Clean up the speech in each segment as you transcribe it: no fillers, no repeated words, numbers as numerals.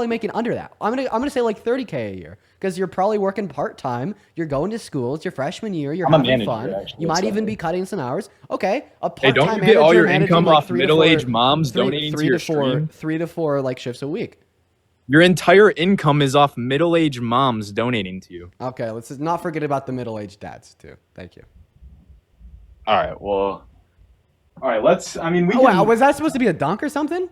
making under that. I'm gonna say like 30K a year because you're probably working part time. You're going to school. It's your freshman year. You're I'm a having manager, fun. actually. You might even be cutting some hours. Okay, a Hey, part don't time you get manager all your managing income like off middle-aged moms donating to your stream? three to four like shifts a week. Your entire income is off middle-aged moms donating to you. Okay, let's just not forget about the middle-aged dads too. Thank you. All right, well, all right. Let's. I mean, we. Oh, can, wow, was that supposed to be a dunk or something?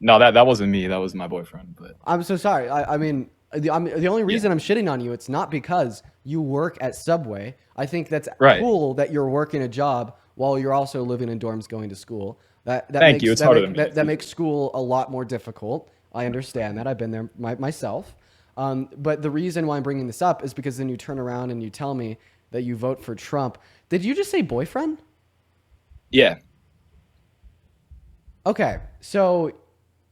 No, that wasn't me. That was my boyfriend. But I'm so sorry. I mean, the only reason I'm shitting on you, it's not because you work at Subway. I think that's Right. cool that you're working a job while you're also living in dorms going to school. That Thank makes, you. It's that harder make- than me. that makes school a lot more difficult. I understand that. I've been there myself. But the reason why I'm bringing this up is because then you turn around and you tell me that you vote for Trump. Did you just say boyfriend? yeah, Okay, so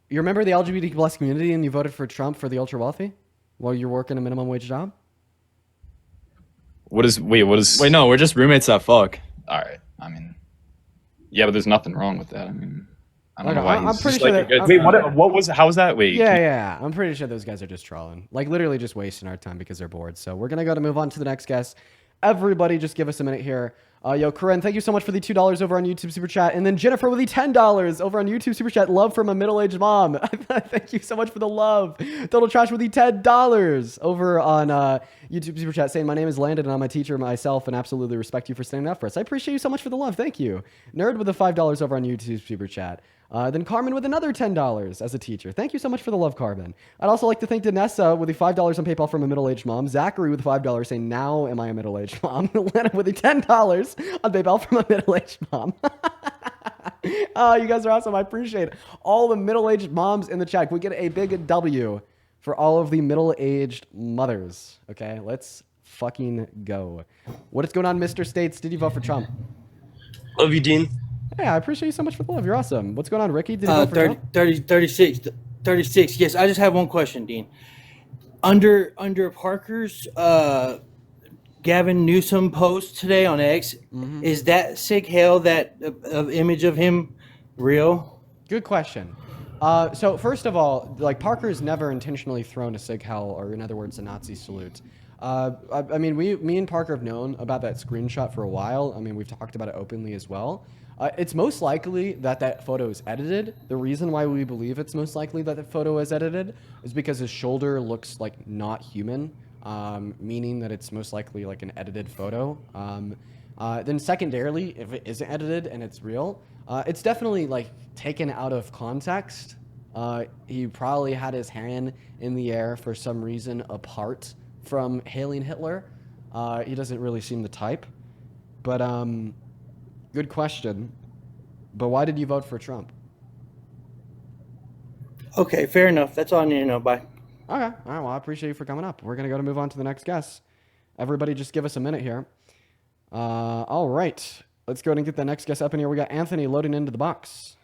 you remember the LGBT plus community and you voted for Trump for the ultra wealthy while you're working a minimum wage job? what is? Wait, no, we're just roommates that fuck. all right. I mean, yeah, but there's nothing wrong with that. I mean, I don't Okay, know why I'm he's pretty just sure like. that- Wait, what was? How was that? Wait. Yeah. I'm pretty sure those guys are just trolling. Like, literally just wasting our time because they're bored. So we're going to move on to the next guest. Everybody, just give us a minute here. Yo, Corinne, thank you so much for the $2 over on YouTube Super Chat. And then Jennifer with the $10 over on YouTube Super Chat. Love from a middle-aged mom. Thank you so much for the love. Total Trash with the $10 over on YouTube Super Chat saying, my name is Landon and I'm a teacher myself and absolutely respect you for standing up for us. I appreciate you so much for the love. Thank you. Nerd with the $5 over on YouTube Super Chat. Then Carmen with another $10 as a teacher. Thank you so much for the love, Carmen. I'd also like to thank Danessa with the $5 on PayPal from a middle-aged mom. Zachary with $5 saying, now am I a middle-aged mom? Lena with the $10 on PayPal from a middle-aged mom. Oh, you guys are awesome. I appreciate it. All the middle-aged moms in the chat. We get a big W for all of the middle-aged mothers. Okay, let's fucking go. What is going on, Mr. States? Did you vote for Trump? Love you, Dean. Yeah, I appreciate you so much for the love. You're awesome. What's going on, Ricky? Did you vote for 30, Trump? 36. Yes, I just have one question, Dean. Under Parker's Gavin Newsom post today on X, is that sick hell, that image of him, real? Good question. So first of all, like Parker's never intentionally thrown a Sig Heil, or in other words, a Nazi salute. I mean, me and Parker have known about that screenshot for a while. I mean, we've talked about it openly as well. It's most likely that photo is edited. The reason why we believe it's most likely that the photo is edited is because his shoulder looks like not human, meaning that it's most likely like an edited photo. Then secondarily, if it isn't edited and it's real, it's definitely like taken out of context. He probably had his hand in the air for some reason apart from hailing Hitler. He doesn't really seem the type, but good question. But why did you vote for Trump? Okay, fair enough. That's all I need to know. Bye. Okay. All right. Well, I appreciate you for coming up. We're going to move on to the next guest. Everybody just give us a minute here. All right. Let's go ahead and get the next guest up in here. We got Anthony loading into the box.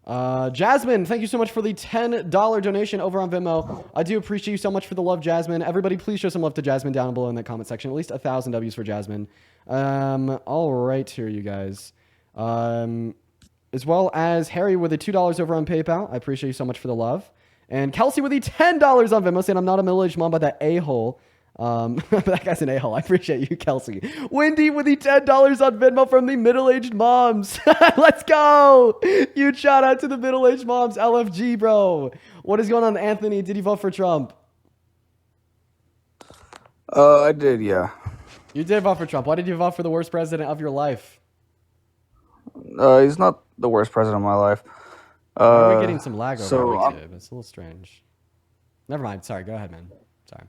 Jasmine, thank you so much for the $10 donation over on Venmo. I do appreciate you so much for the love, Jasmine. Everybody, please show some love to Jasmine down below in the comment section. At least 1,000 W's for Jasmine. All right, here, you guys. As well as Harry with the $2 over on PayPal. I appreciate you so much for the love. And Kelsey with the $10 on Venmo saying, I'm not a middle-aged mom, but that a-hole. That guy's an a-hole. I appreciate you, Kelsey. Wendy with the $10 on Venmo from the middle-aged moms. Let's go. Huge shout out to the middle-aged moms. LFG, bro. What is going on, Anthony? Did you vote for Trump? I did, yeah. You did vote for Trump. Why did you vote for the worst president of your life? He's not the worst president of my life. Why are we getting some lag over so on YouTube? It's a little strange. Never mind. Sorry. Go ahead, man. Sorry.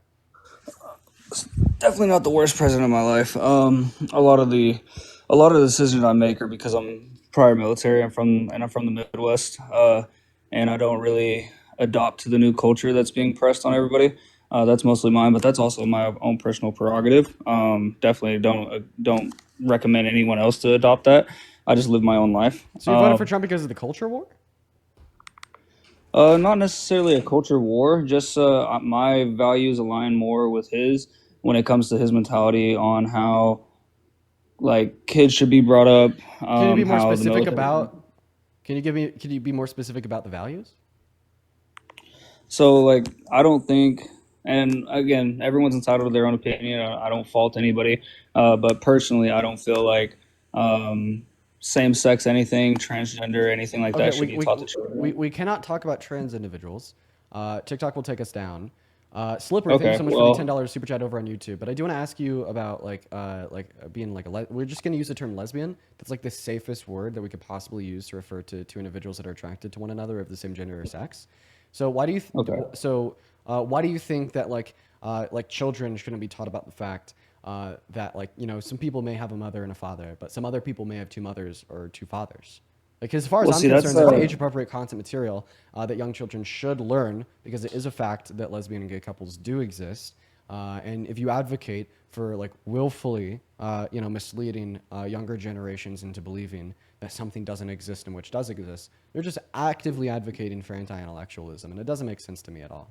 Definitely not the worst president of my life. A lot of the decisions I make are because I'm prior military. I'm from the Midwest, and I don't really adopt to the new culture that's being pressed on everybody. That's mostly mine, but that's also my own personal prerogative. Definitely don't recommend anyone else to adopt that. I just live my own life. So you voted for Trump because of the culture war? Not necessarily a culture war, just my values align more with his when it comes to his mentality on how like kids should be brought up. Can you be more specific about Can you be more specific about the values? So like I don't think, and again, everyone's entitled to their own opinion. I don't fault anybody, but personally, I don't feel like same sex anything, transgender, anything like Okay, that should be taught to children. we cannot talk about trans individuals. TikTok will take us down. Slippery, thank you Okay, so much for well, the $10 super chat over on YouTube. But I do want to ask you about being like we're just going to use the term lesbian. That's like the safest word that we could possibly use to refer to two individuals that are attracted to one another of the same gender or sex. So why do you Okay. why do you think that like children shouldn't be taught about the fact that some people may have a mother and a father, but some other people may have two mothers or two fathers? Like, as far as Well, I'm see, that's concerned, that's age-appropriate content material that young children should learn, because it is a fact that lesbian and gay couples do exist. And if you advocate for like willfully, misleading younger generations into believing that something doesn't exist and which does exist, you're just actively advocating for anti-intellectualism, and it doesn't make sense to me at all.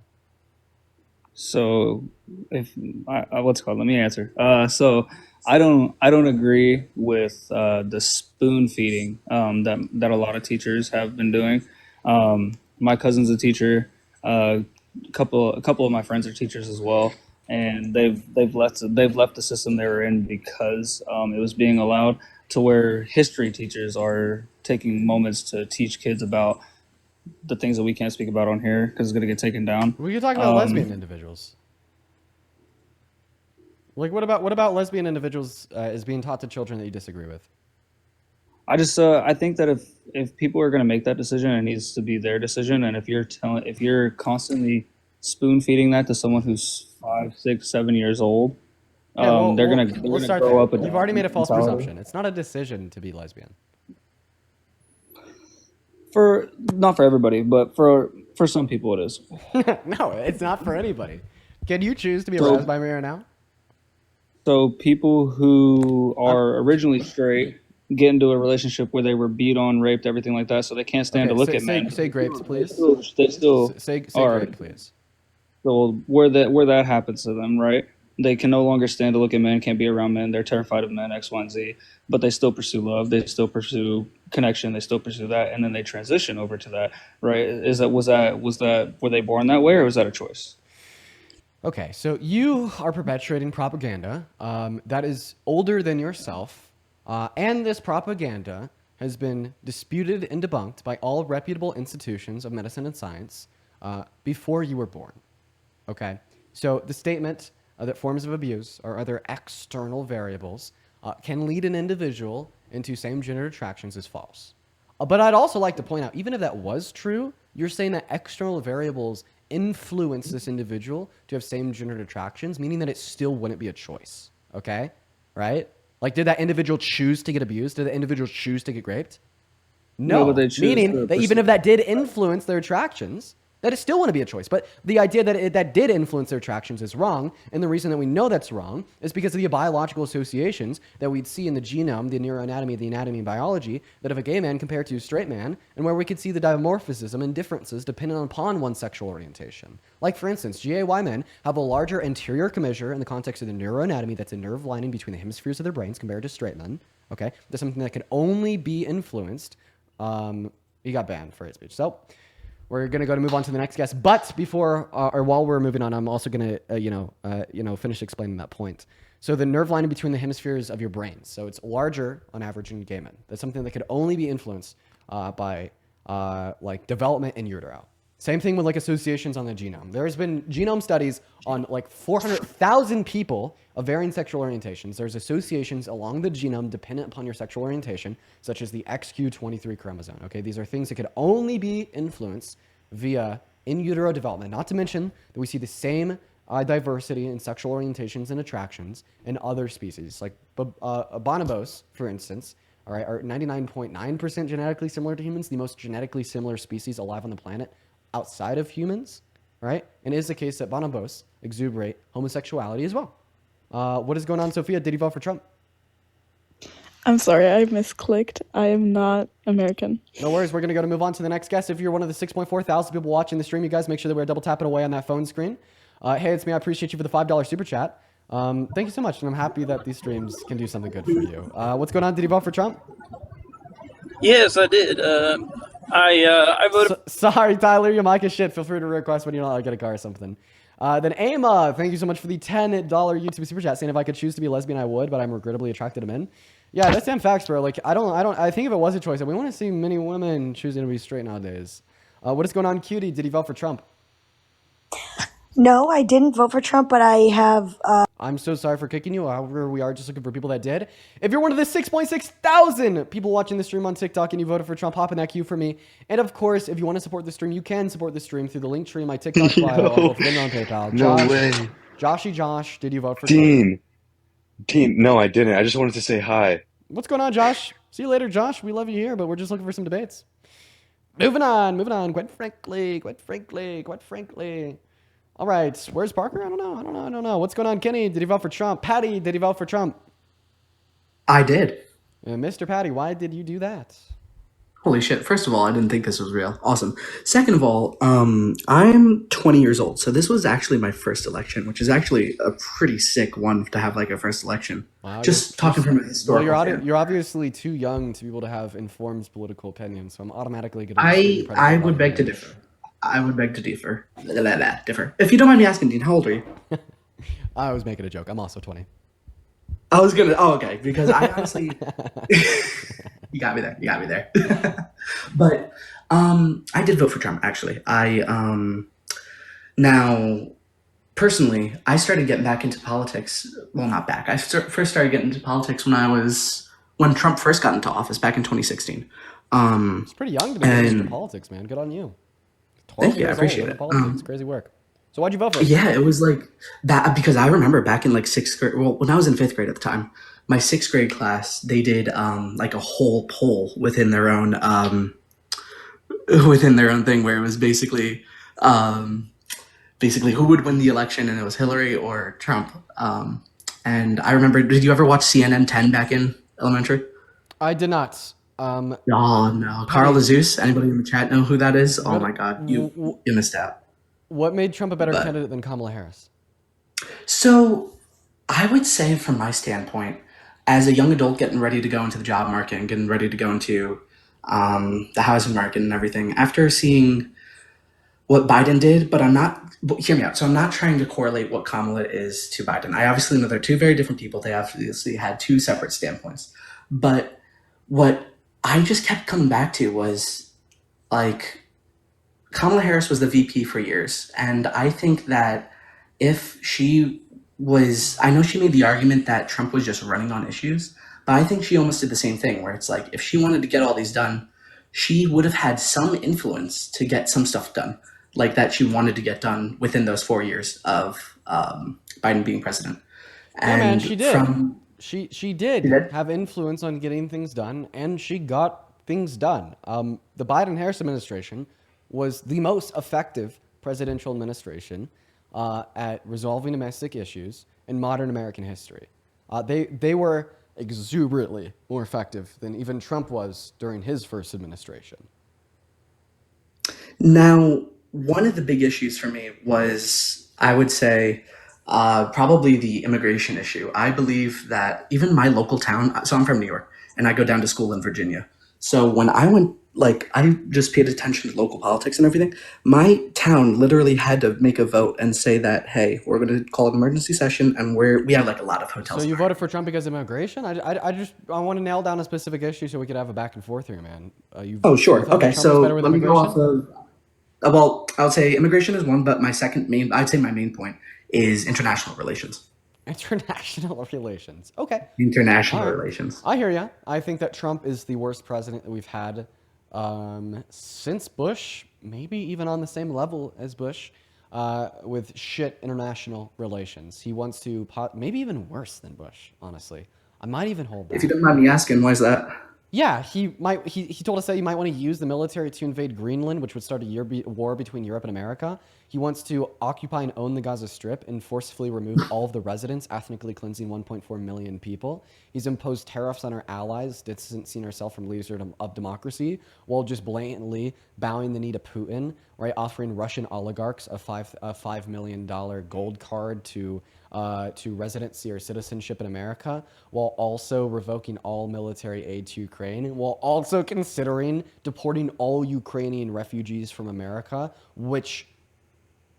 So, if what's it called? Let me answer. So I don't agree with the spoon feeding that a lot of teachers have been doing. My cousin's a teacher. A couple of my friends are teachers as well, and they've left the system they were in because it was being allowed, to where history teachers are taking moments to teach kids about the things that we can't speak about on here because it's going to get taken down. We could talk about lesbian individuals. Like, what about lesbian individuals as being taught to children that you disagree with? I think that if people are going to make that decision, it needs to be their decision. And if you're constantly spoon feeding that to someone who's 5, 6, 7 years old, they're gonna grow up. You've already made a false presumption. It's not a decision to be lesbian. Not for everybody, but for some people it is. No, it's not for anybody. Can you choose to be aroused by me right now? So people who are originally straight get into a relationship where they were beat on, raped, everything like that, so they can't stand to look at men. Say grapes, please. They still Say are. grape, please. So where that happens to them, right? They can no longer stand to look at men, can't be around men. They're terrified of men, X, Y, and Z. But they still pursue love. They still pursue connection. They still pursue that, and then they transition over to that, right? Were they born that way, or was that a choice? Okay, so you are perpetuating propaganda that is older than yourself, and this propaganda has been disputed and debunked by all reputable institutions of medicine and science before you were born. Okay, so the statement that forms of abuse or other external variables can lead an individual into same-gender attractions is false. But I'd also like to point out, even if that was true, you're saying that external variables influence this individual to have same-gendered attractions, meaning that it still wouldn't be a choice, okay? Right? Like, did that individual choose to get abused? Did the individual choose to get raped? No, but they choose meaning that even if that did influence their attractions, that it still wouldn't be a choice. But the idea that that did influence their attractions is wrong, and the reason that we know that's wrong is because of the biological associations that we'd see in the genome, the neuroanatomy, the anatomy and biology, that of a gay man compared to a straight man, and where we could see the dimorphism and differences depending upon one's sexual orientation. Like, for instance, GAY men have a larger anterior commissure in the context of the neuroanatomy, that's a nerve lining between the hemispheres of their brains compared to straight men, okay? That's something that could only be influenced. He got banned for hate speech. So we're going to move on to the next guest. But before or while we're moving on, I'm also going to, finish explaining that point. So the nerve lining between the hemispheres of your brain. So it's larger on average in gay men. That's something that could only be influenced by development in utero. Same thing with like associations on the genome. There's been genome studies on like 400,000 people of varying sexual orientations. There's associations along the genome dependent upon your sexual orientation, such as the XQ23 chromosome. Okay, these are things that could only be influenced via in utero development. Not to mention that we see the same diversity in sexual orientations and attractions in other species, like bonobos, for instance. All right, are 99.9% genetically similar to humans, the most genetically similar species alive on the planet outside of humans, right? And it is the case that bonobos exuberate homosexuality as well. What is going on, Sophia? Did you vote for Trump? I'm sorry, I misclicked. I am not American. No worries. We're going to move on to the next guest. If you're one of the 6.4 thousand people watching the stream, you guys make sure that we're double tapping away on that phone screen. Hey, it's me. I appreciate you for the $5 super chat. Thank you so much. And I'm happy that these streams can do something good for you. What's going on? Did you vote for Trump? Yes, I did. I voted. Sorry, Tyler, your mic is shit. Feel free to request when you don't get a car or something. Then Ama, thank you so much for the $10 YouTube super chat. Saying if I could choose to be lesbian, I would, but I'm regrettably attracted to men. Yeah, that's damn facts, bro. Like I think if it was a choice, we want to see many women choosing to be straight nowadays. What is going on, Cutie? Did he vote for Trump? No, I didn't vote for Trump, but I have. I'm so sorry for kicking you. However, we are just looking for people that did. If you're one of the 6.6 thousand people watching the stream on TikTok and you voted for Trump, hop in that queue for me. And of course, if you want to support the stream, you can support the stream through the link tree in my TikTok bio on both Venmo and PayPal. No Josh, way. Josh, did you vote for Trump? Dean, no, I didn't. I just wanted to say hi. What's going on, Josh? See you later, Josh. We love you here, but we're just looking for some debates. Moving on. Quite frankly. All right, where's Parker? I don't know. What's going on, Kenny? Did he vote for Trump? Patty, did he vote for Trump? I did. Mr. Patty, why did you do that? Holy shit. First of all, I didn't think this was real. Awesome. Second of all, I'm 20 years old, so this was actually my first election, which is actually a pretty sick one to have like a first election. Wow, just talking from a historical you're obviously too young to be able to have informed political opinions, so I'm automatically going to I would beg to differ. I would beg to differ. Differ. If you don't mind me asking, Dean, how old are you? I was making a joke. I'm also 20. I was gonna. Oh, okay. Because I honestly, you got me there. But I did vote for Trump. Actually, now personally, I started getting back into politics. Well, not back. I first started getting into politics when Trump first got into office back in 2016. It's pretty young to be into politics, man. Good on you. Thank you. I appreciate it. Politics, crazy work. So why'd you vote for it? Yeah, it was like that because I remember back in like sixth grade. Well, when I was in fifth grade at the time, my sixth grade class, they did like a whole poll within their own thing where it was basically who would win the election, and it was Hillary or Trump. And I remember, did you ever watch CNN 10 back in elementary? I did not. Oh no, Carl Azus. Anybody in the chat know who that is? Oh my God, you missed out. What made Trump a better candidate than Kamala Harris? So, I would say, from my standpoint, as a young adult getting ready to go into the job market and getting ready to go into the housing market and everything, after seeing what Biden did, but hear me out. So I'm not trying to correlate what Kamala is to Biden. I obviously know they're two very different people. They obviously had two separate standpoints. But what I just kept coming back to was, like, Kamala Harris was the VP for years. And I think that if she was, I know she made the argument that Trump was just running on issues, but I think she almost did the same thing where it's like, if she wanted to get all these done, she would have had some influence to get some stuff done, like that she wanted to get done within those 4 years of Biden being president. Yeah, man, she did. She did have influence on getting things done, and she got things done. The Biden-Harris administration was the most effective presidential administration at resolving domestic issues in modern American history. They were exuberantly more effective than even Trump was during his first administration. Now, one of the big issues for me was, I would say, probably the immigration issue. I believe that even my local town, so I'm from New York, and I go down to school in Virginia. So when I went, like, I just paid attention to local politics and everything. My town literally had to make a vote and say that, hey, we're going to call an emergency session, and we have like a lot of hotels. So you voted for Trump because of immigration? I want to nail down a specific issue so we could have a back and forth here, man. Oh, sure. Okay, so let me go off of. Well, I would say immigration is one, but my main point is international relations. International relations. Okay. International relations. I hear ya. I think that Trump is the worst president that we've had since Bush, maybe even on the same level as Bush, with shit international relations. He wants to, maybe even worse than Bush, honestly. I might even hold that. If you don't mind me asking, why is that? Yeah, he told us that he might want to use the military to invade Greenland, which would start a war between Europe and America. He wants to occupy and own the Gaza Strip and forcefully remove all of the residents, ethnically cleansing 1.4 million people. He's imposed tariffs on our allies, distancing ourselves from leaders of democracy, while just blatantly bowing the knee to Putin, right? Offering Russian oligarchs a $5 million gold card to to residency or citizenship in America, while also revoking all military aid to Ukraine, while also considering deporting all Ukrainian refugees from America, which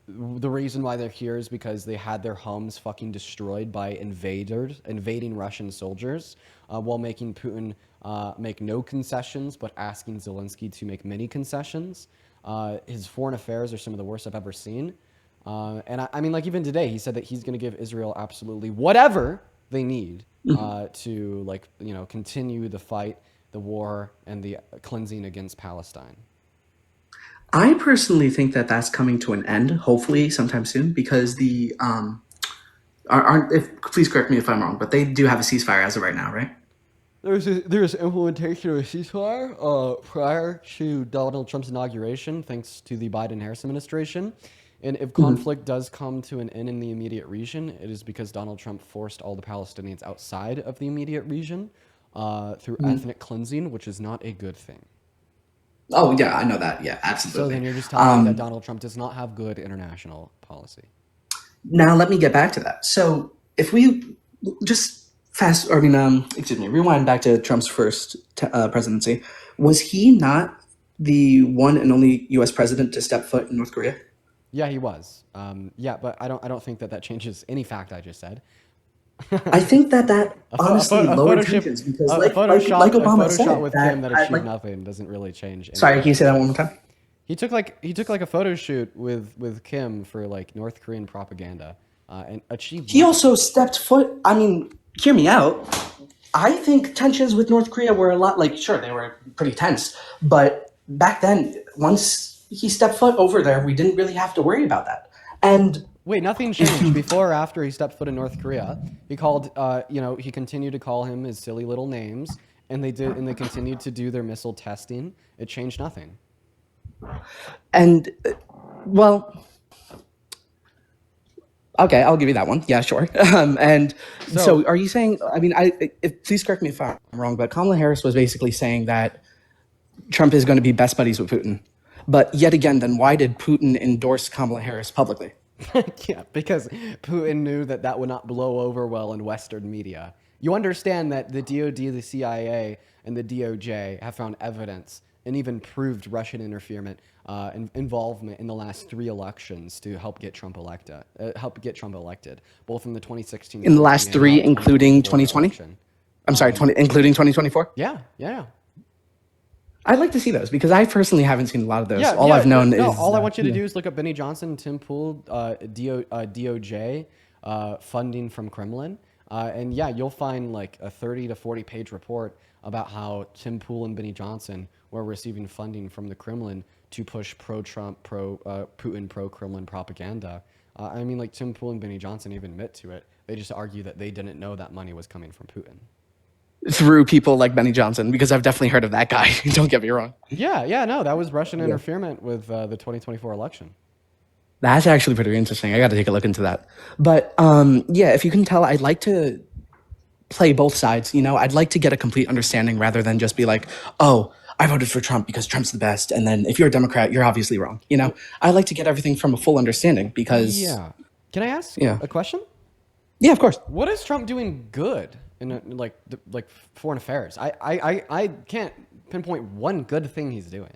the reason why they're here is because they had their homes fucking destroyed by invading Russian soldiers, while making Putin make no concessions, but asking Zelensky to make many concessions. His foreign affairs are some of the worst I've ever seen. And I mean, like even today, he said that he's going to give Israel absolutely whatever they need to, like, you know, continue the fight, the war, and the cleansing against Palestine. I personally think that that's coming to an end, hopefully sometime soon, because the please correct me if I'm wrong, but they do have a ceasefire as of right now, right? There's implementation of a ceasefire prior to Donald Trump's inauguration, thanks to the Biden-Harris administration. And if conflict does come to an end in the immediate region, it is because Donald Trump forced all the Palestinians outside of the immediate region through ethnic cleansing, which is not a good thing. Oh yeah, I know that. Yeah, So absolutely. then you're just telling me that Donald Trump does not have good international policy. Now let me get back to that. So if we just rewind back to Trump's first presidency, was he not the one and only U.S. president to step foot in North Korea? Yeah, he was. Yeah, but I don't think that changes any fact I just said. I think that honestly lowered Photoshop, tensions because, a like Photoshop Obama said, with Kim that achieved nothing doesn't really change. Sorry, can you say that one more time? He took like a photo shoot with Kim for like North Korean propaganda and achieved. He also stepped foot. I mean, hear me out. I think tensions with North Korea were a lot sure, they were pretty tense, but back then, once he stepped foot over there, we didn't really have to worry about that. And wait, nothing changed before or after he stepped foot in North Korea. He called, he continued to call him his silly little names, and they continued to do their missile testing. It changed nothing. And well, okay, I'll give you that one. Yeah, sure. And so are you saying? I mean, please correct me if I'm wrong, but Kamala Harris was basically saying that Trump is going to be best buddies with Putin. But yet again, then why did Putin endorse Kamala Harris publicly? Yeah, because Putin knew that would not blow over well in Western media. You understand that the DOD, the CIA, and the DOJ have found evidence and even proved Russian interference and involvement in the last 3 elections to help get Trump elected. Both in the 2016 in the last 3, including 2020. Election. I'm sorry, including 2024. Yeah. I'd like to see those because I personally haven't seen a lot of those. Yeah, all I've known is all I want you to do is look up Benny Johnson, Tim Pool, DOJ funding from Kremlin, and yeah, you'll find like a 30 to 40 page report about how Tim Pool and Benny Johnson were receiving funding from the Kremlin to push pro-Trump, Putin, pro-Kremlin propaganda. I mean, like Tim Pool and Benny Johnson even admit to it. They just argue that they didn't know that money was coming from Putin. Through people like Benny Johnson, because I've definitely heard of that guy. Don't get me wrong. Yeah, no, that was Russian interference with the 2024 election. That's actually pretty interesting. I got to take a look into that. But yeah, if you can tell, I'd like to play both sides. You know, I'd like to get a complete understanding rather than just be like, oh, I voted for Trump because Trump's the best. And then if you're a Democrat, you're obviously wrong. You know, I like to get everything from a full understanding because. Yeah. Can I ask a question? Yeah, of course. What is Trump doing good in like foreign affairs? I can't pinpoint one good thing he's doing.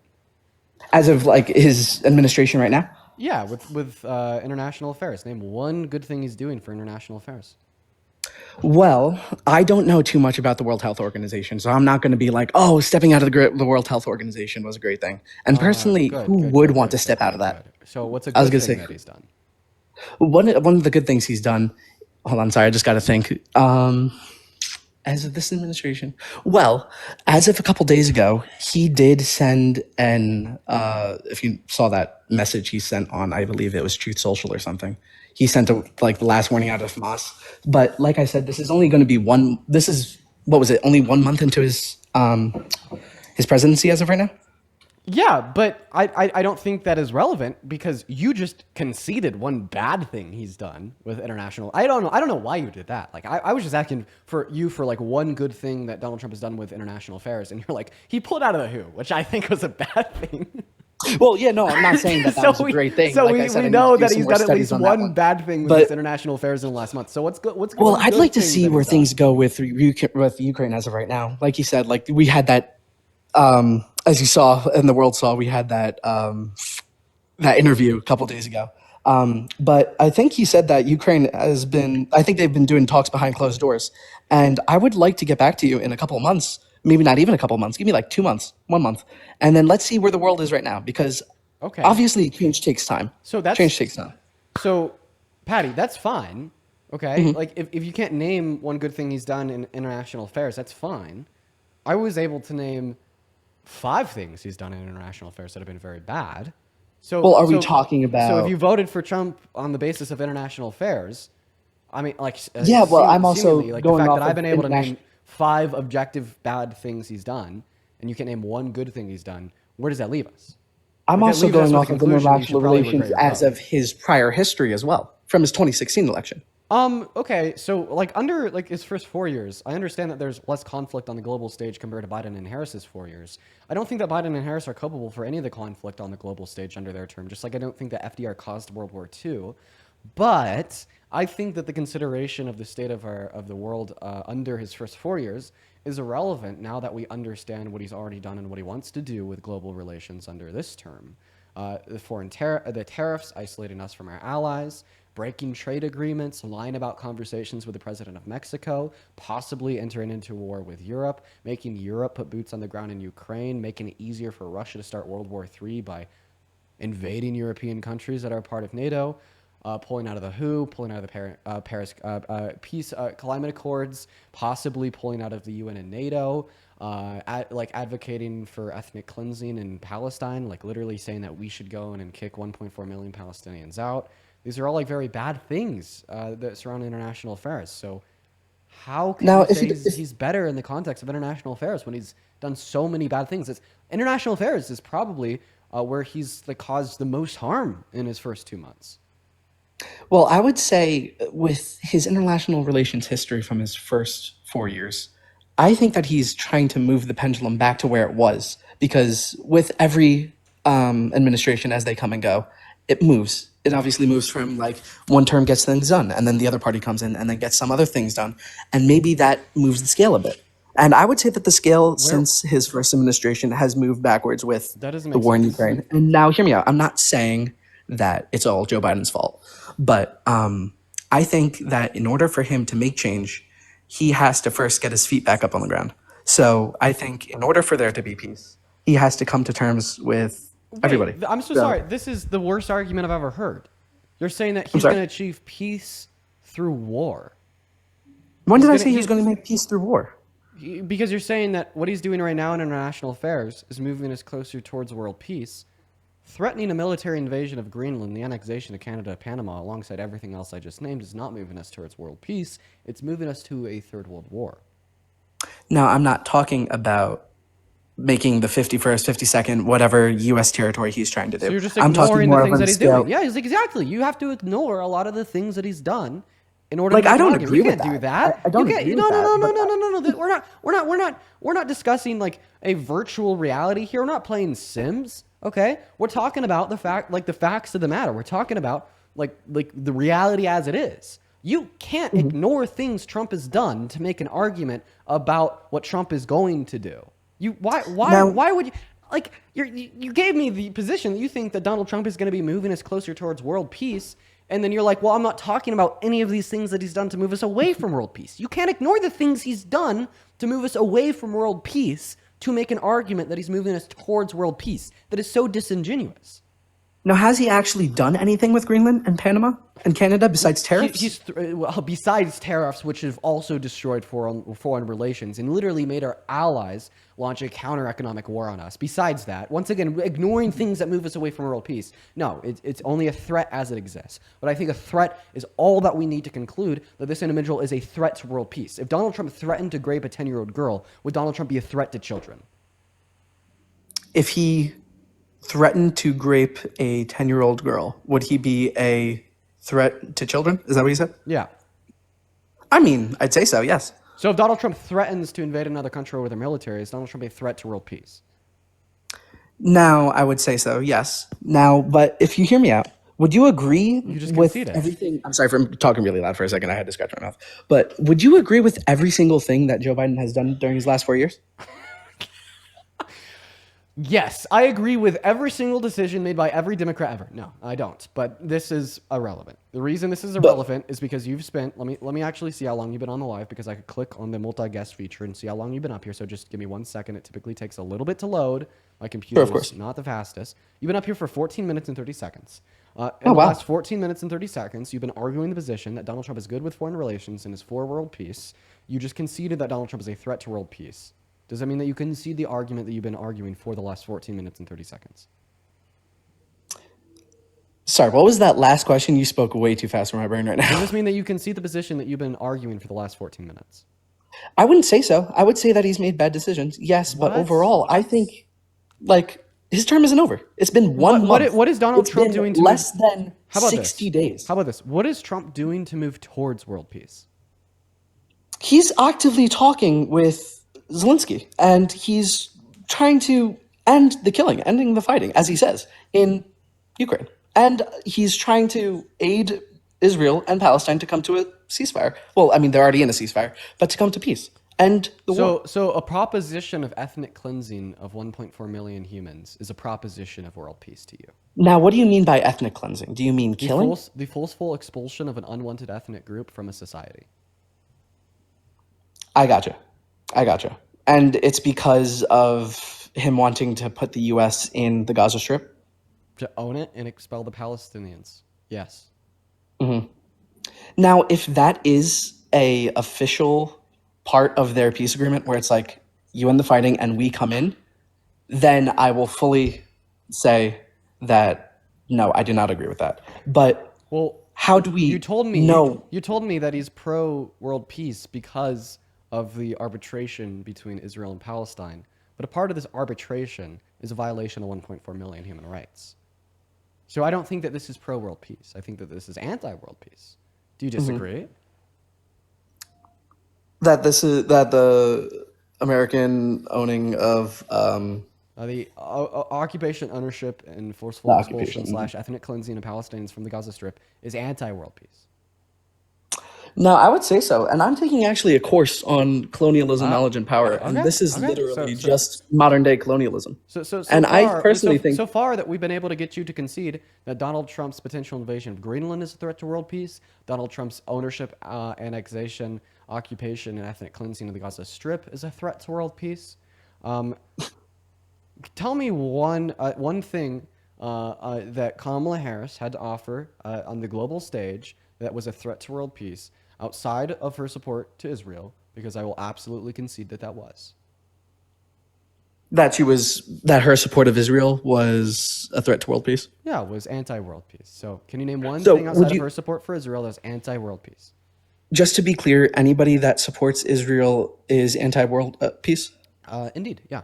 As of like his administration right now? Yeah, with international affairs. Name one good thing he's doing for international affairs. Well, I don't know too much about the World Health Organization, so I'm not going to be like, oh, stepping out of the World Health Organization was a great thing. And personally, who would want to step out of that? So what's a good thing that he's done? One of the good things he's done, hold on, sorry, I just got to think. As of this administration, well, as of a couple days ago, he did send if you saw that message he sent on, I believe it was Truth Social or something. He sent the last warning out of Hamas. But like I said, this is only going to be only 1 month into his presidency as of right now? Yeah, but I don't think that is relevant because you just conceded one bad thing he's done with international. I don't know why you did that. Like I was just asking for like one good thing that Donald Trump has done with international affairs, and you're like, he pulled out of the WHO, which I think was a bad thing. Well, yeah, no, I'm not saying that was a great thing. So Like I said, we I need know to do that some he's more done at studies least on that one one. bad thing with But his international affairs in the last month. So what's good? What's well, one I'd good like to thing see that where he's done? things go with Ukraine as of right now. Like you said, like we had that, as you saw and the world saw, we had that that interview a couple days ago. But I think he said that Ukraine has been. I think they've been doing talks behind closed doors, and I would like to get back to you in a couple of months. Maybe not even a couple of months. Give me like 2 months, 1 month, and then let's see where the world is right now. Because Okay. obviously, change takes time. So that's Change takes time. So, Patty, that's fine. Okay. Mm-hmm. Like if you can't name one good thing he's done in international affairs, that's fine. I was able to name 5 things he's done in international affairs that have been very bad. So, Well, are we talking So about? if you voted for Trump on the basis of international affairs, I mean, like, Yeah, well, I'm also seemingly, like the going fact off that I've of been able to name international. 5 objective bad things he's done, and you can't name one good thing he's done. Where does that leave us? I'm Like, that also leaves us going with off the of conclusion that you international should probably relations regret your as vote. of his prior history as well, from his 2016 election. Okay, so like under like his first 4 years, I understand that there's less conflict on the global stage compared to Biden and Harris's 4 years. I don't think that Biden and Harris are culpable for any of the conflict on the global stage under their term, just like I don't think that FDR caused World War II. But I think that the consideration of the state of the world under his first 4 years is irrelevant now that we understand what he's already done and what he wants to do with global relations under this term. The tariffs isolating us from our allies, breaking trade agreements, lying about conversations with the president of Mexico, possibly entering into a war with Europe, making Europe put boots on the ground in Ukraine, making it easier for Russia to start World War III by invading European countries that are part of NATO, pulling out of the WHO, pulling out of the Paris peace climate accords, possibly pulling out of the UN and NATO, advocating for ethnic cleansing in Palestine, like literally saying that we should go in and kick 1.4 million Palestinians out. These are all like very bad things that surround international affairs. So how can Now, you if say you- he's better in the context of international affairs when he's done so many bad things? International affairs is probably where he's caused the most harm in his first 2 months. Well, I would say with his international relations history from his first 4 years, I think that he's trying to move the pendulum back to where it was because with every administration as they come and go, it moves. It obviously moves from like one term gets things done, and then the other party comes in and then gets some other things done, and maybe that moves the scale a bit. And I would say that the scale since his first administration has moved backwards with That doesn't the make war in sense. Ukraine. And now, hear me out. I'm not saying that it's all Joe Biden's fault, but I think that in order for him to make change, he has to first get his feet back up on the ground. So I think in order for there to be peace, he has to come to terms with everybody. Wait, I'm so sorry. This is the worst argument I've ever heard. You're saying that he's sorry. going to achieve peace through war. When did I gonna- say he was he- going to make peace through war? Because you're saying that what he's doing right now in international affairs is moving us closer towards world peace. Threatening a military invasion of Greenland, the annexation of Canada, Panama, alongside everything else I just named, is not moving us towards world peace. It's moving us to a third world war. No, I'm not talking about making the 51st, 52nd, whatever U.S. territory he's trying to do. So you're just I'm talking ignoring more the of things on that he's scale. doing. Yeah, it's exactly. You have to ignore a lot of the things that he's done in order Like, to make I an don't argument. agree You with can't do that. that. I don't You can't- agree no, with no, that, no, no, but no, no, no. We're not discussing like a virtual reality here. We're not playing Sims. Okay, we're talking about the facts of the matter. We're talking about like the reality as it is. You can't ignore things Trump has done to make an argument about what Trump is going to do. Why would you like you gave me the position that you think that Donald Trump is going to be moving us closer towards world peace, and then you're like, well, I'm not talking about any of these things that he's done to move us away from world peace. You can't ignore the things he's done to move us away from world peace to make an argument that he's moving us towards world peace. That is so disingenuous. Now, has he actually done anything with Greenland and Panama and Canada besides tariffs? Besides tariffs, which have also destroyed foreign relations and literally made our allies launch a counter-economic war on us. Besides that, once again, ignoring things that move us away from world peace. No, it's only a threat as it exists. But I think a threat is all that we need to conclude that this individual is a threat to world peace. If Donald Trump threatened to grape a 10-year-old girl, would Donald Trump be a threat to children? If he threatened to grape a 10-year-old girl, would he be a threat to children? Is that what you said? Yeah. I mean, I'd say so, yes. So if Donald Trump threatens to invade another country with their military, is Donald Trump a threat to world peace? Now, I would say so, yes. Now, but if you hear me out, would you agree You just with conceded. everything? I'm sorry for talking really loud for a second. I had to scratch my mouth. But would you agree with every single thing that Joe Biden has done during his last 4 years? Yes, I agree with every single decision made by every Democrat ever. No, I don't. But this is irrelevant. The reason this is irrelevant is because you've spent. Let me actually see how long you've been on the live, because I could click on the multi-guest feature and see how long you've been up here. So just give me 1 second. It typically takes a little bit to load. My computer Sure, of is course. not the fastest. You've been up here for 14 minutes and 30 seconds. In Oh, the wow. last 14 minutes and 30 seconds, you've been arguing the position that Donald Trump is good with foreign relations and is for world peace. You just conceded that Donald Trump is a threat to world peace. Does that mean that you concede the argument that you've been arguing for the last 14 minutes and 30 seconds? Sorry, what was that last question? You spoke way too fast for my brain right Does now. this mean that you concede the position that you've been arguing for the last 14 minutes? I wouldn't say so. I would say that he's made bad decisions. Yes, but What? overall, I think like his term isn't over. It's been one month. What is Donald It's Trump been doing to less than How about 60 this? days. How about this? What is Trump doing to move towards world peace? He's actively talking with Zelensky, and he's trying to end the killing, ending the fighting, as he says, in Ukraine. And he's trying to aid Israel and Palestine to come to a ceasefire. Well, I mean, they're already in a ceasefire, but to come to peace. And the war. So a proposition of ethnic cleansing of 1.4 million humans is a proposition of world peace to you. Now, what do you mean by ethnic cleansing? Do you mean killing? The forceful expulsion of an unwanted ethnic group from a society. I gotcha. And it's because of him wanting to put the U.S. in the Gaza Strip? To own it and expel the Palestinians. Yes. Now, if that is a official part of their peace agreement where it's like you end the fighting and we come in, then I will fully say that no, I do not agree with that. But Well, how do we you told me know? you told me that he's pro world peace because of the arbitration between Israel and Palestine. But a part of this arbitration is a violation of 1.4 million human rights. So I don't think that this is pro world peace. I think that this is anti world peace. Do you disagree? That the American owning of The occupation, ownership, and forceful The expulsion occupation. / ethnic cleansing of Palestinians from the Gaza Strip is anti-world peace. No, I would say so. And I'm taking actually a course on colonialism, knowledge, and power. And okay, this is okay. literally So- just modern day colonialism. So And far, I personally think so far that we've been able to get you to concede that Donald Trump's potential invasion of Greenland is a threat to world peace. Donald Trump's ownership, annexation, occupation, and ethnic cleansing of the Gaza Strip is a threat to world peace. Tell me one thing that Kamala Harris had to offer on the global stage that was a threat to world peace outside of her support to Israel, because I will absolutely concede that that was. that her support of Israel was a threat to world peace. Yeah, it was anti-world peace. So can you name one So thing would outside of you- her support for Israel that's anti-world peace? Just to be clear, anybody that supports Israel is anti-world peace. Indeed, yeah.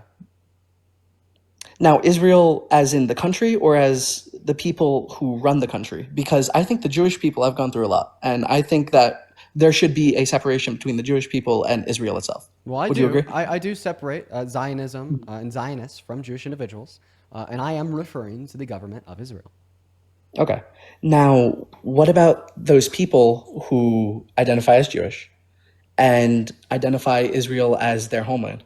Now, Israel as in the country or as the people who run the country? Because I think the Jewish people have gone through a lot. And I think that there should be a separation between the Jewish people and Israel itself. Well, Would you agree? I do separate Zionism and Zionists from Jewish individuals, and I am referring to the government of Israel. Okay. Now, what about those people who identify as Jewish and identify Israel as their homeland?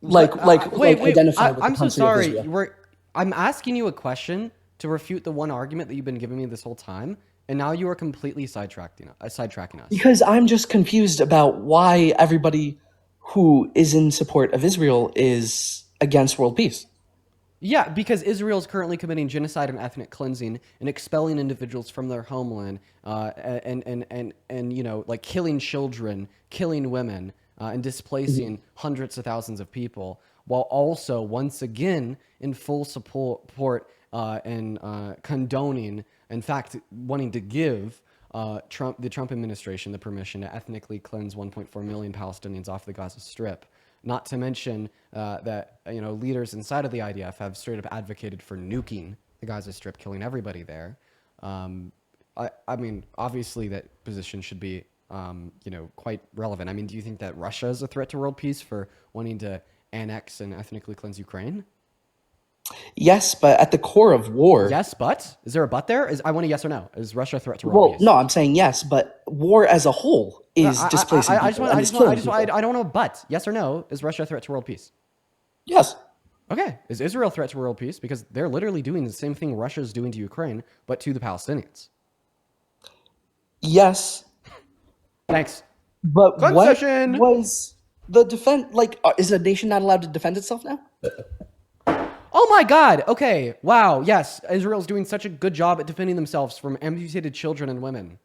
Like identify with the I'm so country sorry. of Israel. I'm asking you a question to refute the one argument that you've been giving me this whole time, and now you are completely sidetracking us. Because I'm just confused about why everybody who is in support of Israel is against world peace. Yeah, because Israel is currently committing genocide and ethnic cleansing and expelling individuals from their homeland, and you know, like killing children, killing women, and displacing hundreds of thousands of people, while also once again in full support and condoning, in fact, wanting to give the Trump administration the permission to ethnically cleanse 1.4 million Palestinians off the Gaza Strip. Not to mention that leaders inside of the IDF have straight up advocated for nuking the Gaza Strip, killing everybody there. I mean, obviously that position should be quite relevant. I mean, do you think that Russia is a threat to world peace for wanting to annex and ethnically cleanse Ukraine? Yes, but at the core of war. Yes, but is there a but there? I want a yes or no. Is Russia a threat to world Well, peace? no, I'm saying yes, but war as a whole is displacing people and is killing people. I don't know a but. Yes or no? Is Russia a threat to world peace? Yes. Okay. Is Israel a threat to world peace? Because they're literally doing the same thing Russia's doing to Ukraine, but to the Palestinians. Yes. Thanks. But Concession. what was the defense? Like, is a nation not allowed to defend itself now? Oh my God. Okay. Wow. Yes. Israel's doing such a good job at defending themselves from amputated children and women.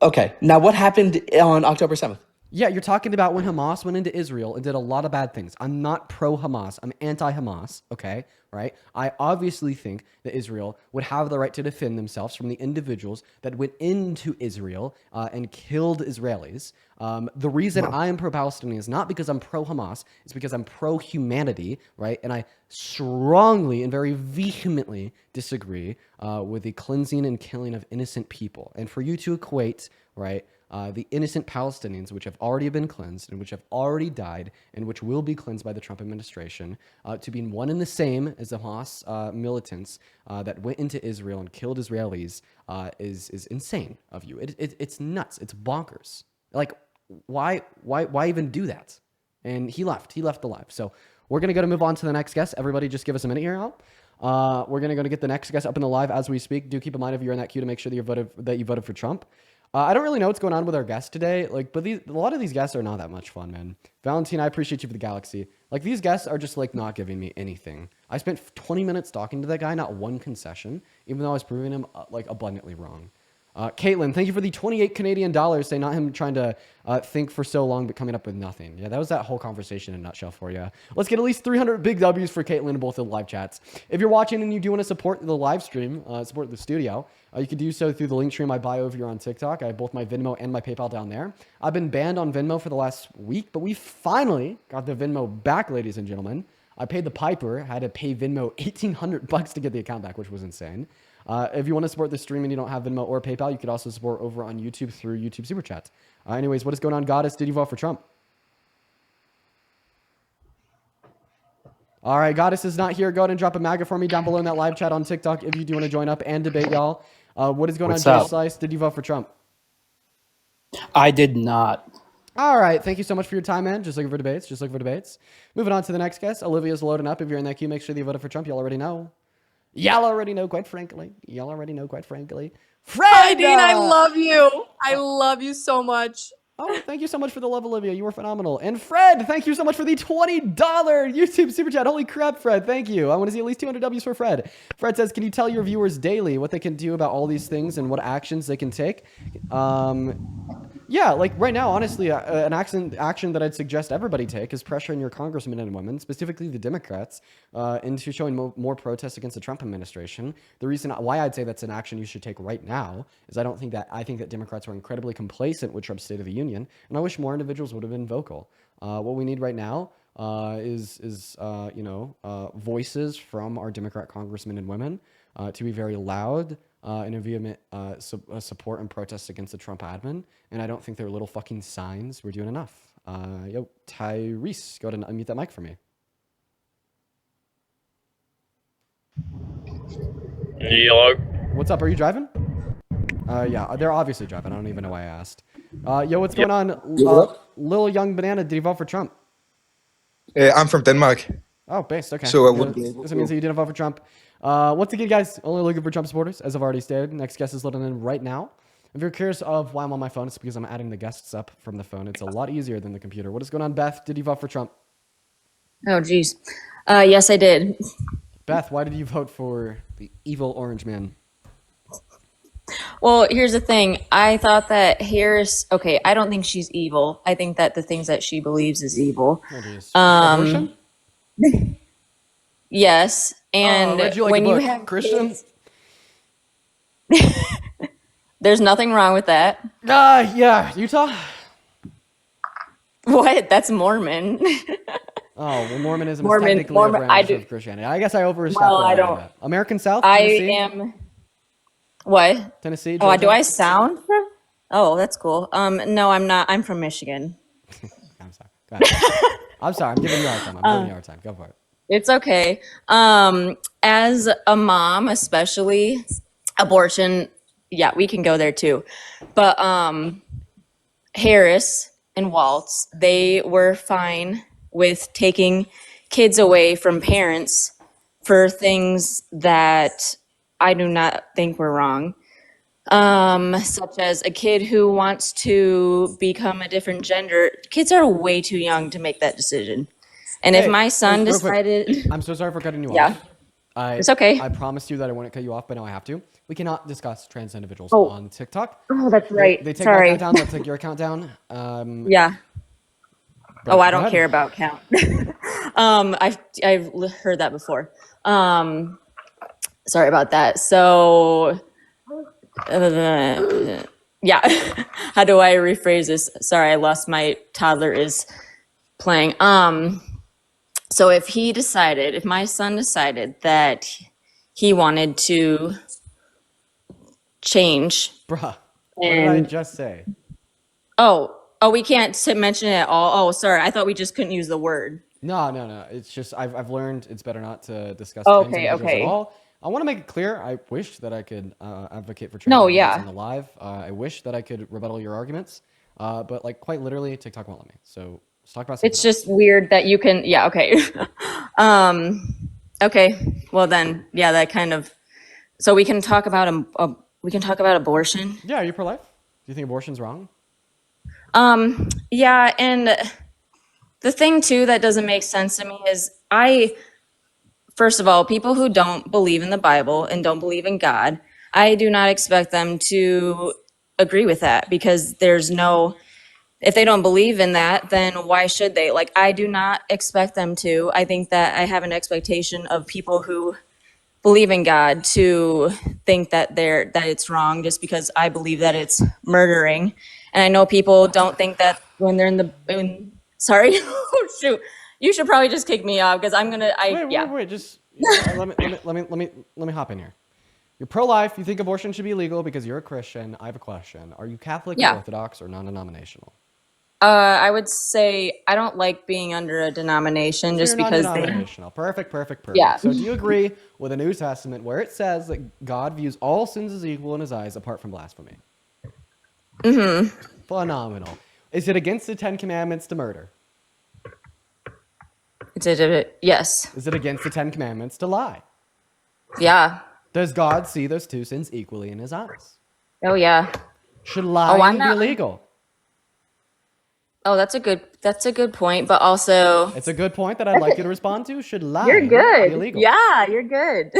Okay. Now, what happened on October 7th? Yeah, you're talking about when Hamas went into Israel and did a lot of bad things. I'm not pro-Hamas. I'm anti-Hamas, okay? Right? I obviously think that Israel would have the right to defend themselves from the individuals that went into Israel and killed Israelis. The reason I am pro-Palestinian is not because I'm pro-Hamas. It's because I'm pro-humanity, right? And I strongly and very vehemently disagree with the cleansing and killing of innocent people. And for you to equate, right, the innocent Palestinians, which have already been cleansed and which have already died and which will be cleansed by the Trump administration, to being one and the same as the Hamas militants that went into Israel and killed Israelis is insane of you. It's nuts. It's bonkers. Like, why even do that? And he left alive. So we're going to move on to the next guest. Everybody just give us a minute here, Al. We're going to get the next guest up in the live as we speak. Do keep in mind if you're in that queue to make sure that you voted for Trump. I don't really know what's going on with our guests today, but a lot of these guests are not that much fun, man. Valentine, I appreciate you for the galaxy. Like, these guests are just, like, not giving me anything. I spent 20 minutes talking to that guy, not one concession, even though I was proving him, abundantly wrong. Caitlin, thank you for the 28 Canadian dollars. Say not him trying to think for so long, but coming up with nothing. Yeah, that was that whole conversation in a nutshell for you. Let's get at least 300 big W's for Caitlin in both of the live chats. If you're watching and you do want to support the live stream, support the studio, you can do so through the link tree in my bio if you're on TikTok. I have both my Venmo and my PayPal down there. I've been banned on Venmo for the last week, but we finally got the Venmo back, ladies and gentlemen. I paid the piper, had to pay Venmo $1,800 to get the account back, which was insane. If you want to support the stream and you don't have Venmo or PayPal, you could also support over on YouTube through YouTube Super Chat. Anyways, what is going on, Goddess? Did you vote for Trump? All right, Goddess is not here. Go ahead and drop a MAGA for me down below in that live chat on TikTok if you do want to join up and debate, y'all. What is going on, Jay Slice? Did you vote for Trump? I did not. All right, thank you so much for your time, man. Just looking for debates. Moving on to the next guest. Olivia's loading up. If you're in that queue, make sure that you voted for Trump. Y'all already know. Y'all already know, quite frankly. Fred! Hi, Dean. I love you. I love you so much. Oh, thank you so much for the love, Olivia. You were phenomenal. And Fred, thank you so much for the $20 YouTube Super Chat. Holy crap, Fred. Thank you. I want to see at least 200 W's for Fred. Fred says, can you tell your viewers daily what they can do about all these things and what actions they can take? Yeah, like right now, honestly, an action that I'd suggest everybody take is pressuring your congressmen and women, specifically the Democrats, into showing more protests against the Trump administration. The reason why I'd say that's an action you should take right now is I think that Democrats were incredibly complacent with Trump's State of the Union, and I wish more individuals would have been vocal. What we need right now is voices from our Democrat congressmen and women to be very loud in a vehement support and protest against the Trump admin. And I don't think their little fucking signs were doing enough. Yo, Tyrese, go ahead and unmute that mic for me. Hello. What's up? Are you driving? Yeah, they're obviously driving. I don't even know why I asked. Yo, what's going on? Lil Young Banana, did you vote for Trump? I'm from Denmark. Oh, based. Okay. So I wouldn't be able This means that you didn't vote for Trump. Once again, guys, only looking for Trump supporters, as I've already stated. Next guest is loading in right now. If you're curious of why I'm on my phone, it's because I'm adding the guests up from the phone. It's a lot easier than the computer. What is going on, Beth? Did you vote for Trump? Oh, geez. Yes, I did. Beth, why did you vote for the evil orange man? Well, here's the thing. I thought that Harris, okay, I don't think she's evil. I think that the things that she believes is evil. Abortion? Yes. And read you like when a book. you have Christian? There's nothing wrong with that. Yeah. Utah? What? That's Mormon. Well, Mormonism is technically a branch of Christianity. I guess I overstepped. Well, I don't. American South? Tennessee? Tennessee? I am. What? Tennessee? Oh, Georgia? do I sound? Oh, that's cool. No, I'm not. I'm from Michigan. I'm sorry. Go ahead. I'm sorry. I'm giving you a hard time. I'm giving you a hard time. Go for it. It's okay. As a mom, especially abortion, yeah, we can go there too. But Harris and Waltz, they were fine with taking kids away from parents for things that I do not think were wrong. Such as a kid who wants to become a different gender. Kids are way too young to make that decision. And if Hey, my son real quick, decided, I'm so sorry for cutting you Yeah. off. It's okay. I promised you that I wouldn't cut you off, but now I have to. We cannot discuss trans individuals Oh. on TikTok. Oh, that's right. They take Sorry. my account down. Let's take your account down. Yeah. But Oh, I go don't ahead. care about count. I've heard that before. Sorry about that. So, yeah. How do I rephrase this? Sorry, I lost my toddler is playing. So if my son decided that he wanted to change, Bruh, what did I just say? oh, we can't mention it at all. Oh, sorry. I thought we just couldn't use the word. No. It's just I've learned it's better not to discuss Okay, trans individuals okay. at all. I want to make it clear. I wish that I could advocate for trans No, individuals yeah. on the live. I wish that I could rebuttal your arguments. But like quite literally, TikTok won't let me. So let's talk about something It's else. just weird that you can, yeah, okay. Okay, well then, yeah, that kind of, so we can talk about abortion. Yeah, are you pro-life? Do you think abortion's wrong? Yeah, and the thing too that doesn't make sense to me is first of all, people who don't believe in the Bible and don't believe in God, I do not expect them to agree with that because if they don't believe in that, then why should they? Like, I do not expect them to. I think that I have an expectation of people who believe in God to think that it's wrong just because I believe that it's murdering. And I know people don't think that when they're sorry, oh shoot, you should probably just kick me off because Wait, just let me hop in here. You're pro-life. You think abortion should be illegal because you're a Christian. I have a question. Are you Catholic Yeah. or Orthodox or non-denominational? I would say I don't like being under a denomination So just you're because non-denominational. Perfect. Yeah. So do you agree with the New Testament where it says that God views all sins as equal in his eyes apart from blasphemy? Mm-hmm. Phenomenal. Is it against the 10 Commandments to murder? Yes. Is it against the 10 Commandments to lie? Yeah. Does God see those two sins equally in his eyes? Oh yeah. Should lying I'm be not- illegal? Oh, that's a good point, but also It's a good point that I'd like you to respond to. Should lying you're be good. illegal? Yeah, you're good.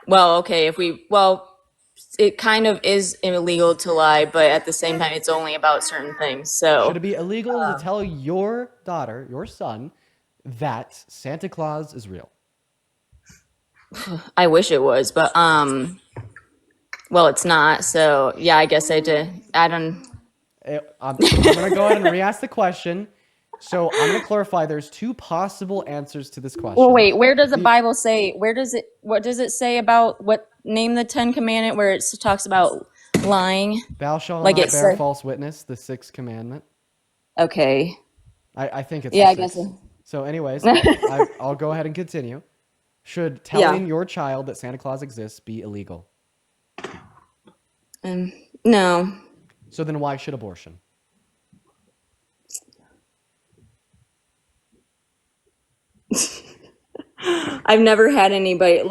Well, okay, it kind of is illegal to lie, but at the same time, it's only about certain things. So Should it be illegal to tell your daughter, your son, that Santa Claus is real? I wish it was, but well, it's not. So yeah, I guess I did. I don't. I'm going to go ahead and re-ask the question. So I'm going to clarify. There's two possible answers to this question. Well, wait. Where does the Bible say? What does it say about name the 10 Commandment where it talks about lying? Thou shalt Like not it bear said- false witness, the 6th commandment. Okay. I think it's Yeah, the I guess 6th. So anyways, I'll go ahead and continue. Should telling your child that Santa Claus exists be illegal? No. So then why should abortion? I've never had anybody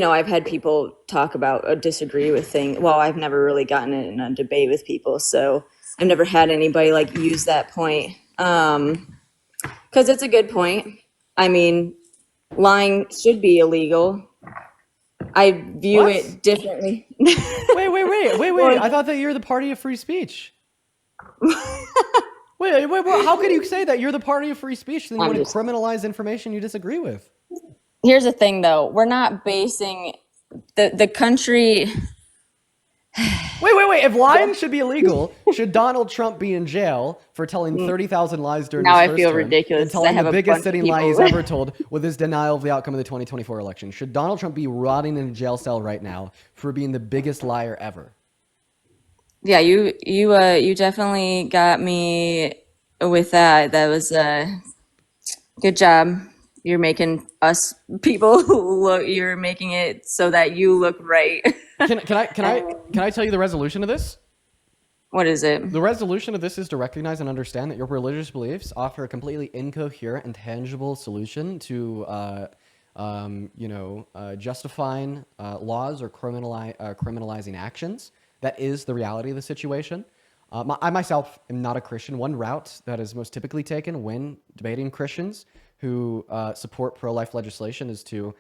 I've had people talk about or disagree with things. Well, I've never really gotten in a debate with people, so I've never had anybody use that point. Because it's a good point. I mean, lying should be illegal. I view What? it differently. Wait. I thought that you're the party of free speech. Wait. How could you say that you're the party of free speech? Then you want to criminalize information you disagree with. Here's the thing, though. We're not basing the country. Wait. If lying should be illegal, should Donald Trump be in jail for telling 30,000 lies during Now his I first feel term ridiculous and 'cause I telling have the a biggest bunch of sitting lie he's people. ever told with his denial of the outcome of the 2024 election? Should Donald Trump be rotting in a jail cell right now for being the biggest liar ever? Yeah, you definitely got me with that. That was good job. You're making us people look. You're making it so that you look right. Can I tell you the resolution of this? What is it? The resolution of this is to recognize and understand that your religious beliefs offer a completely incoherent and tangible solution to, justifying laws or criminalizing actions. That is the reality of the situation. I myself am not a Christian. One route that is most typically taken when debating Christians who support pro-life legislation is to,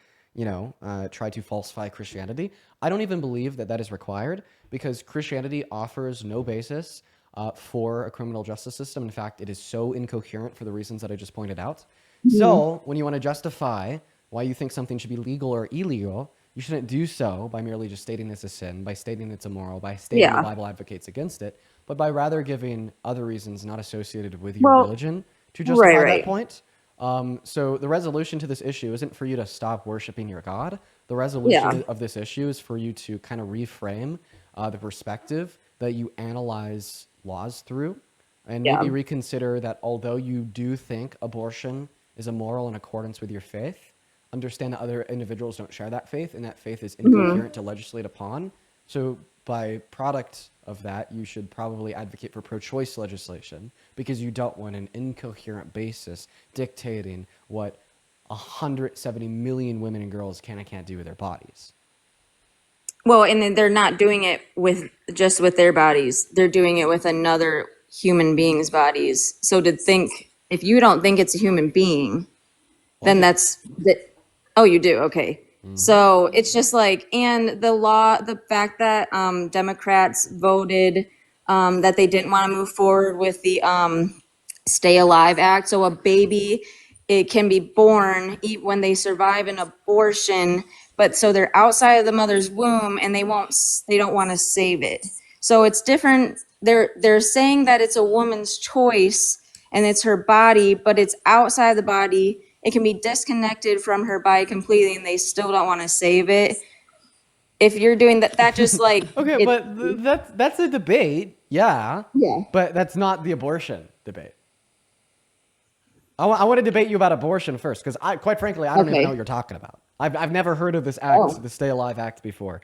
try to falsify Christianity. I don't even believe that that is required because Christianity offers no basis for a criminal justice system. In fact, it is so incoherent for the reasons that I just pointed out. So when you want to justify why you think something should be legal or illegal, you shouldn't do so by merely just stating it's a sin, by stating it's immoral, by stating the Bible advocates against it, but by rather giving other reasons not associated with your religion to justify that point. So the resolution to this issue isn't for you to stop worshiping your God. The resolution of this issue is for you to kind of reframe the perspective that you analyze laws through and maybe reconsider that although you do think abortion is immoral in accordance with your faith, understand that other individuals don't share that faith and that faith is incoherent to legislate upon. So by product of that, you should probably advocate for pro-choice legislation because you don't want an incoherent basis dictating what 170 million women and girls can and can't do with their bodies. Well, and then they're not doing it with just with their bodies. They're doing it with another human being's bodies. So to think, if you don't think it's a human being, then that's that. Oh, you do? Okay. So it's just like, and the fact that Democrats voted that they didn't want to move forward with the Stay Alive Act. So a baby, it can be born when they survive an abortion, but so they're outside of the mother's womb and they don't want to save it. So it's different. They're saying that it's a woman's choice and it's her body, but it's outside the body. It can be disconnected from her body completely and they still don't want to save it. If you're doing that, that just like Okay, but that's a debate, yeah. But that's not the abortion debate. I want to debate you about abortion first, because quite frankly, I don't even know what you're talking about. I've never heard of this act, the Stay Alive Act, before.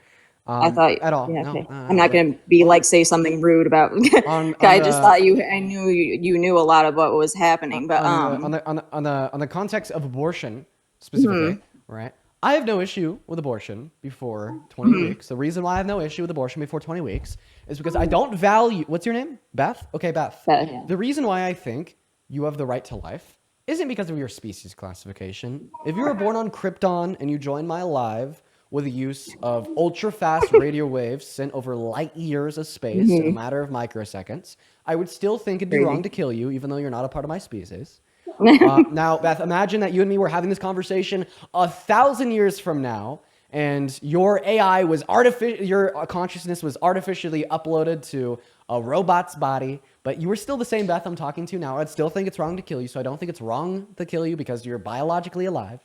I thought at all. Yeah, No, okay. I'm not gonna be like say something rude about. I just thought I knew you knew a lot of what was happening, but on the context of abortion specifically, right? I have no issue with abortion before 20 weeks. The reason why I have no issue with abortion before 20 weeks is because I don't value. What's your name? Beth? Okay, Beth. Yeah. The reason why I think you have the right to life isn't because of your species classification. If you were born on Krypton and you join my live with the use of ultra-fast radio waves sent over light years of space in a matter of microseconds, I would still think it'd be wrong to kill you, even though you're not a part of my species. Now, Beth, imagine that you and me were having this conversation 1,000 years from now, and your AI was your consciousness was artificially uploaded to a robot's body, but you were still the same Beth I'm talking to now. I'd still think it's wrong to kill you, so I don't think it's wrong to kill you because you're biologically alive.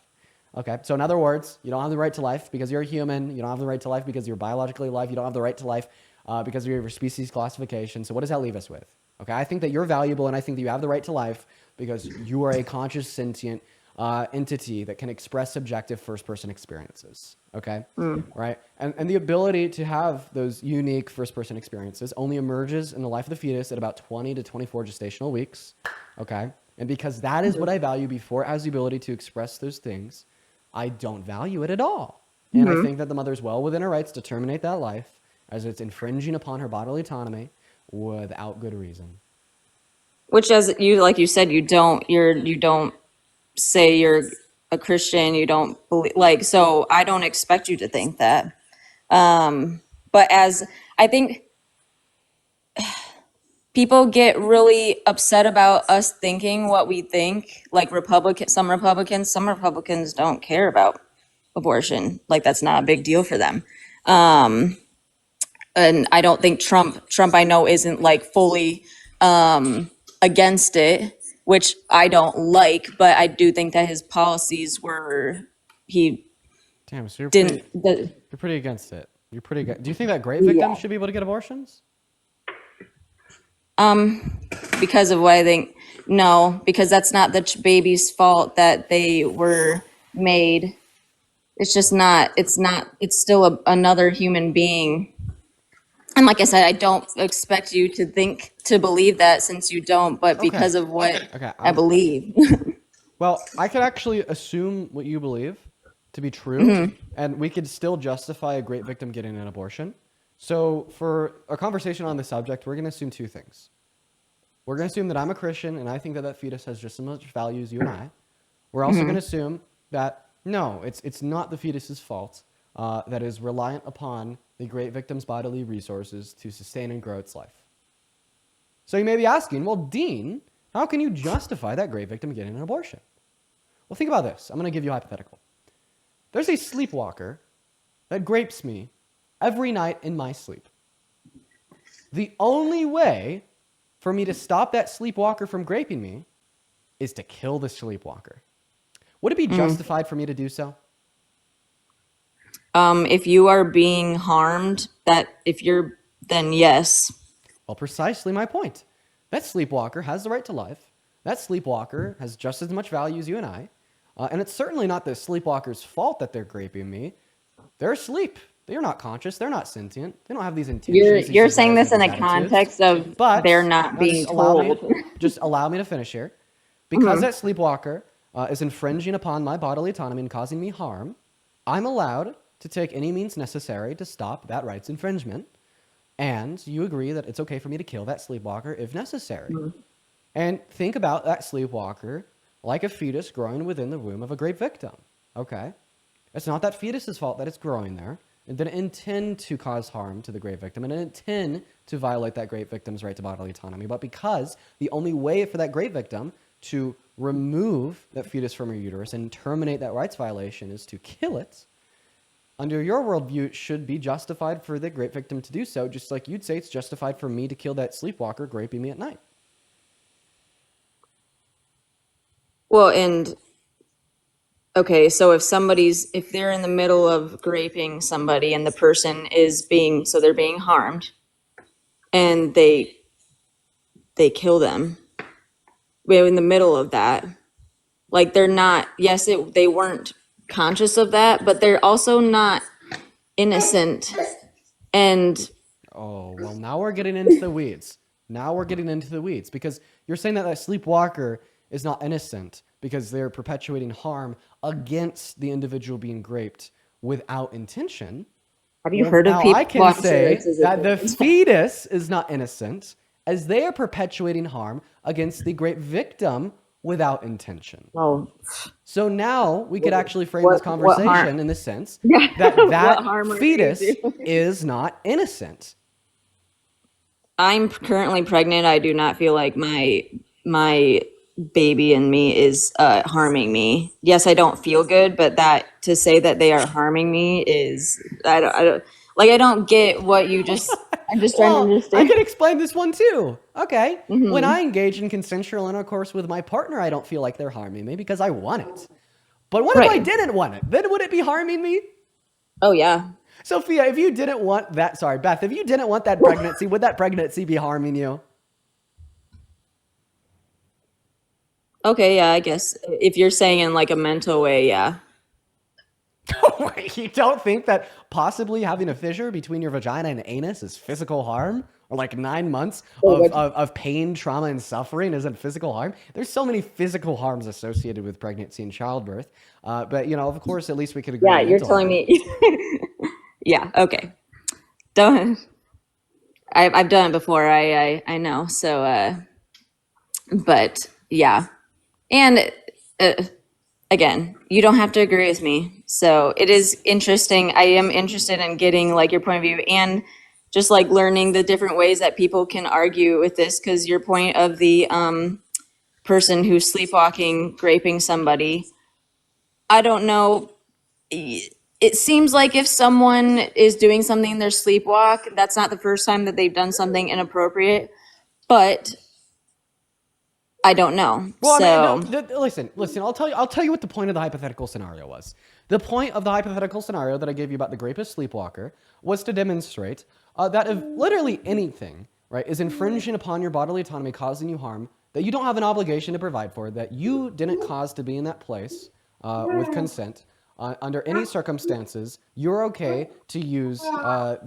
Okay, so in other words, you don't have the right to life because you're a human. You don't have the right to life because you're biologically alive. You don't have the right to life because of your species classification. So what does that leave us with? Okay, I think that you're valuable, and I think that you have the right to life because you are a conscious, sentient entity that can express subjective first-person experiences. Okay, right? And the ability to have those unique first-person experiences only emerges in the life of the fetus at about 20 to 24 gestational weeks. Okay, and because that is what I value before it has the ability to express those things, I don't value it at all. And I think that the mother is well within her rights to terminate that life as it's infringing upon her bodily autonomy without good reason. Which, as you like you said, you don't say you're a Christian. You don't believe so. I don't expect you to think that. But as I think people get really upset about us thinking what we think, like some Republicans don't care about abortion. Like that's not a big deal for them. And I don't think Trump I know isn't like fully against it, which I don't like, but I do think that his policies were Damn, so didn't you're pretty against it. You're pretty. Do you think that great victims should be able to get abortions? Because of what I think, no, because that's not the baby's fault that they were made. It's just not, it's still another human being. And like I said, I don't expect you to believe that since you don't, but because of what I believe. Well, I could actually assume what you believe to be true, and we could still justify a great victim getting an abortion. So for a conversation on the subject, we're going to assume two things. We're going to assume that I'm a Christian, and I think that fetus has just as much value as you and I. We're also going to assume that, no, it's not the fetus's fault that is reliant upon the great victim's bodily resources to sustain and grow its life. So you may be asking, well, Dean, how can you justify that great victim getting an abortion? Well, think about this. I'm going to give you a hypothetical. There's a sleepwalker that grapes me every night in my sleep. The only way for me to stop that sleepwalker from graping me is to kill the sleepwalker. Would it be justified for me to do so? If you are being harmed, then yes. Well, precisely my point. That sleepwalker has the right to life. That sleepwalker has just as much value as you and I. And it's certainly not the sleepwalker's fault that they're graping me. They're asleep. They're not conscious. They're not sentient. They don't have these intentions. You're saying this in a context of they're not being told. Just allow me to finish here. Because that sleepwalker is infringing upon my bodily autonomy and causing me harm, I'm allowed to take any means necessary to stop that rights infringement. And you agree that it's okay for me to kill that sleepwalker if necessary. And think about that sleepwalker like a fetus growing within the womb of a great victim. Okay? It's not that fetus's fault that it's growing there. It didn't intend to cause harm to the great victim. It didn't intend to violate that great victim's right to bodily autonomy. But because the only way for that great victim to remove that fetus from her uterus and terminate that rights violation is to kill it, under your worldview, it should be justified for the great victim to do so, just like you'd say it's justified for me to kill that sleepwalker graping me at night. Well, and okay, so if they're in the middle of graping somebody and the person they're being harmed and they kill them, we're in the middle of that. Like they're not, they weren't conscious of that, but they're also not innocent. And oh, well, now we're getting into the weeds. Because you're saying that sleepwalker is not innocent because they're perpetuating harm against the individual being graped without intention. Have you heard of people? I can say that the fetus is not innocent as they are perpetuating harm against the great victim without intention. Oh. So now we could actually frame this conversation in the sense that fetus is not innocent. I'm currently pregnant. I do not feel like my baby in me is harming me. Yes, I don't feel good, but to say that they are harming me is I don't get what you just. I'm just trying to understand. I can explain this one too. Okay. When I engage in consensual intercourse with my partner, I don't feel like they're harming me because I want it. But what if I didn't want it? Then would it be harming me? Oh, yeah. Sophia, if you didn't want that, Beth, if you didn't want that pregnancy, would that pregnancy be harming you? Okay, yeah, I guess. If you're saying in like a mental way, yeah. Wait, you don't think that possibly having a fissure between your vagina and anus is physical harm? Or like 9 months of pain, trauma, and suffering isn't physical harm? There's so many physical harms associated with pregnancy and childbirth. But, of course, at least we could agree. Yeah, you're telling me. Yeah, okay. I've done it before. I know. So, but yeah. And again, you don't have to agree with me. So it is interesting. I am interested in getting like your point of view and just like learning the different ways that people can argue with this, because your point of the person who's sleepwalking, graping somebody, I don't know. It seems like if someone is doing something in their sleepwalk, that's not the first time that they've done something inappropriate, but I don't know. Well, so listen. I'll tell you what the point of the hypothetical scenario was. The point of the hypothetical scenario that I gave you about the grapist sleepwalker was to demonstrate that if literally anything right, is infringing upon your bodily autonomy, causing you harm that you don't have an obligation to provide for, that you didn't cause to be in that place with consent, under any circumstances, you're okay to use the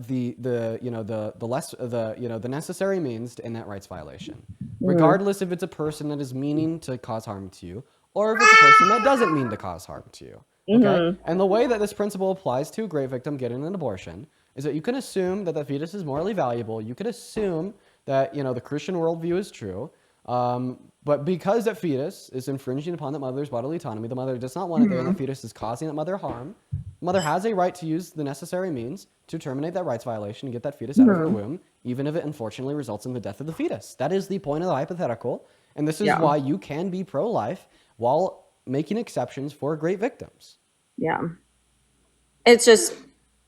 necessary means to end that rights violation, regardless if it's a person that is meaning to cause harm to you or if it's a person that doesn't mean to cause harm to you. Okay, and the way that this principle applies to a grave victim getting an abortion is that you can assume that the fetus is morally valuable. You could assume that the Christian worldview is true. But because that fetus is infringing upon that mother's bodily autonomy, the mother does not want it there, and the fetus is causing that mother harm, the mother has a right to use the necessary means to terminate that rights violation and get that fetus out of her womb, even if it unfortunately results in the death of the fetus. That is the point of the hypothetical, and this is why you can be pro-life while making exceptions for great victims. Yeah. It's just,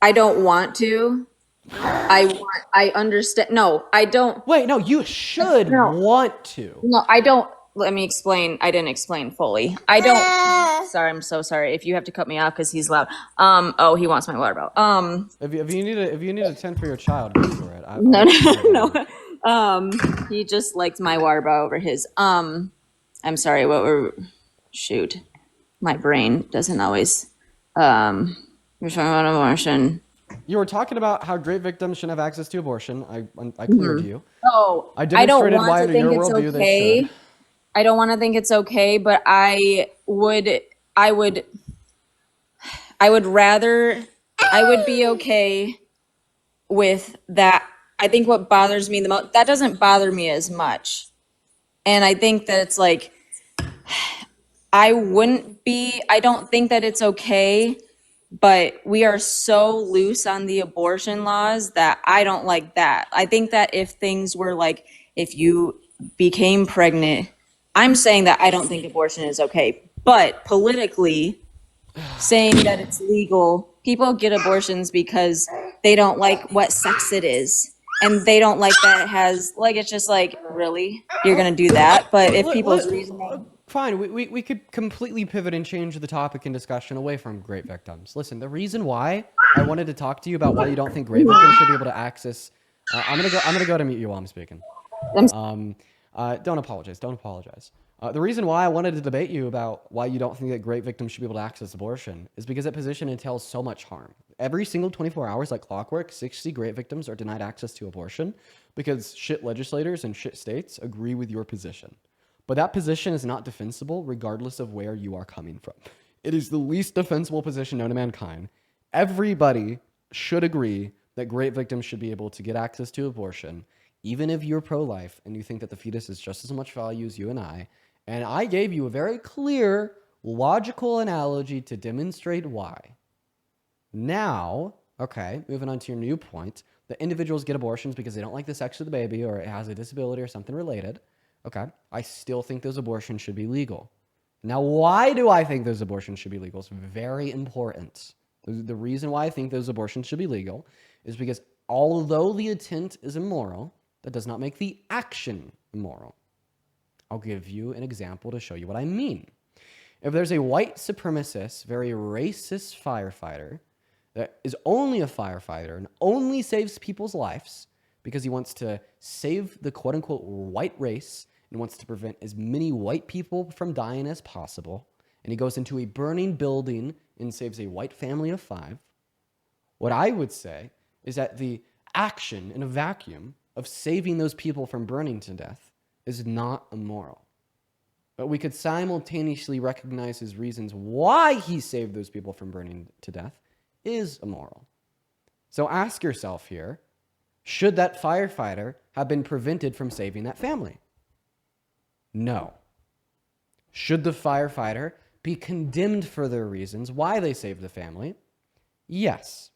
I don't want to. I understand. No, I don't. Wait, no, you should want to. No, I don't. Let me explain. I didn't explain fully. I don't. Sorry, I'm so sorry. If you have to cut me off because he's loud. Oh, he wants my water bottle. If you need a tent for your child, go for it. No. He just liked my water bottle over his. I'm sorry. Shoot, my brain doesn't always. We're talking about abortion. You were talking about how great victims shouldn't have access to abortion. I cleared you. Oh, I demonstrated why under your worldview they should. I don't want to think it's okay, but I would be okay with that. I think what bothers me the most, that doesn't bother me as much. And I think that it's like, I don't think that it's okay, but we are so loose on the abortion laws that I don't like that. I think that if things were like, if you became pregnant, I'm saying that I don't think abortion is okay. But politically, saying that it's legal, people get abortions because they don't like what sex it is. And they don't like that it has, like, it's just like, really? You're going to do that? But if people's reasoning... Fine, we could completely pivot and change the topic and discussion away from great victims. Listen, the reason why I wanted to talk to you about why you don't think great victims should be able to access... I'm gonna go to mute you while I'm speaking. Don't apologize. The reason why I wanted to debate you about why you don't think that great victims should be able to access abortion is because that position entails so much harm. Every single 24 hours, like clockwork, 60 great victims are denied access to abortion because shit legislators and shit states agree with your position. But that position is not defensible regardless of where you are coming from. It is the least defensible position known to mankind. Everybody should agree that great victims should be able to get access to abortion, even if you're pro-life and you think that the fetus is just as much value as you and I. And I gave you a very clear, logical analogy to demonstrate why. Now, okay, moving on to your new point, that individuals get abortions because they don't like the sex of the baby or it has a disability or something related. Okay, I still think those abortions should be legal. Now, why do I think those abortions should be legal? It's very important. The reason why I think those abortions should be legal is because although the intent is immoral, that does not make the action immoral. I'll give you an example to show you what I mean. If there's a white supremacist, very racist firefighter that is only a firefighter and only saves people's lives because he wants to save the quote-unquote white race and wants to prevent as many white people from dying as possible, and he goes into a burning building and saves a white family of 5, what I would say is that the action in a vacuum of saving those people from burning to death is not immoral. But we could simultaneously recognize his reasons why he saved those people from burning to death is immoral. So ask yourself here, should that firefighter have been prevented from saving that family? No. Should the firefighter be condemned for their reasons why they saved the family? Yes.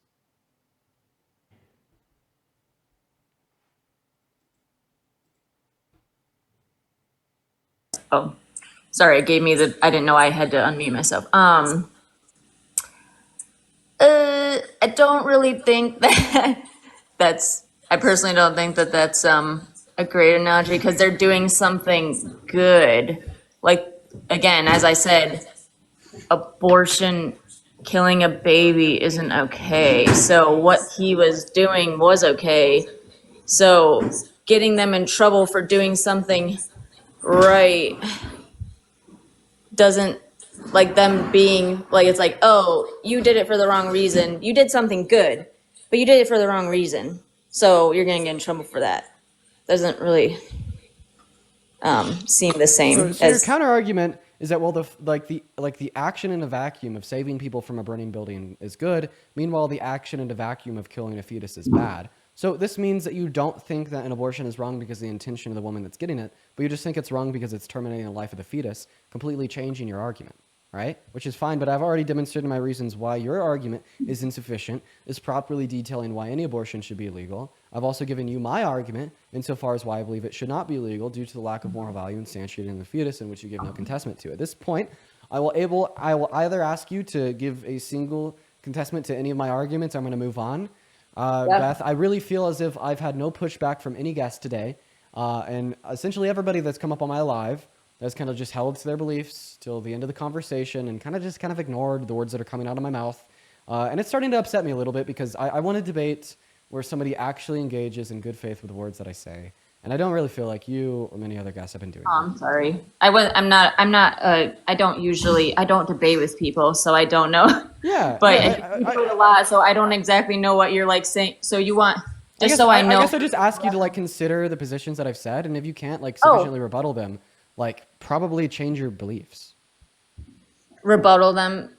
Oh, sorry, it gave me I didn't know I had to unmute myself. I don't really think that I personally don't think that that's a great analogy because they're doing something good. Like, again, as I said, abortion, killing a baby isn't okay. So what he was doing was okay. So getting them in trouble for doing something right doesn't, like, them being like, it's like, oh, you did it for the wrong reason. You did something good, but you did it for the wrong reason. So you're gonna get in trouble for that. Doesn't really seem the same So your as counter argument is that, well, the action in a vacuum of saving people from a burning building is good. Meanwhile, the action in a vacuum of killing a fetus is bad. So this means that you don't think that an abortion is wrong because of the intention of the woman that's getting it, but you just think it's wrong because it's terminating the life of the fetus, completely changing your argument, right? Which is fine, but I've already demonstrated my reasons why your argument is insufficient, is properly detailing why any abortion should be illegal. I've also given you my argument insofar as why I believe it should not be illegal due to the lack of moral value instantiated in the fetus, in which you give no contestment to. At this point, I will either ask you to give a single contestment to any of my arguments, or I'm going to move on. Beth, I really feel as if I've had no pushback from any guest today, and essentially everybody that's come up on my live has kind of just held to their beliefs till the end of the conversation and kind of ignored the words that are coming out of my mouth. And it's starting to upset me a little bit because I want to debate where somebody actually engages in good faith with the words that I say. And I don't really feel like you or many other guests have been doing that. I'm sorry. I don't debate with people, so I don't know. Yeah. But you do it a lot, so I don't exactly know what you're like saying. So you want, I so I know. I guess I just ask you to like consider the positions that I've said, and if you can't like sufficiently rebuttal them, like probably change your beliefs. Rebuttal them.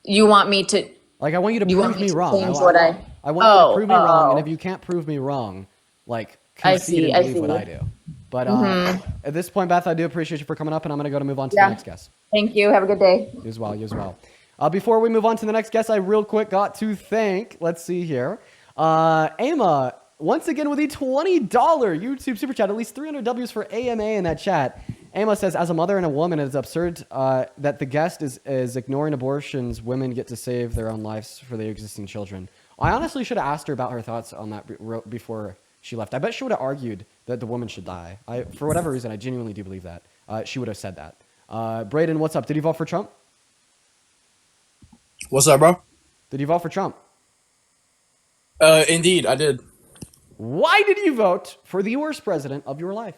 You want me to? Like I want you to prove me wrong. I want you to prove me wrong, and if you can't prove me wrong, like concede and believe what I do. But at this point, Beth, I do appreciate you for coming up, and I'm going to move on to the next guest. Thank you. Have a good day. You as well. You as well. Before we move on to the next guest, I real quick got to thank, let's see here, Ama, once again with a $20 YouTube super chat, at least 300 W's for AMA in that chat. Ama says, as a mother and a woman, it is absurd that the guest is ignoring abortions. Women get to save their own lives for their existing children. I honestly should have asked her about her thoughts on that before she left. I bet she would have argued that the woman should die. For whatever reason, I genuinely do believe that. She would have said that. Braden, what's up? Did you vote for Trump? What's up, bro? Did you vote for Trump? Indeed, I did. Why did you vote for the worst president of your life?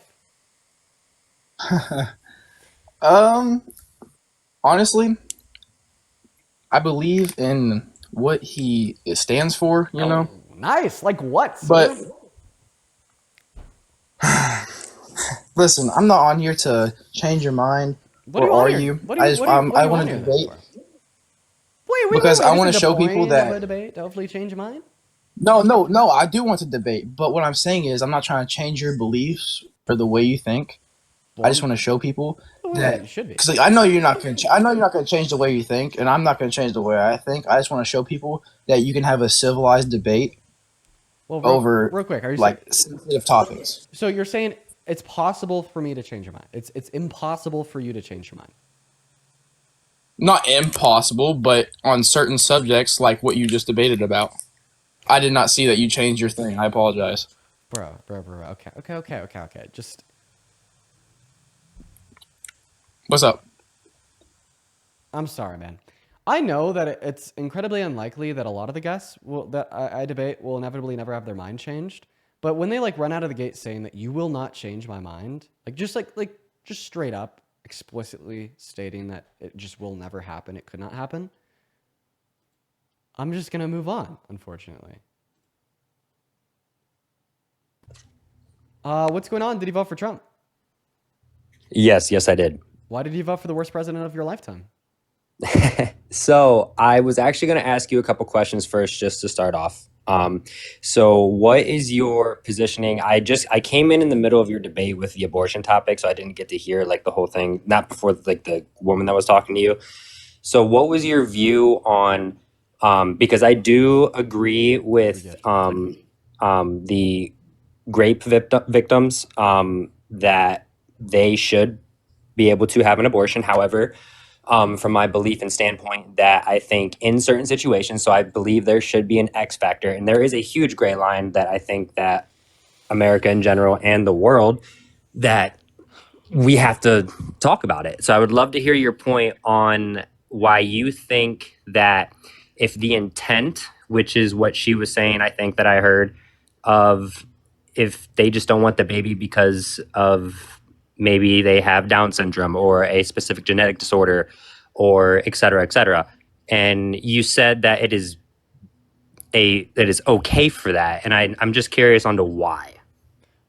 Honestly, I believe in what he stands for, you know? Nice. Like what? But listen, I'm not on here to change your mind or argue. I want to debate. Because I want to show people that debate to hopefully change your mind. No, I do want to debate, but what I'm saying is I'm not trying to change your beliefs or the way you think. I just want to show people that, because I know you're not going to change the way you think, and I'm not going to change the way I think. I just want to show people that you can have a civilized debate over real quick, are you sensitive topics. So you're saying it's possible for me to change your mind. It's impossible for you to change your mind. Not impossible, but on certain subjects like what you just debated about. I did not see that you changed your thing. I apologize. Bro. Okay. Just. What's up? I'm sorry, man. I know that it's incredibly unlikely that a lot of the guests that I debate will inevitably never have their mind changed. But when they like run out of the gate saying that you will not change my mind, just straight up, explicitly stating that it just will never happen, it could not happen, I'm just gonna move on, unfortunately. What's going on? Did you vote for Trump? Yes, I did. Why did you vote for the worst president of your lifetime? So I was actually going to ask you a couple questions first, just to start off. So what is your positioning? I came in the middle of your debate with the abortion topic, so I didn't get to hear like the whole thing, not before like the woman that was talking to you. So what was your view on, because I do agree with the rape victims, that they should be able to have an abortion. However, from my belief and standpoint, that I think in certain situations, so I believe there should be an X factor, and there is a huge gray line that I think that America in general and the world, that we have to talk about it. So I would love to hear your point on why you think that if the intent, which is what she was saying, I think that I heard, of if they just don't want the baby because of maybe they have Down syndrome or a specific genetic disorder or et cetera, et cetera. And you said that it is okay for that. And I'm just curious on to why.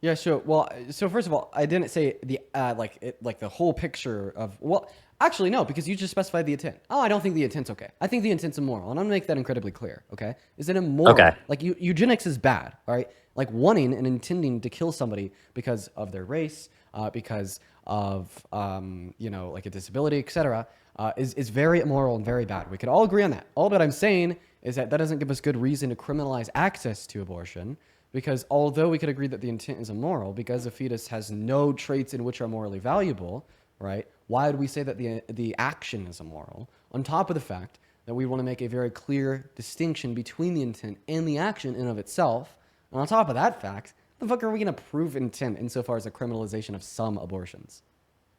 Yeah, sure. Well, so first of all, I didn't say the like the whole picture of, well, actually no, because you just specified the intent. Oh, I don't think the intent's okay. I think the intent's immoral, and I'm gonna make that incredibly clear. Okay, is it immoral? Okay. Like eugenics is bad. All right, like wanting and intending to kill somebody because of their race, because of like a disability, etc., is very immoral and very bad. We could all agree on that. All that I'm saying is that doesn't give us good reason to criminalize access to abortion. Because although we could agree that the intent is immoral, because the fetus has no traits in which are morally valuable, right? Why would we say that the action is immoral? On top of the fact that we want to make a very clear distinction between the intent and the action in of itself. And on top of that fact, the fuck are we going to prove intent insofar as a criminalization of some abortions?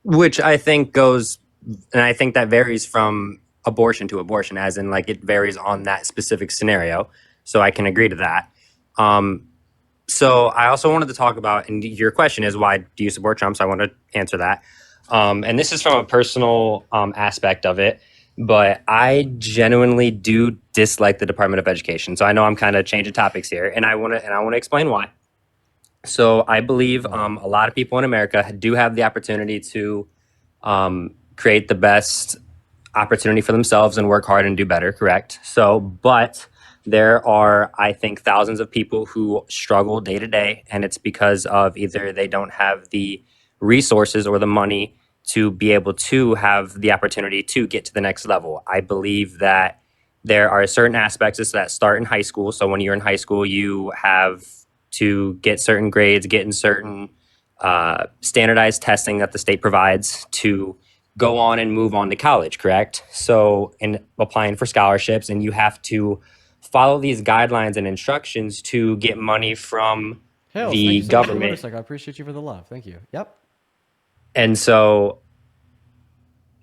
Which I think goes, and I think that varies from abortion to abortion, as in like it varies on that specific scenario. So I can agree to that. So I also wanted to talk about, and your question is, why do you support Trump? So I want to answer that. And this is from a personal aspect of it, but I genuinely do dislike the Department of Education. So I know I'm kind of changing topics here, and I want to explain why. So I believe a lot of people in America do have the opportunity to create the best opportunity for themselves and work hard and do better, correct? So, but there are, I think, thousands of people who struggle day to day, and it's because of either they don't have the resources or the money to be able to have the opportunity to get to the next level. I believe that there are certain aspects that start in high school. So when you're in high school, you have to get certain grades, get in certain standardized testing that the state provides to go on and move on to college, correct? So in applying for scholarships, and you have to follow these guidelines and instructions to get money from Hales, the thank you so much for the government. motorcycle. I appreciate you for the love. Thank you. Yep. And so,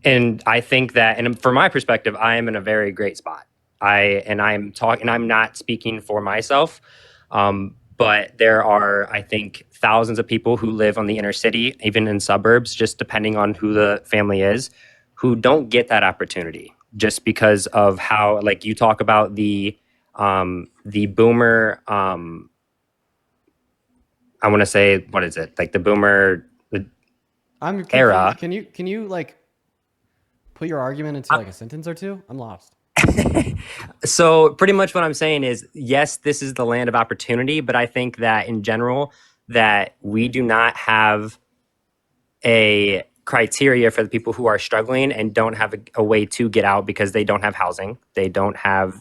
and I think that, and from my perspective, I am in a very great spot. I'm not speaking for myself, but there are, I think, thousands of people who live on the inner city, even in suburbs, just depending on who the family is, who don't get that opportunity just because of how, like you talk about the boomer, I want to say, what is it? Like the boomer era. Can you like put your argument into like a sentence or two? I'm lost. So pretty much what I'm saying is, yes, this is the land of opportunity, but I think that in general, that we do not have a criteria for the people who are struggling and don't have a way to get out because they don't have housing, they don't have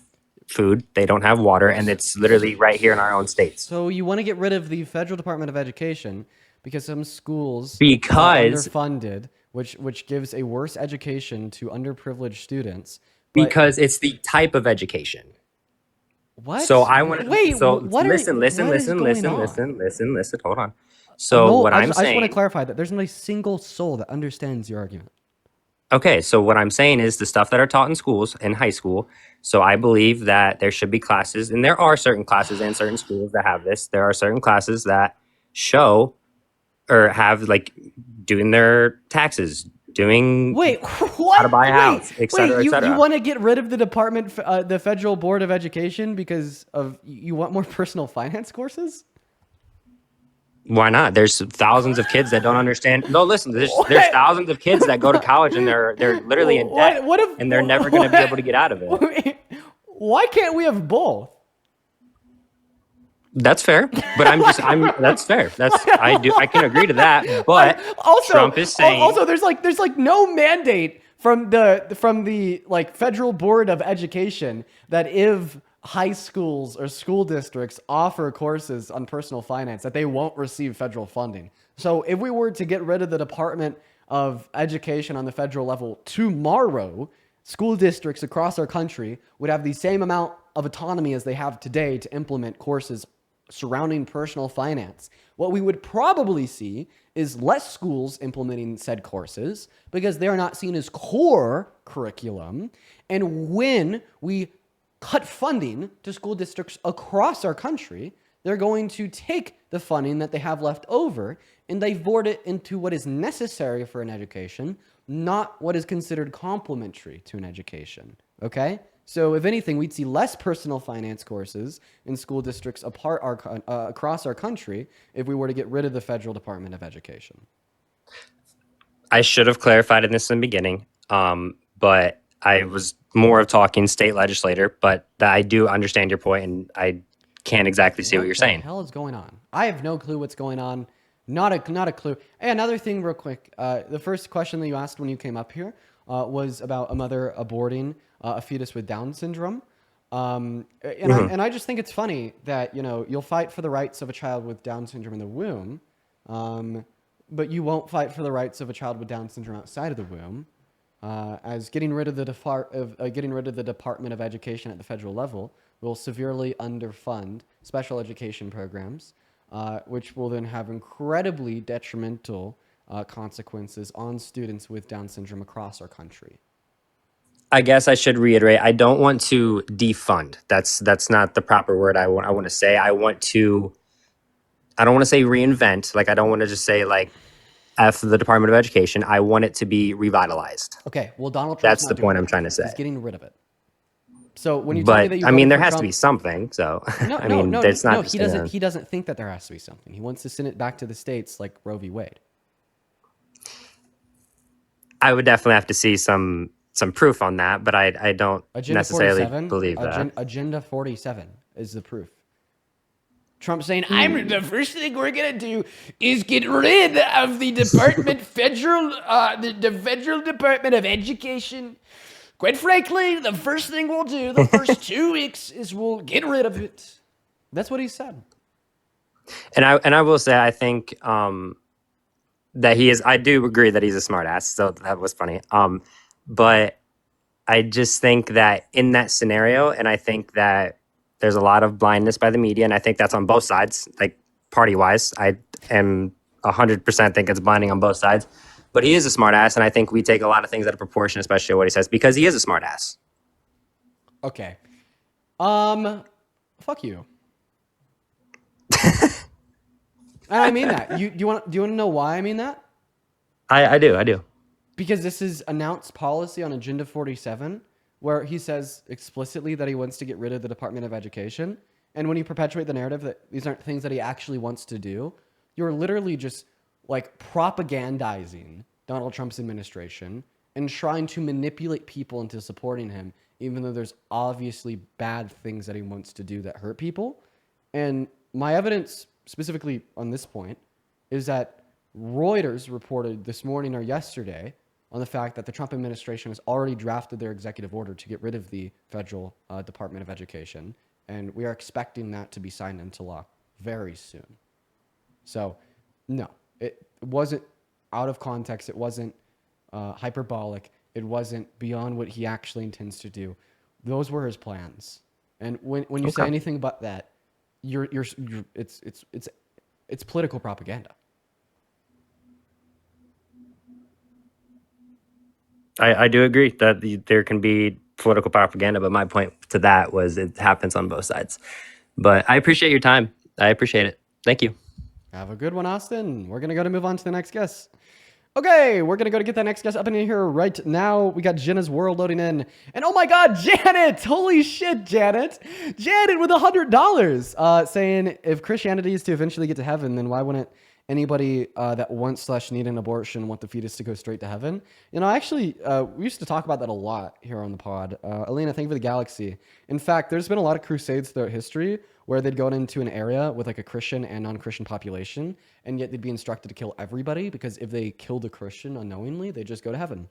food, they don't have water, and it's literally right here in our own states. So you want to get rid of the federal Department of Education because some schools are underfunded, which gives a worse education to underprivileged students. Because it's the type of education. What? So I want to wait. So what listen. Hold on. So no, what I I'm just want to saying. clarify that there's not a single soul that understands your argument. Okay, so what I'm saying is the stuff that are taught in schools, in high school. So I believe that there should be classes, and there are certain classes and certain schools that have this. There are certain classes that show or have like doing their taxes, doing how to buy a house, et cetera, et cetera. You want to get rid of the department, the Federal Board of Education, because of you want more personal finance courses? Why not? There's thousands of kids that don't understand. No, listen, there's thousands of kids that go to college and they're literally in debt, and they're never going to be able to get out of it. Why can't we have both? That's fair, but that's fair. I can agree to that. But also, Trump is saying also there's no mandate from the like Federal Board of Education that if high schools or school districts offer courses on personal finance that they won't receive federal funding. So if we were to get rid of the Department of Education on the federal level tomorrow, school districts across our country would have the same amount of autonomy as they have today to implement courses surrounding personal finance. What we would probably see is less schools implementing said courses because they are not seen as core curriculum. And when we cut funding to school districts across our country, they're going to take the funding that they have left over and divert it into what is necessary for an education, not what is considered complementary to an education. Okay? So if anything, we'd see less personal finance courses in school districts across our country if we were to get rid of the federal Department of Education. I should have clarified in this in the beginning, but I was more of talking state legislator, but I do understand your point, and I can't exactly see what you're saying. What the hell is going on? I have no clue what's going on. Not a clue. Hey, another thing real quick. The first question that you asked when you came up here was about a mother aborting a fetus with Down syndrome. And I just think it's funny that, you'll fight for the rights of a child with Down syndrome in the womb, but you won't fight for the rights of a child with Down syndrome outside of the womb, as getting rid of the Department of Education at the federal level will severely underfund special education programs, which will then have incredibly detrimental consequences on students with Down syndrome across our country. I guess I should reiterate, I don't want to defund. That's not the proper word I want to say. I don't want to say reinvent. Like, I don't want to just say like F the Department of Education. I want it to be revitalized. Okay, well, Donald Trump's That's the point I'm trying to say. He's getting rid of it. So when you tell me that you I mean, voted there for has to Trump- be something. So No, there's not. he doesn't. He doesn't think that there has to be something. He wants to send it back to the states like Roe v. Wade. I would definitely have to see some proof on that, but I don't necessarily believe that. Agenda 47 is the proof. Trump saying, the first thing we're going to do is get rid of the Department the Federal Department of Education. Quite frankly, the first thing we'll do the first 2 weeks is we'll get rid of it. That's what he said. And I will say, I think that he is. I do agree that he's a smart ass. So that was funny. But I just think that in that scenario, and I think that there's a lot of blindness by the media, and I think that's on both sides, like party-wise. I am 100% think it's blinding on both sides. But he is a smart ass, and I think we take a lot of things out of proportion, especially what he says, because he is a smart ass. Okay. Fuck you. And I mean that. Do you want to know why I mean that? I do. Because this is announced policy on Agenda 47, where he says explicitly that he wants to get rid of the Department of Education. And when you perpetuate the narrative that these aren't things that he actually wants to do, you're literally just like propagandizing Donald Trump's administration and trying to manipulate people into supporting him, even though there's obviously bad things that he wants to do that hurt people. And my evidence specifically on this point is that Reuters reported this morning or yesterday on the fact that the Trump administration has already drafted their executive order to get rid of the federal Department of Education. And we are expecting that to be signed into law very soon. So, no, it wasn't out of context. It wasn't hyperbolic. It wasn't beyond what he actually intends to do. Those were his plans. And when you say anything but that, it's political propaganda. I do agree that there can be political propaganda, but my point to that was it happens on both sides. But I appreciate your time. I appreciate it. Thank you. Have a good one, Austin. We're going to move on to the next guest. Okay, we're going to get that next guest up in here right now. We got Jenna's World loading in. And oh my God, Janet! Holy shit, Janet! Janet with $100 saying if Christianity is to eventually get to heaven, then why wouldn't anybody that wants / need an abortion want the fetus to go straight to heaven? Actually, we used to talk about that a lot here on the pod. Alina, thank you for the galaxy. In fact, there's been a lot of crusades throughout history where they'd go into an area with like a Christian and non-Christian population, and yet they'd be instructed to kill everybody because if they killed a Christian unknowingly, they just go to heaven.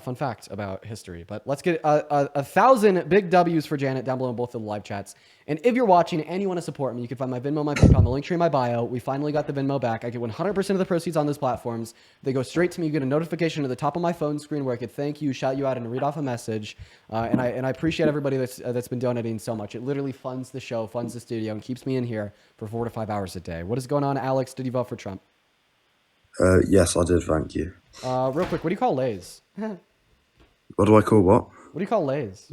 Fun fact about history. But let's get 1,000 big W's for Janet down below in both of the live chats. And if you're watching and you want to support me, you can find my Venmo, my PayPal, the link tree in my bio. We finally got the Venmo back. I get 100% of the proceeds on those platforms. They go straight to me. You get a notification at the top of my phone screen where I could thank you, shout you out, and read off a message. And I appreciate everybody that's been donating so much. It literally funds the show, funds the studio, and keeps me in here for 4 to 5 hours a day. What is going on, Alex? Did you vote for Trump? Yes, I did. Thank you. Real quick, what do you call Lay's? What do I call what? What do you call Lay's?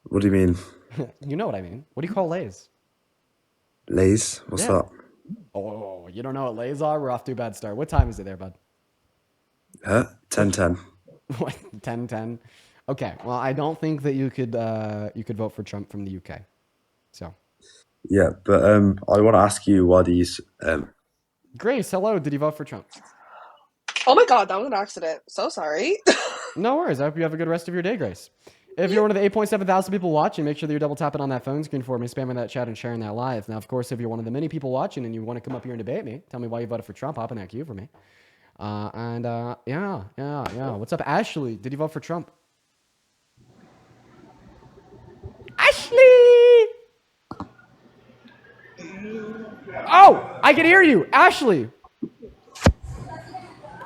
What do you mean? You know what I mean. What do you call Lay's? Lays, what's Yeah. up? Oh, you don't know what lays are? We're off to a bad start. What time is it there, bud? Huh? 10-10. What? 10-10? Okay. Well, I don't think that you could vote for Trump from the UK. So. Yeah, but I want to ask you why these Grace, hello. Did you vote for Trump? Oh my god, that was an accident. So sorry. No worries. I hope you have a good rest of your day, Grace. If you're one of the 8.7 thousand people watching, make sure that you're double tapping on that phone screen for me, spamming that chat and sharing that live. Now, of course, if you're one of the many people watching and you want to come up here and debate me, tell me why you voted for Trump, hop in that queue for me. Yeah. What's up, Ashley? Did you vote for Trump? Ashley! Oh, I can hear you. Ashley.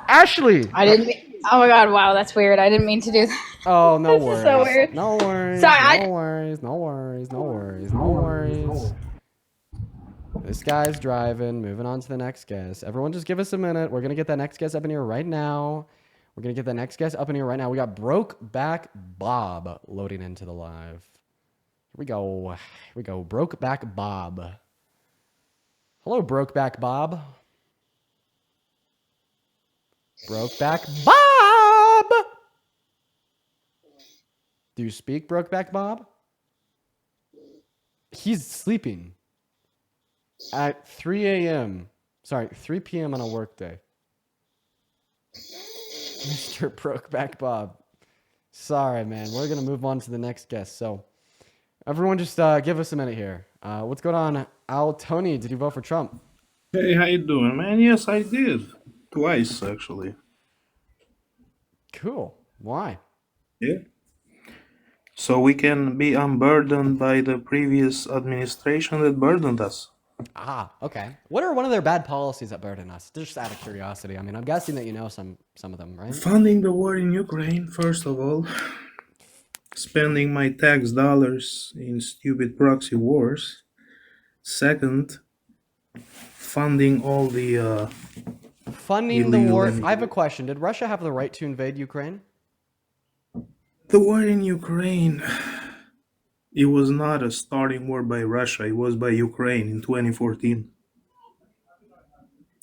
Ashley. I didn't mean, oh my god, wow, that's weird. I didn't mean to do that. Oh, no This is worries. so weird. No worries. Sorry, No worries. No worries. No worries. No worries. This guy's driving. Moving on to the next guest. Everyone just give us a minute. We're going to get that next guest up in here right now. We got Brokeback Bob loading into the live. Here we go. Brokeback Bob. Hello, Brokeback Bob. Brokeback Bob! Do you speak, Brokeback Bob? He's sleeping at 3 a.m. Sorry, 3 p.m. on a work day. Mr. Brokeback Bob. Sorry, man. We're going to move on to the next guest. So, everyone just give us a minute here. What's going on? Al Tony, did you vote for Trump? Hey, how you doing, man? Yes, I did. Twice, actually. Cool. Why? Yeah. So we can be unburdened by the previous administration that burdened us. Ah, okay. What are one of their bad policies that burden us? Just out of curiosity. I mean, I'm guessing that you know some of them, right? Funding the war in Ukraine, first of all. Spending my tax dollars in stupid proxy wars. Second, funding all the Funding the war. illegal I have a question. Did Russia have the right to invade Ukraine? The war in Ukraine, it was not a starting war by Russia, it was by Ukraine in 2014.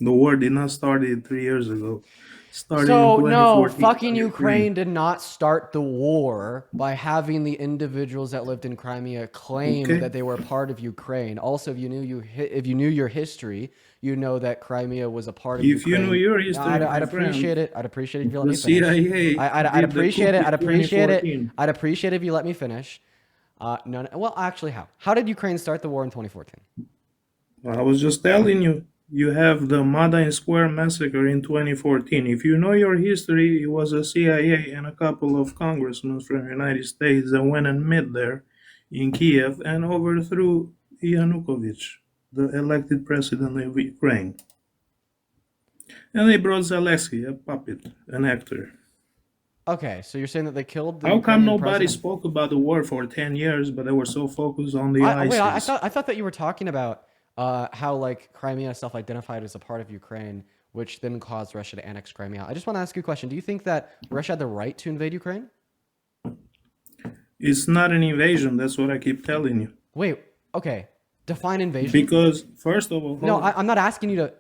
The war did not start 3 years ago. It started So, in no, 2014 fucking by Ukraine did not start the war by having the individuals that lived in Crimea claim Okay. that they were part of Ukraine. Also, if you knew your history, you know that Crimea was a part of If you Ukraine. know your history, I'd my appreciate friend, it. I'd appreciate it if you let the me finish. CIA I'd did the appreciate it. coup I'd in appreciate it. 2014. I'd appreciate it if you let me finish. No. Well, actually, how? How did Ukraine start the war in 2014? I was just telling you, you have the Mada Square massacre in 2014. If you know your history, it was a CIA and a couple of congressmen from the United States that went and met there in Kiev and overthrew Yanukovych, the elected president of Ukraine. And they brought Zelensky, a puppet, an actor. Okay, so you're saying that they killed the How come Ukrainian nobody president? spoke about the war for 10 years, but they were so focused on the ISIS? Wait, I thought that you were talking about how like Crimea self-identified as a part of Ukraine, which then caused Russia to annex Crimea. I just want to ask you a question. Do you think that Russia had the right to invade Ukraine? It's not an invasion, that's what I keep telling you. Wait, okay. Define invasion. Because, first of all... No, I'm not asking you to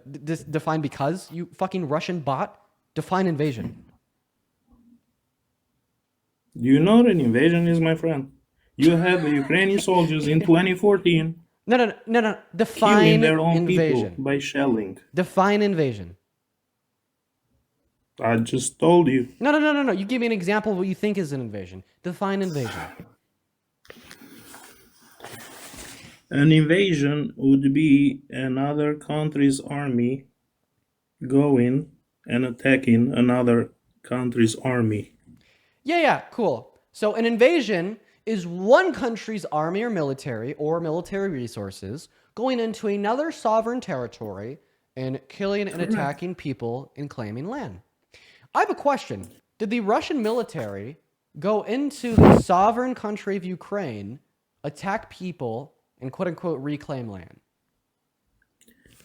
define because, you fucking Russian bot. Define invasion. You know what an invasion is, my friend? You have the Ukrainian soldiers in 2014 No. Define killing their own invasion. people by shelling. Define invasion. I just told you. No. You give me an example of what you think is an invasion. Define invasion. An invasion would be another country's army going and attacking another country's army. Yeah, cool. So an invasion is one country's army or military resources going into another sovereign territory and killing and Correct. attacking people and claiming land. I have a question. Did the Russian military go into the sovereign country of Ukraine, attack people, and quote-unquote reclaim land?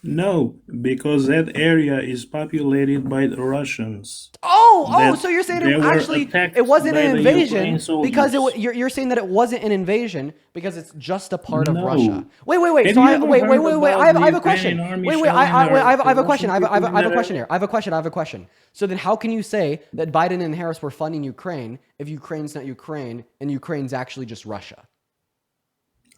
No, because that area is populated by the Russians. Oh, that so you're saying they it were actually attacked it wasn't by an the invasion Ukraine because soldiers. you're saying that it wasn't an invasion because it's just a part of Russia. No. Wait. Have So you ever wait. heard I about have the a question. Ukrainian army Wait. shelling I have the a question. Russian people in I have that a question area? here. I have a question. So then, how can you say that Biden and Harris were funding Ukraine if Ukraine's not Ukraine and Ukraine's actually just Russia?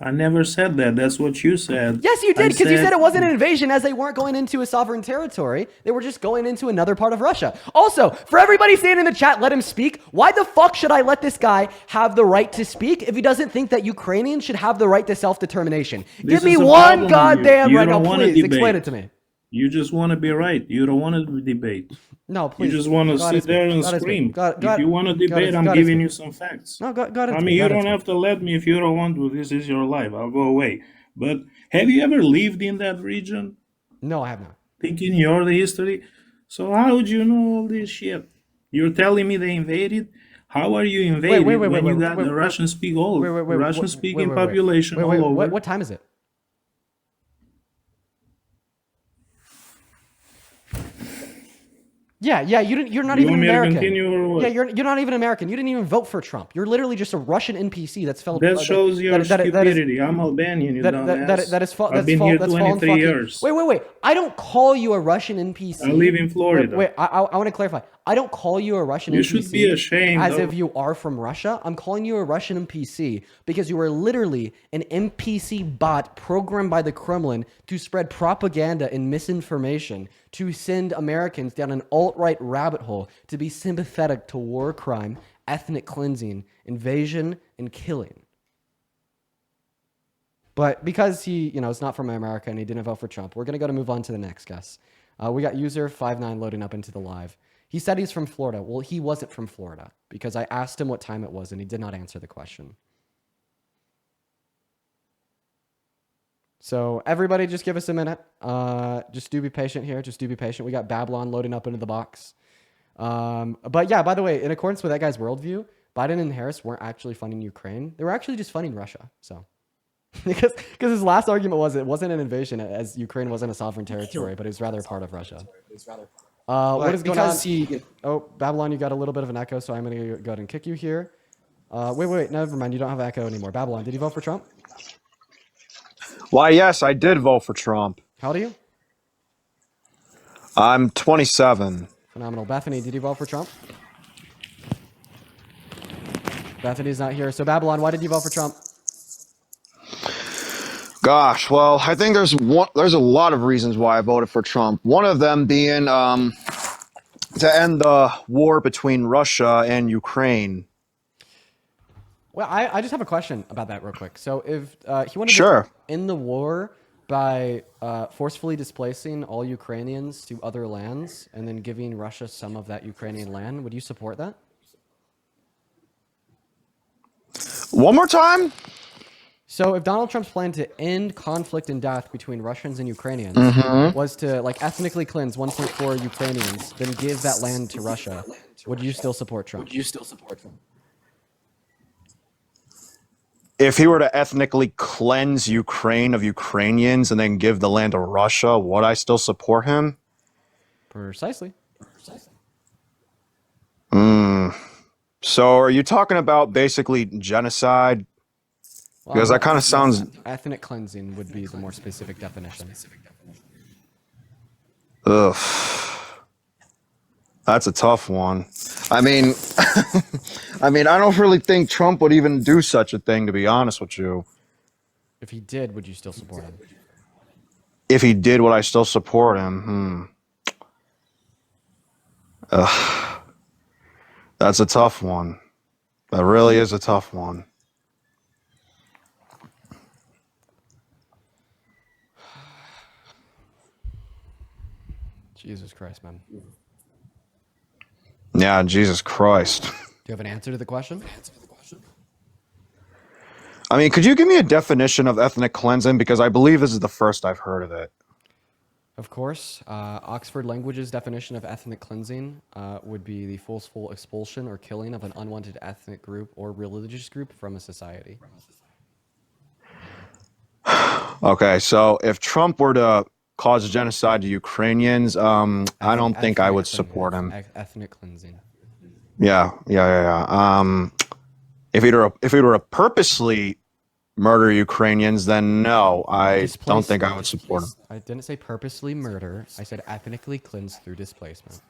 I never said that. That's what you said. Yes, you I did, because you said it wasn't an said invasion as they weren't going into a sovereign territory. They were just going into another part of Russia. Also, for everybody saying in the chat, let him speak, why the fuck should I let this guy have the right to speak if he doesn't think that Ukrainians should have the right to self-determination? this Give me is a one problem goddamn you right now, don't want to please. Explain debate. it to me. You just want to be right. You don't want to debate. No, You please. just want to Go ahead sit there and Go ahead scream. Go If you want to debate, I'm giving you some facts. No, go ahead I mean, you don't have to let me if you don't want to. This is your life. I'll go away. But have you ever lived in that region? No, I have not. Thinking you're the history? So how would you know all this shit? You're telling me they invaded? How are you invaded when you got the Russian-speaking population all over? What time is it? Yeah, you're not even American. Continue or what? Yeah, you're not even American. You didn't even vote for Trump. You're literally just a Russian NPC that's felt. That shows your stupidity. I'm Albanian, you dumbass. I've been here 23 years. Wait. I don't call you a Russian NPC. I live in Florida. Wait, I want to clarify. I don't call you a Russian NPC. You should be ashamed. As if you are from Russia. I'm calling you a Russian NPC because you are literally an NPC bot programmed by the Kremlin to spread propaganda and misinformation, to send Americans down an alt-right rabbit hole, to be sympathetic to war crime, ethnic cleansing, invasion, and killing. But because he, is not from America and he didn't vote for Trump, we're going to move on to the next guest. We got user 59 loading up into the live. He said he's from Florida. Well, he wasn't from Florida because I asked him what time it was and he did not answer the question. So everybody just give us a minute. Just do be patient here. Just do be patient. We got Babylon loading up into the box. But yeah, by the way, in accordance with that guy's worldview, Biden and Harris weren't actually funding Ukraine. They were actually just funding Russia. So because his last argument was it wasn't an invasion as Ukraine wasn't a sovereign territory, but it was rather a part of Russia. What is going on? Oh, Babylon, you got a little bit of an echo, so I'm going to go ahead and kick you here. Wait, never mind. You don't have echo anymore. Babylon, did you vote for Trump? Why, yes, I did vote for Trump. How old are you? I'm 27. Phenomenal. Bethany, did you vote for Trump? Bethany's not here. So Babylon, why did you vote for Trump? Gosh, well, I think there's a lot of reasons why I voted for Trump. One of them being to end the war between Russia and Ukraine. Well, I just have a question about that real quick. So if he wanted Sure. to end the war by forcefully displacing all Ukrainians to other lands and then giving Russia some of that Ukrainian land, would you support that? One more time? So if Donald Trump's plan to end conflict and death between Russians and Ukrainians was to ethnically cleanse 1.4 Ukrainians, then give that land to Russia, would you still support Trump? If he were to ethnically cleanse Ukraine of Ukrainians and then give the land to Russia, would I still support him? Precisely. So are you talking about basically genocide? Because that kind of sounds... Ethnic cleansing would be the more specific definition. Ugh. That's a tough one. I mean, I don't really think Trump would even do such a thing, to be honest with you. If he did, would you still support him? If he did, would I still support him? Ugh. That's a tough one. That really is a tough one. Jesus Christ, man. Yeah, Jesus Christ. Do you have an answer to the question? I mean, could you give me a definition of ethnic cleansing? Because I believe this is the first I've heard of it. Of course. Oxford Language's definition of ethnic cleansing would be the forceful expulsion or killing of an unwanted ethnic group or religious group from a society. Okay, so if Trump were to cause genocide to Ukrainians, I don't think I would support him. Ethnic cleansing. If he were to purposely murder Ukrainians, then no, I don't think I would support him. I didn't say purposely murder. I said ethnically cleanse through displacement.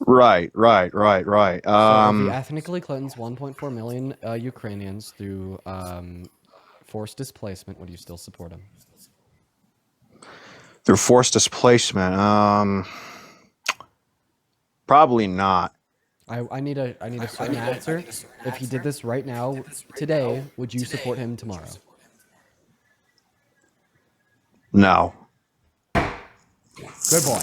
Right. So if he ethnically cleansed 1.4 million Ukrainians through forced displacement, would you still support him? Through forced displacement, probably not. I need a certain answer. If he did this right now, today, would you support him tomorrow? No. Good boy.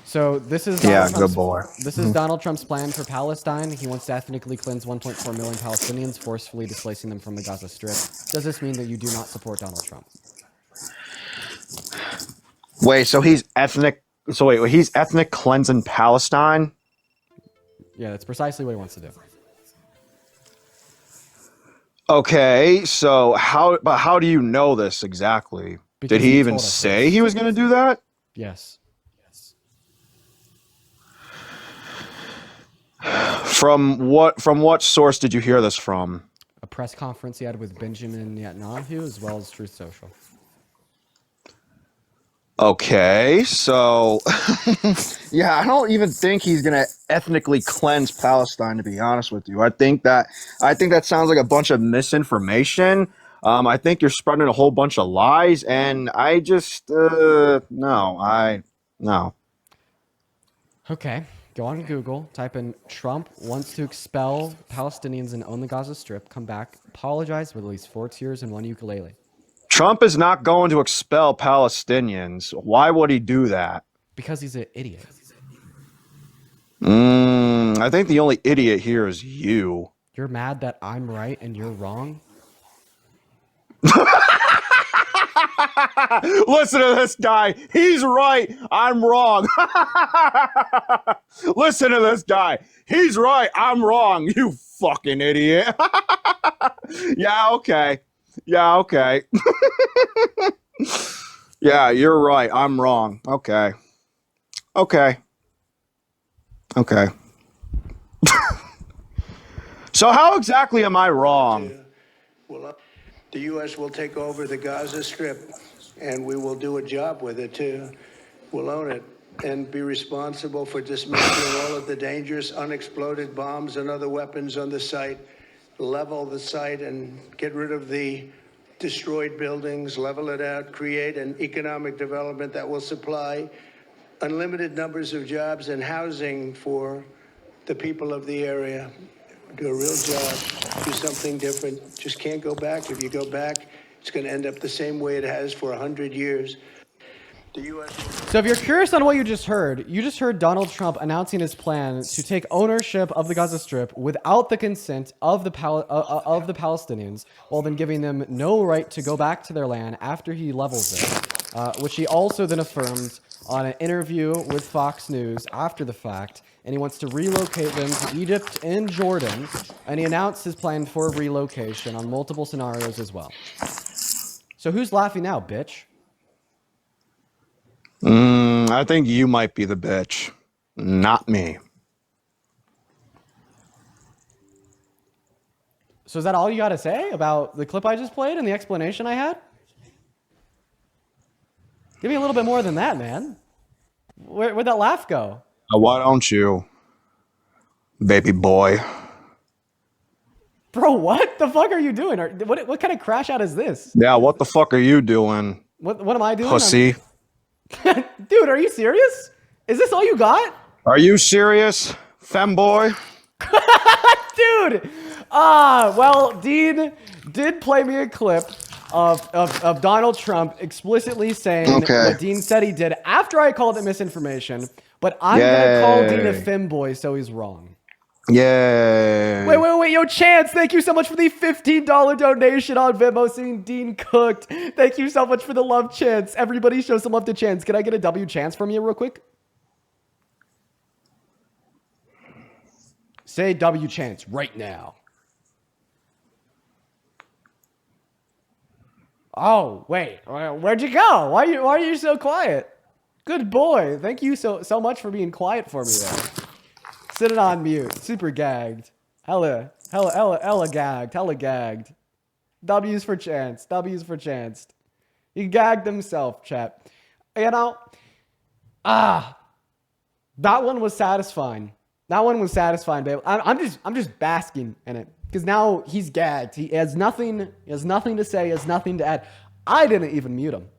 So this is good boy. This is Donald Trump's plan for Palestine. He wants to ethnically cleanse 1.4 million Palestinians, forcefully displacing them from the Gaza Strip. Does this mean that you do not support Donald Trump? Wait, so he's ethnic cleansing Palestine? Yeah, that's precisely what he wants to do. Okay, so how do you know this exactly? Because Did he even told us say this. he was going to do that? Yes. From what source did you hear this from? A press conference he had with Benjamin Netanyahu, as well as Truth Social. Okay, so yeah, I don't even think he's gonna ethnically cleanse Palestine. To be honest with you, I think that sounds like a bunch of misinformation. I think you're spreading a whole bunch of lies, and I just no. Okay, go on Google, type in Trump wants to expel Palestinians and own the Gaza Strip. Come back, apologize with at least 4 tears and 1 ukulele. Trump is not going to expel Palestinians. Why would he do that? Because he's an idiot. I think the only idiot here is you. You're mad that I'm right and you're wrong? Listen to this guy. He's right. I'm wrong. Listen to this guy. He's right. I'm wrong. You fucking idiot. Yeah, okay. Yeah, you're right. I'm wrong. Okay. So how exactly am I wrong? The U.S. will take over the Gaza Strip, and we will do a job with it, too. We'll own it and be responsible for dismantling all of the dangerous unexploded bombs and other weapons on the site, level the site and get rid of the destroyed buildings, level it out, create an economic development that will supply unlimited numbers of jobs and housing for the people of the area. Do a real job, do something different. Just can't go back. If you go back, it's going to end up the same way it has for 100 years. So if you're curious on what you just heard Donald Trump announcing his plan to take ownership of the Gaza Strip without the consent of the Palestinians, while then giving them no right to go back to their land after he levels it, which he also then affirmed on an interview with Fox News after the fact, and he wants to relocate them to Egypt and Jordan, and he announced his plan for relocation on multiple scenarios as well. So who's laughing now, bitch? I think you might be the bitch, not me. So is that all you got to say about the clip I just played and the explanation I had? Give me a little bit more than that, man. Where'd that laugh go? Why don't you, baby boy? Bro, what the fuck are you doing? What kind of crash out is this? Yeah, what the fuck are you doing? What am I doing? Pussy. Dude, are you serious? Is this all you got? Are you serious, femboy? Dude! Well, Dean did play me a clip of Donald Trump explicitly saying what Dean said he did after I called it misinformation, but I'm going to call Dean a femboy, so he's wrong. Yay. Wait, yo, Chance, thank you so much for the $15 donation on Venmo, seeing Dean cooked. Thank you so much for the love, Chance. Everybody show some love to Chance. Can I get a W Chance from you real quick? Say W Chance right now. Oh, wait, where'd you go? Why are you so quiet? Good boy. Thank you so much for being quiet for me there. Sitting on mute. Super gagged. Hella gagged. W's for chance. W's for chanced. He gagged himself, chat. You know, that one was satisfying. That one was satisfying, babe. I'm just basking in it because now he's gagged. He has nothing. He has nothing to say. He has nothing to add. I didn't even mute him.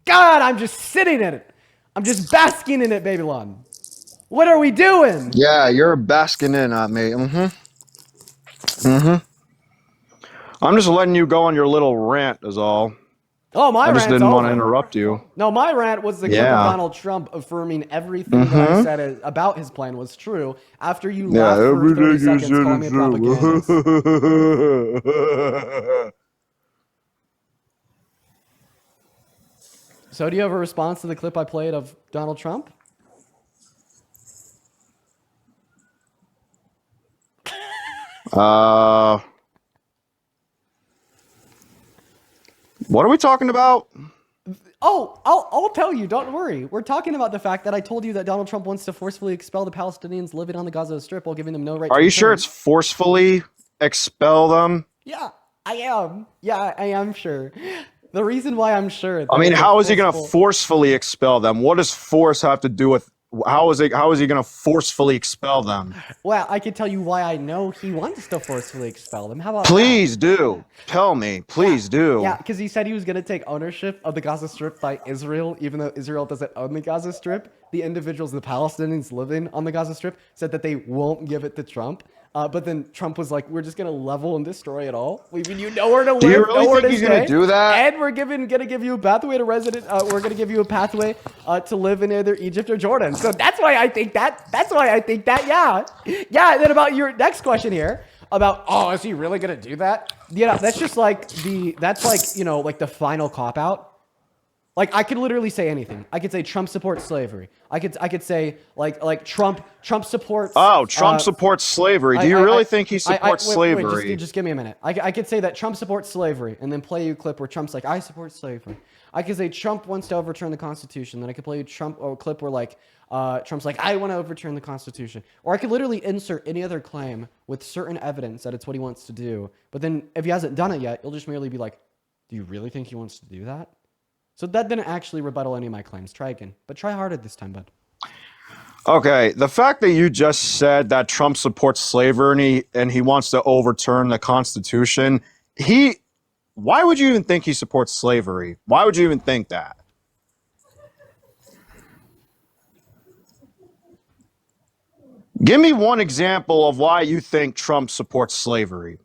God, I'm just sitting in it. I'm just basking in it, Babylon. What are we doing? Yeah, you're basking in on me. I'm just letting you go on your little rant, is all. Oh, my I just rant's didn't want to over. interrupt you. No, my rant was the clip of Donald Trump affirming everything that I said about his plan was true after you laughed for 30 seconds calling me a propagandist. So do you have a response to the clip I played of Donald Trump? What are we talking about? Oh, I'll tell you. Don't worry. We're talking about the fact that I told you that Donald Trump wants to forcefully expel the Palestinians living on the Gaza Strip while giving them no right to Are you return. sure it's forcefully expel them? Yeah, I am. Yeah, I am sure. The reason why I'm sure. I mean, how is he going to forcefully expel them? What does force have to do with how is he going to forcefully expel them? Well, I can tell you why I know he wants to forcefully expel them. How about Please do. Tell me. Please do. Yeah, because he said he was going to take ownership of the Gaza Strip by Israel, even though Israel doesn't own the Gaza Strip. The individuals, the Palestinians living on the Gaza Strip, said that they won't give it to Trump. But then Trump was like, we're just going to level and destroy it all. We mean, you nowhere to live, Do you really nowhere think to he's going to do that? And we're going to give you a pathway to resident. We're going to give you a pathway to live in either Egypt or Jordan. So that's why I think that. Yeah. Yeah. And then about your next question here about, oh, is he really going to do that? Yeah, that's just like like the final cop out. Like I could literally say anything. I could say Trump supports slavery. I could say like Trump supports. Oh, Trump supports slavery. Do you really think he supports slavery? Just give me a minute. I could say that Trump supports slavery, and then play you a clip where Trump's like, I support slavery. I could say Trump wants to overturn the Constitution. Then I could play you a clip where like Trump's like, I want to overturn the Constitution. Or I could literally insert any other claim with certain evidence that it's what he wants to do. But then if he hasn't done it yet, you'll just merely be like, do you really think he wants to do that? So that didn't actually rebuttal any of my claims. Try again. But try harder this time, bud. Okay, the fact that you just said that Trump supports slavery and he wants to overturn the Constitution, why would you even think he supports slavery? Why would you even think that? Give me one example of why you think Trump supports slavery.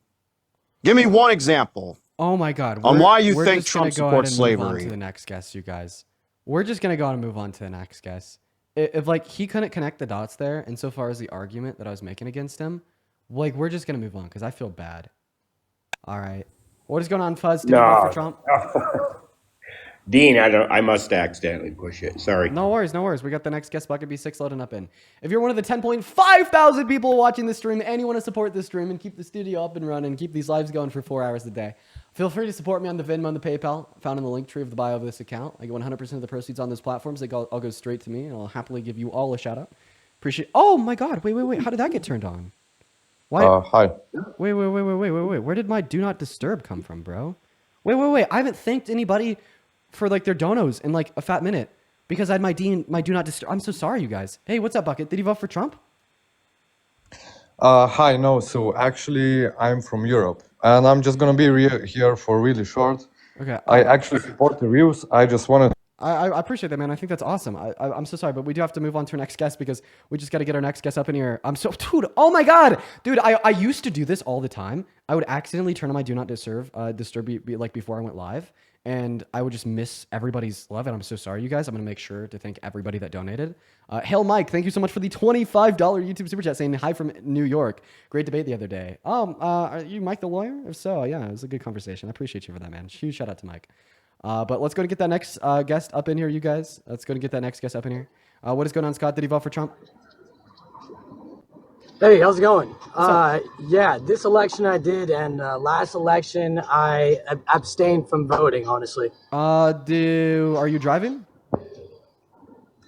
Give me one example. Oh my God! On why you think Trump supports slavery? Move on to the next guest, you guys. We're just gonna go on and move on to the next guest. If like he couldn't connect the dots there, insofar as the argument that I was making against him, like we're just gonna move on because I feel bad. All right, what is going on, Fuzz? Did you vote for Trump? Dean, I must accidentally push it. Sorry. No worries, no worries. We got the next guest bucket B6 loading up in. If you're one of the 10.5 thousand people watching this stream and you want to support this stream and keep the studio up and running, keep these lives going for 4 hours a day, feel free to support me on the Venmo and the PayPal found in the link tree of the bio of this account. I get 100% of the proceeds on those platforms. They all go straight to me, and I'll happily give you all a shout out. Appreciate. Oh my God! Wait! How did that get turned on? Why? Hi. Wait! Where did my do not disturb come from, bro? Wait! I haven't thanked anybody for like their donos in like a fat minute because I had my do not disturb. I'm so sorry, you guys. Hey, what's up, Bucket? Did you vote for Trump? Hi, no, so actually I'm from Europe and I'm just gonna be here for really short. Okay. I actually support the views. I just wanted. I appreciate that, man. I think that's awesome. I'm so sorry, but we do have to move on to our next guest because we just got to get our next guest up in here. Dude, oh my God. Dude, I used to do this all the time. I would accidentally turn on my do not disturb like before I went live. And I would just miss everybody's love. And I'm so sorry, you guys. I'm going to make sure to thank everybody that donated. Hail Mike, thank you so much for the $25 YouTube super chat saying hi from New York. Great debate the other day. Are you Mike the lawyer? If so, yeah, it was a good conversation. I appreciate you for that, man. Huge shout out to Mike. But let's go and get that next guest up in here, you guys. Let's go and get that next guest up in here. What is going on, Scott? Did you vote for Trump? Hey, how's it going? Yeah, this election I did, and last election I abstained from voting, honestly. Are you driving?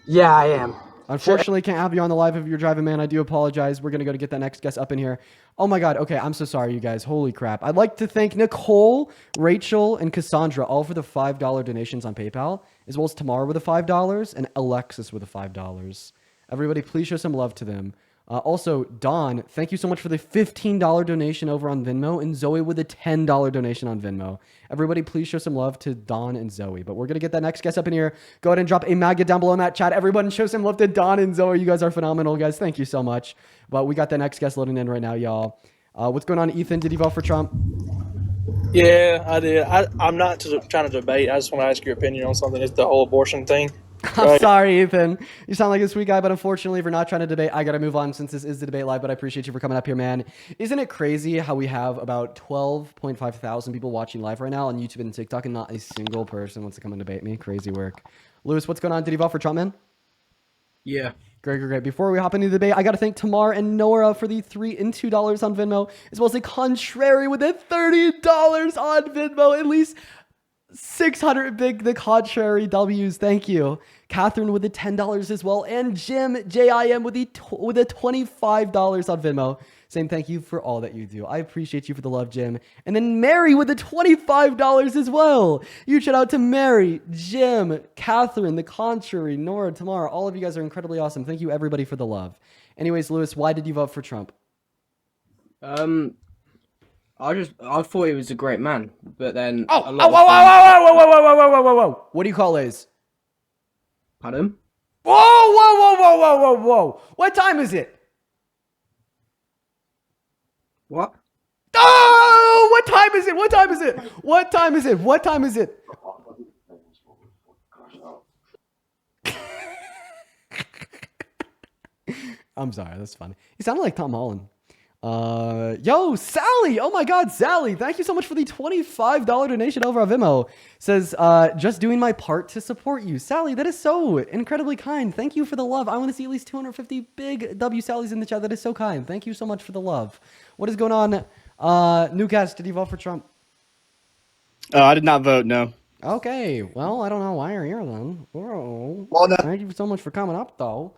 Yeah, I am. Unfortunately, can't have you on the live if you're driving, man. I do apologize. We're going to go to get that next guest up in here. Oh my God. Okay. I'm so sorry, you guys. Holy crap. I'd like to thank Nicole, Rachel, and Cassandra all for the $5 donations on PayPal, as well as Tamara with the $5 and Alexis with the $5. Everybody, please show some love to them. Also, Don, thank you so much for the $15 donation over on Venmo, and Zoe with a $10 donation on Venmo. Everybody, please show some love to Don and Zoe. But we're going to get that next guest up in here. Go ahead and drop a Maga down below in that chat. Everyone, show some love to Don and Zoe. You guys are phenomenal, guys. Thank you so much. But we got that next guest loading in right now, y'all. What's going on, Ethan? Did you vote for Trump? Yeah, I did. I'm not trying to debate. I just want to ask your opinion on something. It's the whole abortion thing. I'm sorry, Ethan. You sound like a sweet guy, but unfortunately, if you're not trying to debate, I got to move on since this is the debate live, but I appreciate you for coming up here, man. Isn't it crazy how we have about 12.5 thousand people watching live right now on YouTube and TikTok, and not a single person wants to come and debate me? Crazy work. Lewis, what's going on? Did you vote for Trump, man? Yeah. Great. Before we hop into the debate, I got to thank Tamar and Nora for the $3 and $2 on Venmo, as well as the Contrary with the $30 on Venmo. At least 600 big the Contrary W's. Thank you. Catherine with the $10 as well, and Jim JIM with the $25 on Venmo. Saying thank you for all that you do. I appreciate you for the love, Jim. And then Mary with the $25 as well. Huge shout out to Mary, Jim, Catherine, the Contrary, Nora, Tamara. All of you guys are incredibly awesome. Thank you everybody for the love. Anyways, Lewis, why did you vote for Trump? I thought he was a great man, but then Whoa! What do you call Liz? Pardon? Whoa! What time is it? What? Oh! What time is it? I'm sorry, that's funny. He sounded like Tom Holland. Yo, Sally! Oh my God, Sally! Thank you so much for the $25 donation over on Venmo. Says, just doing my part to support you. Sally, that is so incredibly kind. Thank you for the love. I want to see at least 250 big W Sallys in the chat. That is so kind. Thank you so much for the love. What is going on? New guest, did you vote for Trump? I did not vote, no. Okay, well, I don't know why you're here then. Whoa. Well, no. Thank you so much for coming up, though.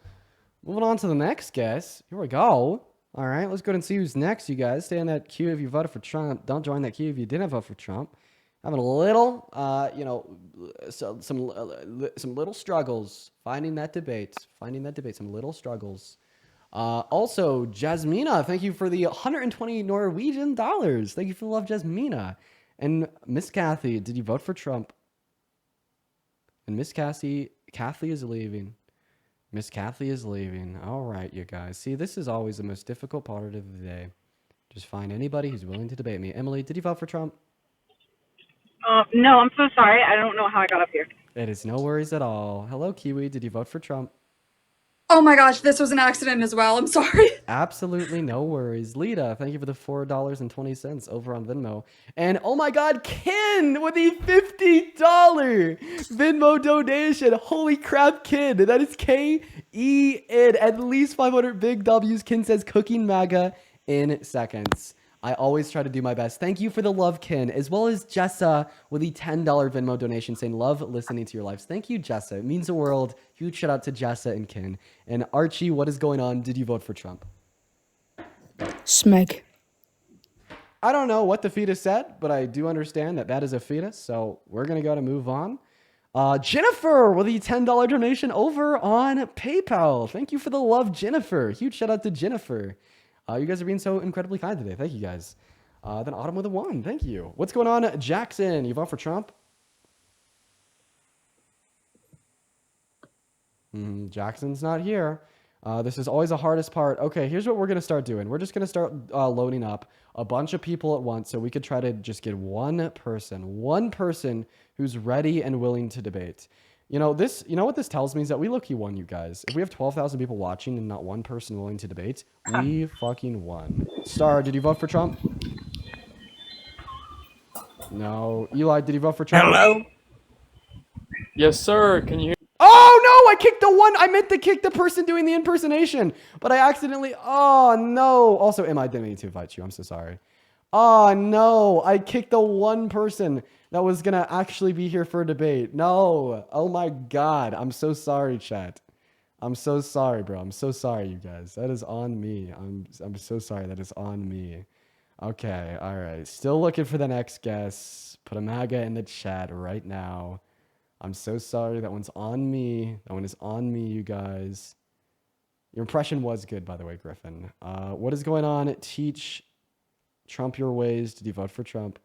Moving on to the next guest. Here we go. All right, let's go ahead and see who's next, you guys. Stay in that queue if you voted for Trump. Don't join that queue if you didn't vote for Trump. Having a little, some little struggles finding that debate. Some little struggles. Also, Jasmina, thank you for the 120 Norwegian dollars. Thank you for the love, Jasmina. And Miss Kathy, did you vote for Trump? And Miss Kathy is leaving. Miss Kathy is leaving. All right, you guys. See, this is always the most difficult part of the day. Just find anybody who's willing to debate me. Emily, did you vote for Trump? No, I'm so sorry. I don't know how I got up here. It is no worries at all. Hello, Kiwi. Did you vote for Trump? Oh my gosh, this was an accident as well. I'm sorry. Absolutely no worries. Lita, thank you for the $4.20 over on Venmo. And oh my God, Ken with the $50 Venmo donation. Holy crap, Ken. That is K-E-N. At least 500 big W's. Ken says cooking MAGA in seconds. I always try to do my best. Thank you for the love, Ken, as well as Jessa with the $10 Venmo donation saying, love listening to your lives. Thank you, Jessa. It means the world. Huge shout out to Jessa and Ken. And Archie, what is going on? Did you vote for Trump? Smeg. I don't know what the fetus said, but I do understand that that is a fetus. So we're going to go to move on. Jennifer with the $10 donation over on PayPal. Thank you for the love, Jennifer. Huge shout out to Jennifer. You guys are being so incredibly kind today. Thank you, guys. Then Autumn with a 1. Thank you. What's going on, Jackson? You vote for Trump? Jackson's not here. This is always the hardest part. Okay, here's what we're going to start doing. We're just going to start loading up a bunch of people at once so we could try to just get one person who's ready and willing to debate. You know what this tells me is that we low-key won, you guys. If we have 12,000 people watching and not one person willing to debate, we fucking won. Star, did you vote for Trump? No. Eli, did you vote for Trump? Hello? Yes, sir. Can you hear? Oh, no! I kicked the one. I meant to kick the person doing the impersonation, but I accidentally... Oh, no. Also, I didn't mean to invite you. I'm so sorry. Oh, no. I kicked the one person that was going to actually be here for a debate. No. Oh, my God. I'm so sorry, chat. I'm so sorry, bro. I'm so sorry, you guys. That is on me. I'm so sorry. That is on me. Okay, all right. Still looking for the next guess. Put a MAGA in the chat right now. I'm so sorry. That one's on me. That one is on me, you guys. Your impression was good, by the way, Griffin. What is going on? Teach Trump your ways. Did you vote for Trump?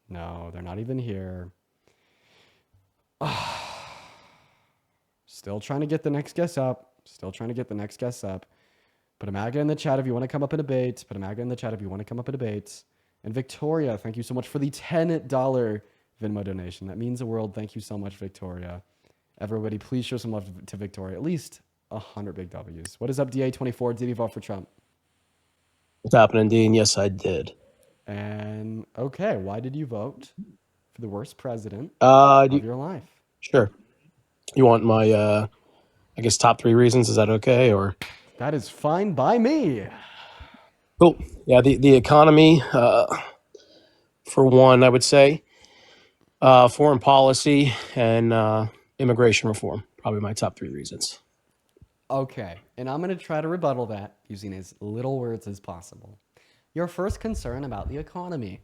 No, they're not even here. Still trying to get the next guess up. Still trying to get the next guess up. Put a MAGA in the chat if you want to come up and debate. Put a MAGA in the chat if you want to come up and debate. And Victoria, thank you so much for the $10 Venmo donation. That means the world. Thank you so much, Victoria. Everybody, please show some love to Victoria. At least 100 big W's. What is up, DA24? Did you vote for Trump? What's happening, Dean? Yes, I did. And okay, why did you vote for the worst president of of your life? Sure. You want my, I guess, top 3 reasons? Is that okay? Or that is fine by me. Cool. Yeah, the economy, for one, I would say, foreign policy and immigration reform. Probably my top 3 reasons. Okay, and I'm going to try to rebuttal that using as little words as possible. Your first concern about the economy.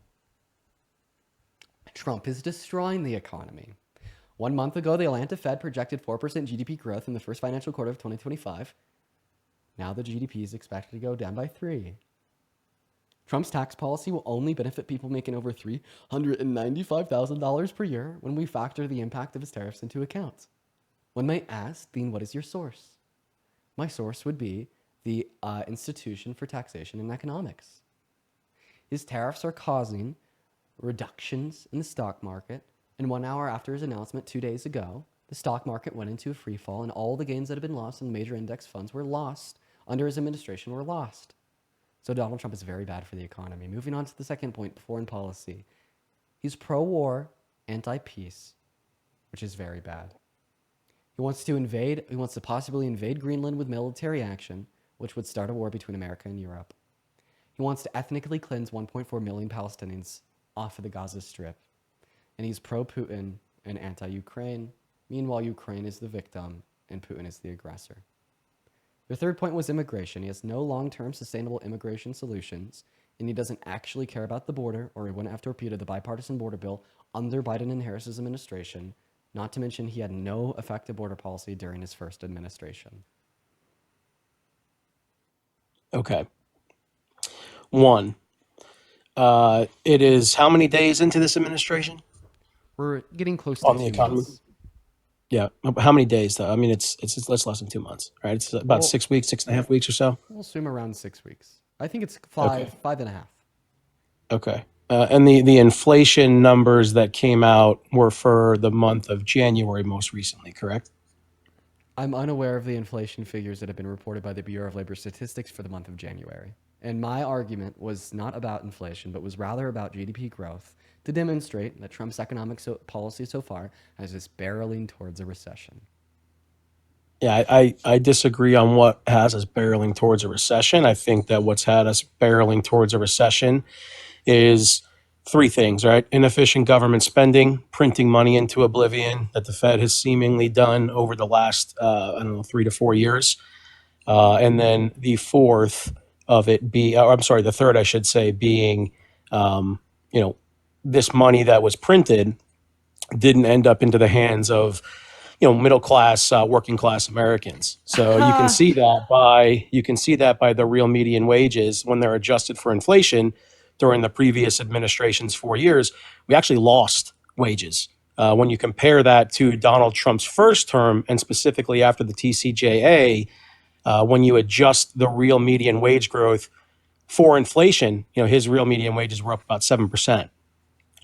Trump is destroying the economy. 1 month ago, the Atlanta Fed projected 4% GDP growth in the first financial quarter of 2025. Now the GDP is expected to go down by 3. Trump's tax policy will only benefit people making over $395,000 per year when we factor the impact of his tariffs into account. One might ask, Dean, what is your source? My source would be the Institution for Taxation and Economics. His tariffs are causing reductions in the stock market, and 1 hour after his announcement 2 days ago, the stock market went into a free fall, and all the gains that had been lost in the major index funds were lost under his administration were lost. So Donald Trump is very bad for the economy. Moving on to the second point, foreign policy. He's pro-war, anti-peace, which is very bad. He wants to possibly invade Greenland with military action, which would start a war between America and Europe. He wants to ethnically cleanse 1.4 million Palestinians off of the Gaza Strip. And he's pro-Putin and anti-Ukraine. Meanwhile, Ukraine is the victim and Putin is the aggressor. The third point was immigration. He has no long-term sustainable immigration solutions, and he doesn't actually care about the border, or he wouldn't have torpedoed the bipartisan border bill under Biden and Harris's administration. Not to mention, he had no effective border policy during his first administration. Okay. 1, it is how many days into this administration? We're getting close to on the economy. months. Yeah. How many days though? I mean, it's less than 2 months, right? It's about 6 weeks, 6.5 weeks or so. We'll assume around 6 weeks. I think it's Okay. 5.5. Okay. And the inflation numbers that came out were for the month of January most recently, correct? I'm unaware of the inflation figures that have been reported by the Bureau of Labor Statistics for the month of January. And my argument was not about inflation, but was rather about GDP growth to demonstrate that Trump's economic policy so far has us barreling towards a recession. Yeah, I disagree on what has us barreling towards a recession. I think that what's had us barreling towards a recession is 3 things, right? Inefficient government spending, printing money into oblivion that the Fed has seemingly done over the last, 3 to 4 years. And then the fourth of it the third, I should say, being, this money that was printed didn't end up into the hands of, middle class, working class Americans. So you can see that by the real median wages when they're adjusted for inflation during the previous administration's 4 years. We actually lost wages. When you compare that to Donald Trump's first term and specifically after the TCJA, when you adjust the real median wage growth for inflation, his real median wages were up about 7%.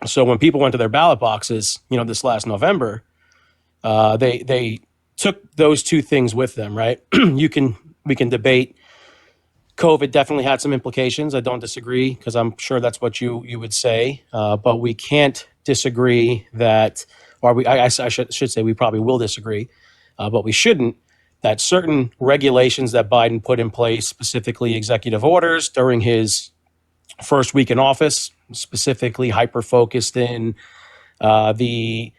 So when people went to their ballot boxes, this last November, they took those 2 things with them, right? We can debate. COVID definitely had some implications. I don't disagree because I'm sure that's what you would say. But we can't disagree that, or I should say we probably will disagree, but we shouldn't, that certain regulations that Biden put in place, specifically executive orders during his first week in office, specifically hyper-focused in the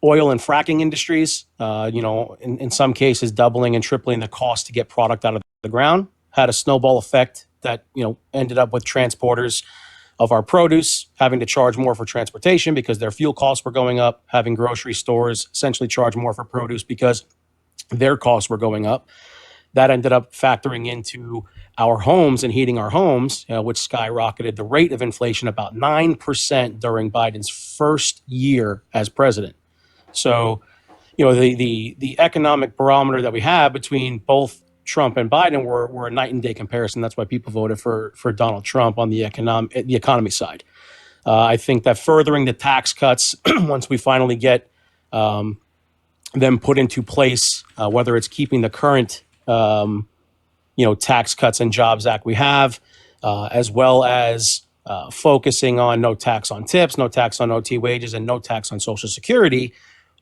oil and fracking industries, in some cases doubling and tripling the cost to get product out of the ground, had a snowball effect that, ended up with transporters of our produce having to charge more for transportation because their fuel costs were going up, having grocery stores essentially charge more for produce because their costs were going up. That ended up factoring into our homes and heating our homes, which skyrocketed the rate of inflation about 9% during Biden's first year as president. So, the economic barometer that we have between both Trump and Biden were a night and day comparison. That's why people voted for Donald Trump on the economy side. I think that furthering the tax cuts, once we finally get them put into place, whether it's keeping the current Tax Cuts and Jobs Act we have, as well as focusing on no tax on tips, no tax on OT wages, and no tax on Social Security,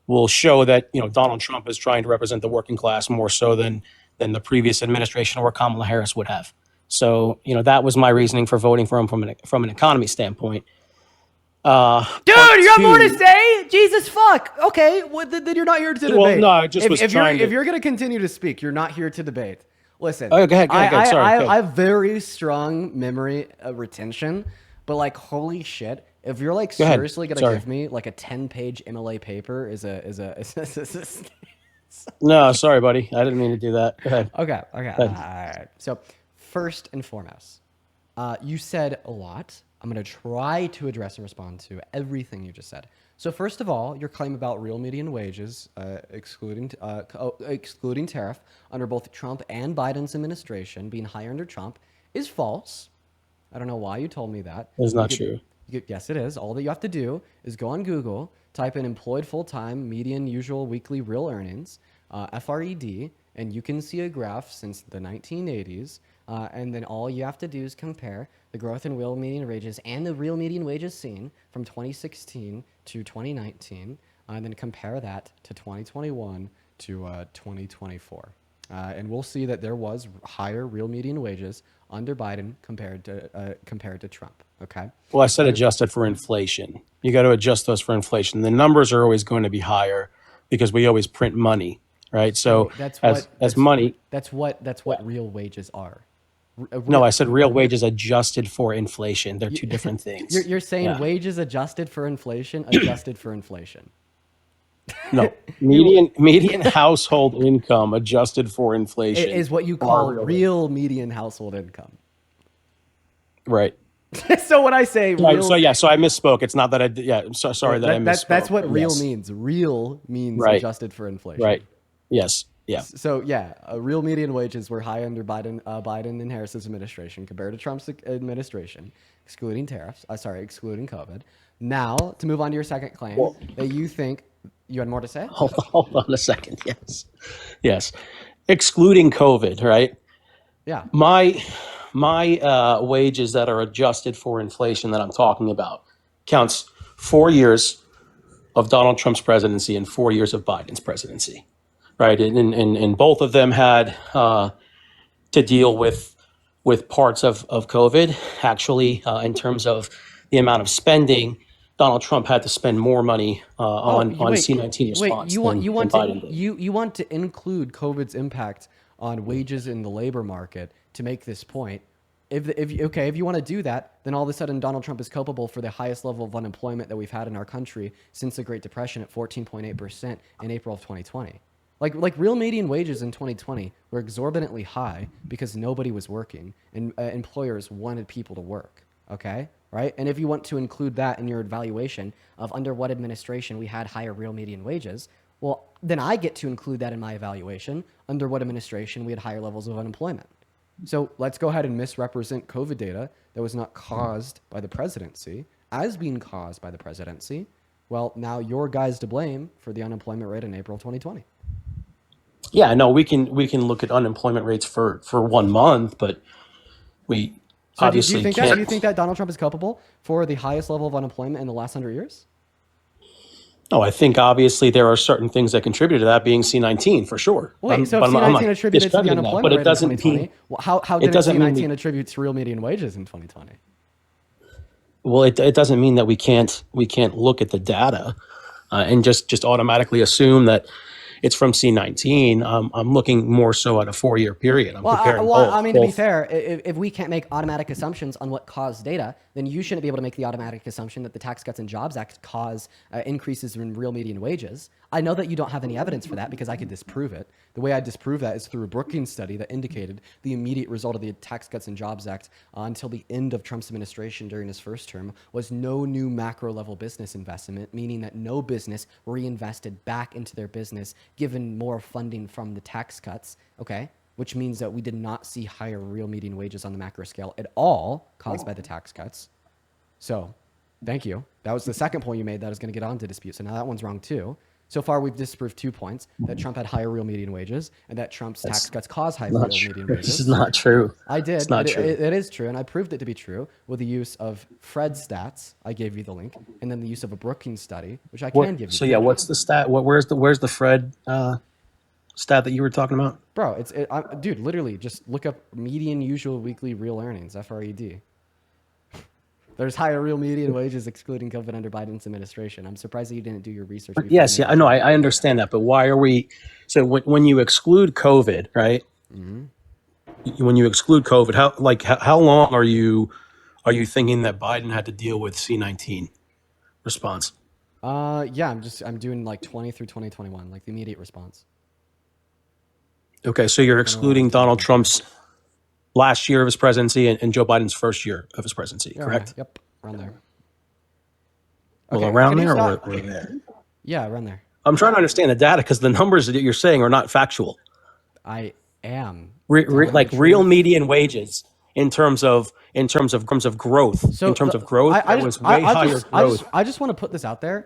will show that Donald Trump is trying to represent the working class more so than the previous administration or Kamala Harris would have. So that was my reasoning for voting for him from an economy standpoint. Dude, you got more to say? Jesus fuck. Okay, well, then you're not here to debate. Well, no, I just was trying if you're going to continue to speak, you're not here to debate. Listen. Oh, go ahead. Sorry. I have very strong memory retention, but like, holy shit, if you're like seriously going to give me like a 10-page MLA paper No, sorry, buddy. I didn't mean to do that. Go ahead. Okay. All right. So first and foremost, you said a lot. I'm going to try to address and respond to everything you just said. So first of all, your claim about real median wages, excluding tariff, under both Trump and Biden's administration being higher under Trump is false. I don't know why you told me that. It's not true. Yes, it is. All that you have to do is go on Google, type in employed full-time median usual weekly real earnings, FRED, and you can see a graph since the 1980s. And then all you have to do is compare the growth in real median wages and the real median wages seen from 2016 to 2019, and then compare that to 2021 to 2024. And we'll see that there was higher real median wages under Biden compared to Trump. Okay. Well, I said adjusted for inflation. You got to adjust those for inflation. The numbers are always going to be higher because we always print money, right? So that's what real wages are. No, I said real wages adjusted for inflation. They're two different things. You're saying wages adjusted for inflation, adjusted for inflation. No, median household income adjusted for inflation is what you call real median household income. Right. So when I say real, so I misspoke. It's not that I sorry that I misspoke. That's what real means. Real means adjusted for inflation. Right. Yes. Yeah. So real median wages were high under Biden and Harris's administration compared to Trump's administration, excluding tariffs. Excluding COVID. Now to move on to your second claim, that you think you had more to say. Hold on a second. Yes. Excluding COVID, right? Yeah. My wages that are adjusted for inflation that I'm talking about counts 4 years of Donald Trump's presidency and 4 years of Biden's presidency. Right, and both of them had to deal with parts of COVID. Actually, in terms of the amount of spending, Donald Trump had to spend more money on C-19 response than Biden did. You want to include COVID's impact on wages in the labor market to make this point. If you want to do that, then all of a sudden Donald Trump is culpable for the highest level of unemployment that we've had in our country since the Great Depression at 14.8% in April of 2020. Like real median wages in 2020 were exorbitantly high because nobody was working and employers wanted people to work. Okay, right? And if you want to include that in your evaluation of under what administration we had higher real median wages, well, then I get to include that in my evaluation under what administration we had higher levels of unemployment. So let's go ahead and misrepresent COVID data that was not caused by the presidency as being caused by the presidency. Well, now your guy's to blame for the unemployment rate in April 2020. Yeah, no, we can look at unemployment rates for 1 month, but we obviously can't. Do you think that Donald Trump is culpable for the highest level of unemployment in the last 100 years? No, I think obviously there are certain things that contribute to that, being C-19 for sure. Wait, so if C-19 attributed to the unemployment rate in 2020, how did C-19 attribute to real median wages in 2020? Well, it doesn't mean that we can't look at the data. and just automatically assume that it's from C19. I'm looking more so at a 4-year period. I'm comparing both. I mean, to be fair, if we can't make automatic assumptions on what caused data, then you shouldn't be able to make the automatic assumption that the Tax Cuts and Jobs Act cause increases in real median wages. I know that you don't have any evidence for that because I could disprove it. The way I disprove that is through a Brookings study that indicated the immediate result of the Tax Cuts and Jobs Act until the end of Trump's administration during his first term was no new macro level business investment, meaning that no business reinvested back into their business given more funding from the tax cuts, okay? Which means that we did not see higher real median wages on the macro scale at all caused by the tax cuts. So, thank you. That was the second point you made that I was going to get on to dispute. So now that one's wrong too. So far, we've disproved 2 points, that Trump had higher real median wages and that Trump's tax cuts cause higher real median wages. This is not true. I did. It's not true. It is true, and I proved it to be true with the use of Fred's stats. I gave you the link, and then the use of a Brookings study, which I can give you. So yeah, what's the stat? Where's the Fred stat that you were talking about? Bro, dude, literally, just look up median usual weekly real earnings, FRED. There's higher real median wages excluding COVID under Biden's administration. I'm surprised that you didn't do your research. Yes, yeah, I know, I understand that, but why are we? So when you exclude COVID, right? Mm-hmm. When you exclude COVID, how long are you thinking that Biden had to deal with C19 response? Yeah, I'm doing like 20 through 2021, like the immediate response. Okay, so you're excluding Donald Trump's last year of his presidency and Joe Biden's first year of his presidency, correct? Yep, around there. Well, around there or there? Yeah, around there. I'm trying to understand the data because the numbers that you're saying are not factual. I am. Like real median wages in terms of growth. So in terms of growth, it was way higher growth. I just want to put this out there.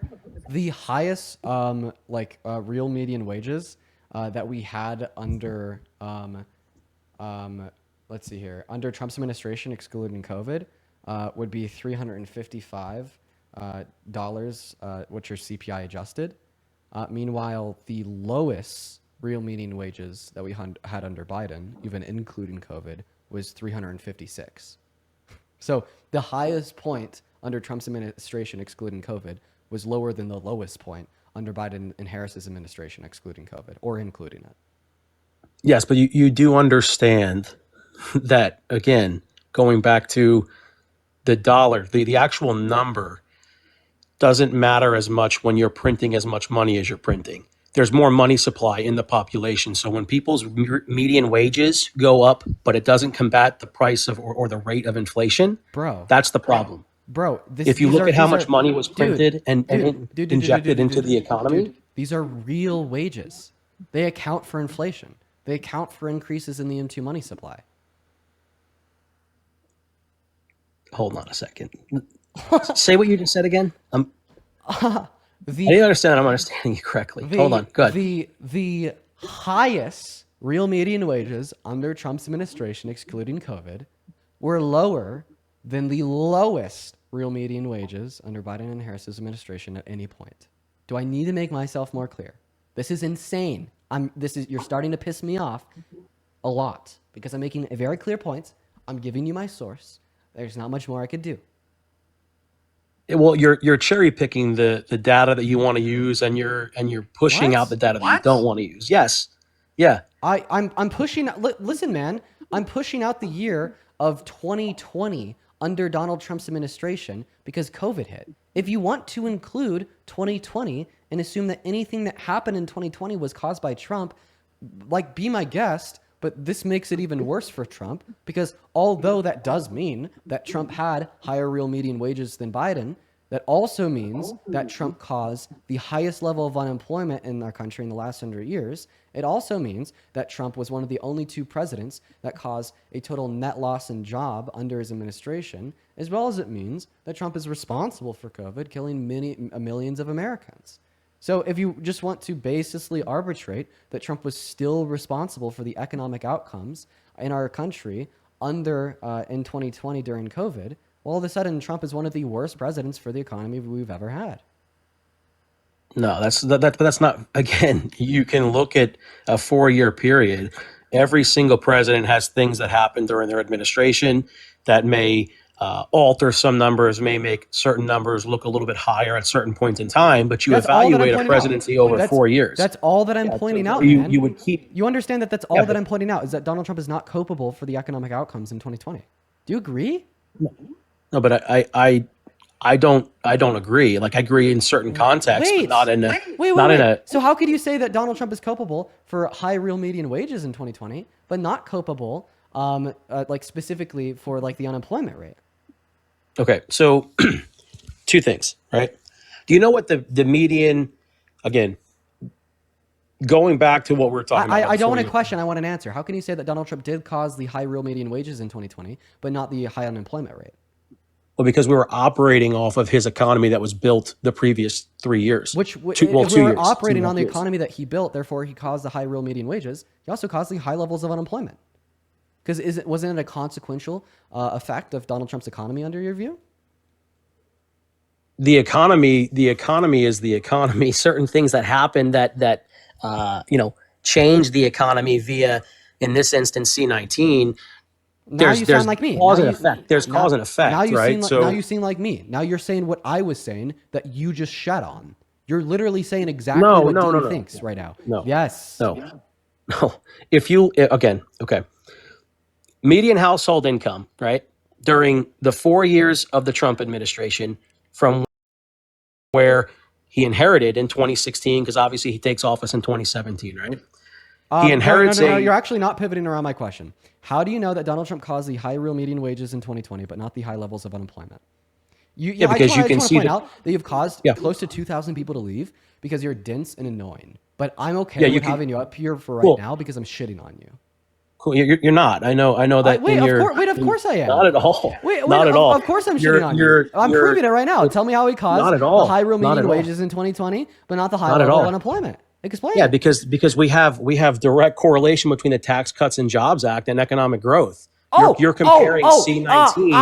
The highest real median wages that we had under let's see here, under Trump's administration, excluding COVID, would be $355, which are CPI adjusted. Meanwhile, the lowest real median wages that we had under Biden, even including COVID, was $356. So the highest point under Trump's administration, excluding COVID, was lower than the lowest point under Biden and Harris's administration, excluding COVID, or including it. Yes, but you do understand that, again, going back to the dollar, the actual number doesn't matter as much when you're printing as much money as you're printing. There's more money supply in the population. So when people's median wages go up, but it doesn't combat the price of or the rate of inflation, bro, that's the problem. Bro, if you look at how much money was printed and injected into the economy, these are real wages. They account for inflation. They account for increases in the M2 money supply. Hold on a second. Say what you just said again. I didn't understand. I'm understanding you correctly. Hold on. Good. The highest real median wages under Trump's administration, excluding COVID, were lower than the lowest real median wages under Biden and Harris's administration at any point. Do I need to make myself more clear? This is insane. You're starting to piss me off a lot because I'm making a very clear point. I'm giving you my source. There's not much more I could do. Well, you're cherry picking the data that you want to use, and you're pushing out the data that you don't want to use. Yes, yeah. I'm pushing. Listen, man, I'm pushing out the year of 2020 under Donald Trump's administration because COVID hit. If you want to include 2020 and assume that anything that happened in 2020 was caused by Trump, like, be my guest. But this makes it even worse for Trump because although that does mean that Trump had higher real median wages than Biden, that also means that Trump caused the highest level of unemployment in our country in the last 100 years. It also means that Trump was one of the only 2 presidents that caused a total net loss in job under his administration, as well as it means that Trump is responsible for COVID, killing millions of Americans. So if you just want to baselessly arbitrate that Trump was still responsible for the economic outcomes in our country in 2020 during COVID, well, all of a sudden Trump is one of the worst presidents for the economy we've ever had. No, that's not. Again, you can look at a 4-year period. Every single president has things that happen during their administration that may alter some numbers, may make certain numbers look a little bit higher at certain points in time, but you That's all that I'm evaluate a pointing presidency out. over 4 years. That's all that I'm Yeah, pointing so out, you, man. you would keep. You understand that that's all Yeah, that but- I'm pointing out is that Donald Trump is not culpable for the economic outcomes in 2020. Do you agree? No, but I don't agree. Like, I agree in certain contexts, but not in a not in a. So how could you say that Donald Trump is culpable for high real median wages in 2020, but not culpable, like specifically for like the unemployment rate? Okay, so two things, right? Do you know what the median, again, going back to what we're talking about? I don't want a before question. I want an answer. How can you say that Donald Trump did cause the high real median wages in 2020, but not the high unemployment rate? Well, because we were operating off of his economy that was built the previous 3 years. If 2 we were years, operating 2.5 on the years. economy that he built, therefore he caused the high real median wages. He also caused the high levels of unemployment. Because wasn't it a consequential effect of Donald Trump's economy under your view? The economy is the economy. Certain things that happen that change the economy via, in this instance, C-19. Now you sound like me. Cause Now and you- effect. There's now- cause and effect, now you right? Seem like, now you seem like me. Now you're saying what I was saying that you just shat on. You're literally saying exactly what Dean thinks right now. No. Yes. No. If you again, okay. Median household income, right? During the 4 years of the Trump administration, from where he inherited in 2016, because obviously he takes office in 2017, right? He inherits no, you're actually not pivoting around my question. How do you know that Donald Trump caused the high real median wages in 2020, but not the high levels of unemployment? Because you can see point out that you've caused close to 2,000 people to leave because you're dense and annoying. But I'm okay with having you up here for right now because I'm shitting on you. Cool. You're not. I know that. Of course I am. Not at all. Not at all. Of course I'm shitting on you. I'm proving it right now. Tell me how he caused Not at all. the high real Not median at all. wages in 2020, but not the high Not at level of all. unemployment. Explain. Yeah, because we have direct correlation between the Tax Cuts and Jobs Act and economic growth. You're comparing C-19.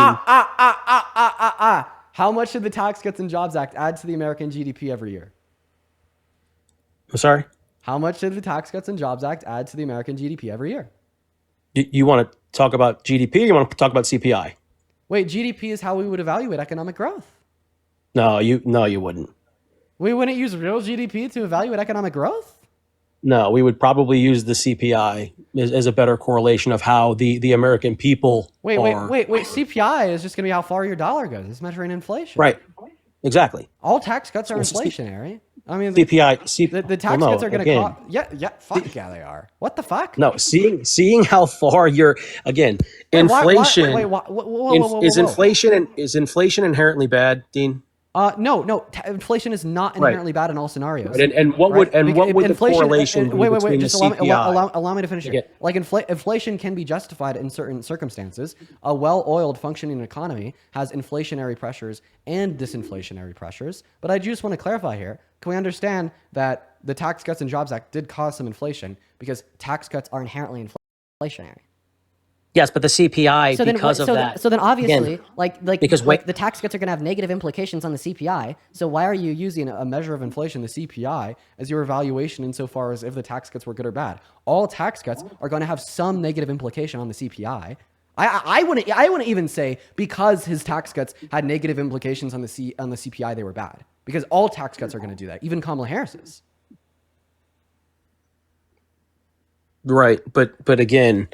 How much did the Tax Cuts and Jobs Act add to the American GDP every year? I'm sorry. How much did the Tax Cuts and Jobs Act add to the American GDP every year? You want to talk about GDP? Or you want to talk about CPI? Wait, GDP is how we would evaluate economic growth. No, you wouldn't. We wouldn't use real GDP to evaluate economic growth? No, we would probably use the CPI as a better correlation of how the American people Wait. are. CPI is just going to be how far your dollar goes. It's measuring inflation. Right. Exactly. All tax cuts are inflationary. I mean, CPI. the tax cuts are going to cost. Yeah. Fuck yeah, they are. What the fuck? No, seeing how far you're inflation. Whoa. Is inflation inherently bad, Dean? No. Inflation is not inherently bad in all scenarios. Right. And what would the correlation be between just the CPI? allow me to finish it. Like inflation can be justified in certain circumstances. A well-oiled, functioning economy has inflationary pressures and disinflationary pressures. But I just want to clarify here: can we understand that the Tax Cuts and Jobs Act did cause some inflation because tax cuts are inherently inflationary? Yes, but the CPI So then obviously, again, the tax cuts are going to have negative implications on the CPI. So why are you using a measure of inflation, the CPI, as your evaluation insofar as if the tax cuts were good or bad? All tax cuts are going to have some negative implication on the CPI. I wouldn't even say because his tax cuts had negative implications on the CPI they were bad, because all tax cuts are going to do that, even Kamala Harris's. Right, but again,